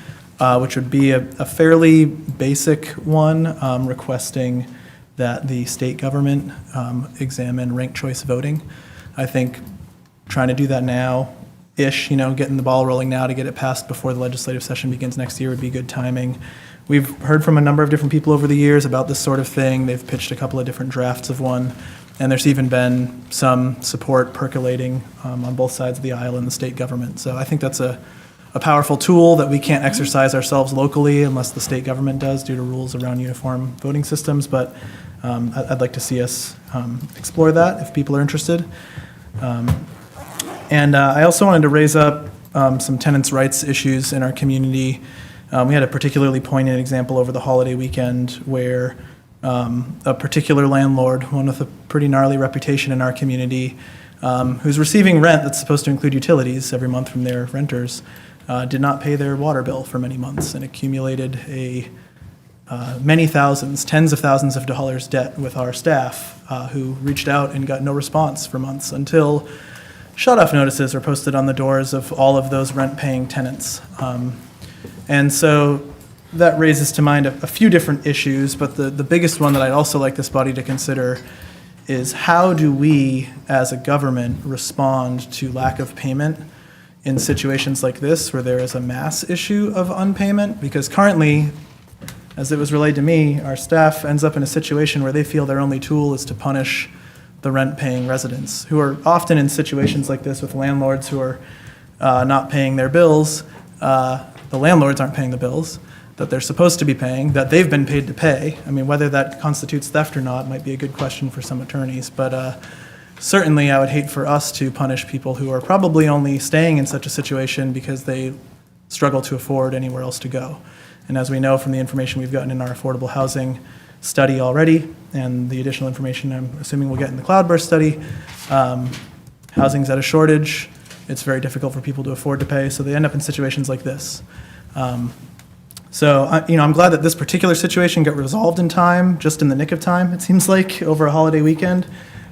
which would be a fairly basic one, requesting that the state government examine ranked choice voting. I think trying to do that now-ish, getting the ball rolling now to get it passed before the legislative session begins next year would be good timing. We've heard from a number of different people over the years about this sort of thing. They've pitched a couple of different drafts of one, and there's even been some support percolating on both sides of the aisle in the state government. So I think that's a powerful tool that we can't exercise ourselves locally unless the state government does due to rules around uniform voting systems, but I'd like to see us explore that if people are interested. And I also wanted to raise up some tenants' rights issues in our community. We had a particularly poignant example over the holiday weekend where a particular landlord, one with a pretty gnarly reputation in our community, who's receiving rent that's supposed to include utilities every month from their renters, did not pay their water bill for many months and accumulated many thousands, tens of thousands of dollars debt with our staff, who reached out and got no response for months until shut-off notices were posted on the doors of all of those rent-paying tenants. And so that raises to mind a few different issues, but the biggest one that I'd also like this body to consider is how do we, as a government, respond to lack of payment in situations like this where there is a mass issue of unpayment? Because currently, as it was relayed to me, our staff ends up in a situation where they feel their only tool is to punish the rent-paying residents, who are often in situations like this with landlords who are not paying their bills. The landlords aren't paying the bills that they're supposed to be paying, that they've been paid to pay. I mean, whether that constitutes theft or not might be a good question for some attorneys, but certainly I would hate for us to punish people who are probably only staying in such a situation because they struggle to afford anywhere else to go. And as we know from the information we've gotten in our affordable housing study already, and the additional information I'm assuming we'll get in the Cloudburst study, housing's at a shortage. It's very difficult for people to afford to pay, so they end up in situations like this. So I'm glad that this particular situation got resolved in time, just in the nick of time, it seems like, over a holiday weekend.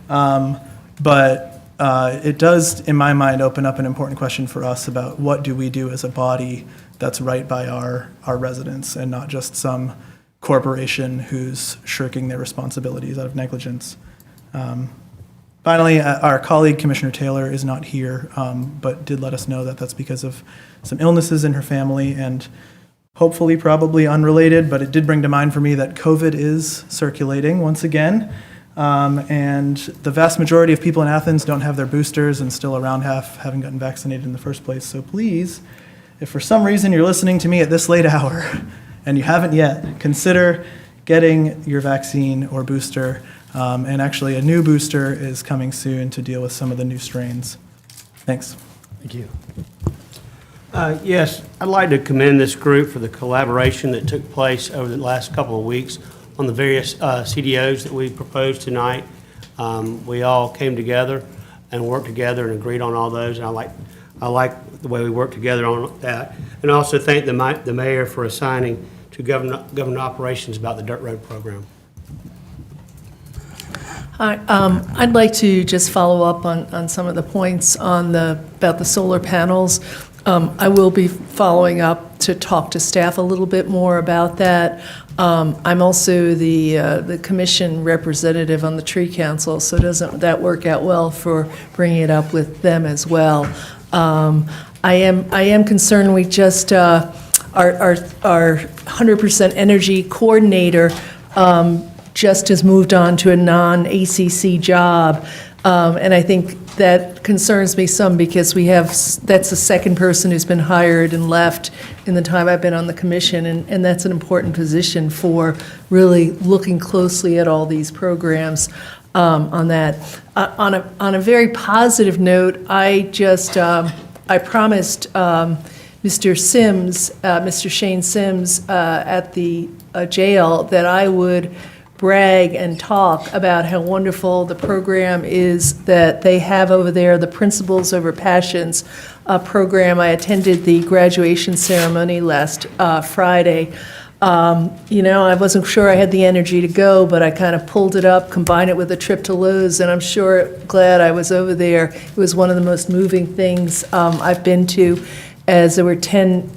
But it does, in my mind, open up an important question for us about what do we do as a body that's right by our residents and not just some corporation who's shirking their responsibilities out of negligence. Finally, our colleague, Commissioner Taylor, is not here, but did let us know that that's because of some illnesses in her family and hopefully probably unrelated, but it did bring to mind for me that COVID is circulating once again. And the vast majority of people in Athens don't have their boosters, and still around half haven't gotten vaccinated in the first place. So please, if for some reason you're listening to me at this late hour and you haven't yet, consider getting your vaccine or booster. And actually, a new booster is coming soon to deal with some of the new strains. Thanks. Thank you. Yes, I'd like to commend this group for the collaboration that took place over the last couple of weeks on the various CDOs that we proposed tonight. We all came together and worked together and agreed on all those, and I like the way we worked together on that. And also thank the mayor for assigning to government operations about the dirt road program. I'd like to just follow up on some of the points about the solar panels. I will be following up to talk to staff a little bit more about that. I'm also the commission representative on the tree council, so doesn't that work out well for bringing it up with them as well? I am concerned we just our 100% energy coordinator just has moved on to a non-ACC job. And I think that concerns me some because that's the second person who's been hired and left in the time I've been on the commission, and that's an important position for really looking closely at all these programs on that. On a very positive note, I promised Mr. Shane Sims at the jail that I would brag and talk about how wonderful the program is that they have over there, the Principles Over Passions program. I attended the graduation ceremony last Friday. I wasn't sure I had the energy to go, but I kind of pulled it up, combined it with a trip to Lowe's, and I'm sure glad I was over there. It was one of the most moving things I've been to, as there were 10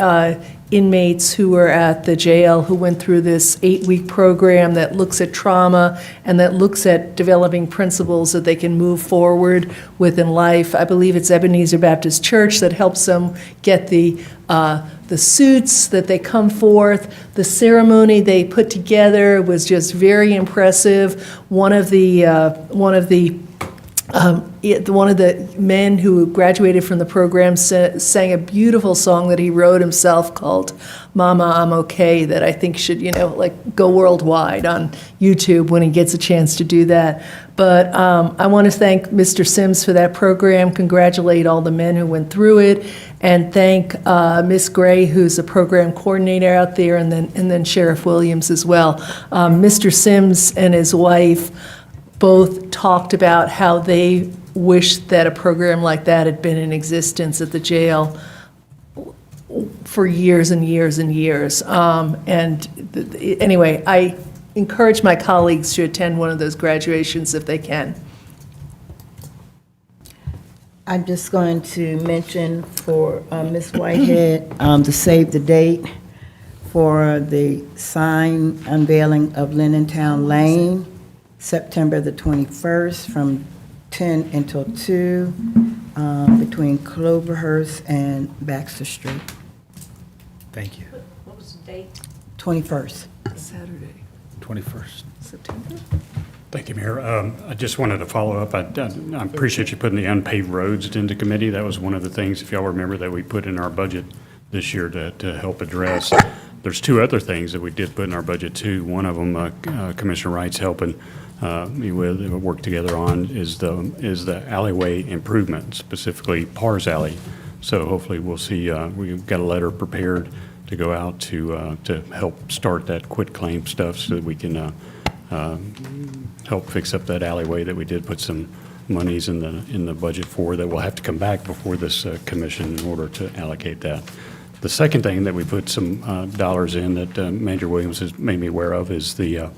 inmates who were at the jail who went through this 8-week program that looks at trauma and that looks at developing principles that they can move forward with in life. I believe it's Ebenezer Baptist Church that helps them get the suits that they come forth. The ceremony they put together was just very impressive. One of the men who graduated from the program sang a beautiful song that he wrote himself called "Mama, I'm Okay," that I think should, go worldwide on YouTube when he gets a chance to do that. But I want to thank Mr. Sims for that program, congratulate all the men who went through it, and thank Ms. Gray, who's the program coordinator out there, and then Sheriff Williams as well. Mr. Sims and his wife both talked about how they wished that a program like that had been in existence at the jail for years and years and years. Anyway, I encourage my colleagues to attend one of those graduations if they can. I'm just going to mention for Ms. Whitehead to save the date for the sign unveiling of Lennontown Lane, September the 21st from 10 until 2 between Cloverhurst and Baxter Street. Thank you. What was the date? 21st. Saturday, 21st. September. Thank you, Mayor. I just wanted to follow up. I appreciate you putting the unpaved roads into committee. That was one of the things, if y'all remember, that we put in our budget this year to help address. There's 2 other things that we did put in our budget too. One of them, Commissioner Wright's helping me with, work together on, is the alleyway improvement, specifically Pars Alley. So hopefully we'll see, we've got a letter prepared to go out to help start that quitclaim stuff so that we can help fix up that alleyway that we did put some monies in the budget for, that will have to come back before this commission in order to allocate that. The second thing that we put some dollars in that Manager Williams has made me aware of is the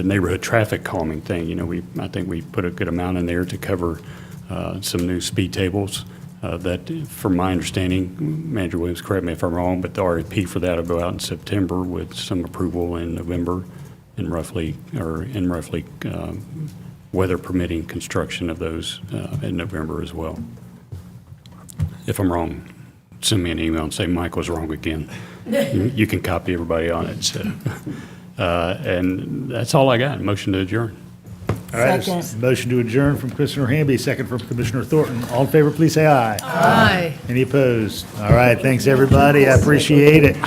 neighborhood traffic calming thing. I think we put a good amount in there to cover some new speed tables that, from my understanding, Manager Williams, correct me if I'm wrong, but the RFP for that will go out in September with some approval in November, and roughly weather permitting construction of those in November as well. If I'm wrong, send me an email and say Mike was wrong again. You can copy everybody on it. So. And that's all I got. Motion to adjourn. All right, Second. motion to adjourn from Commissioner Hamby, second from Commissioner Thornton. All in favor, please say aye. Aye. Any opposed? All right, thanks, everybody. I appreciate it.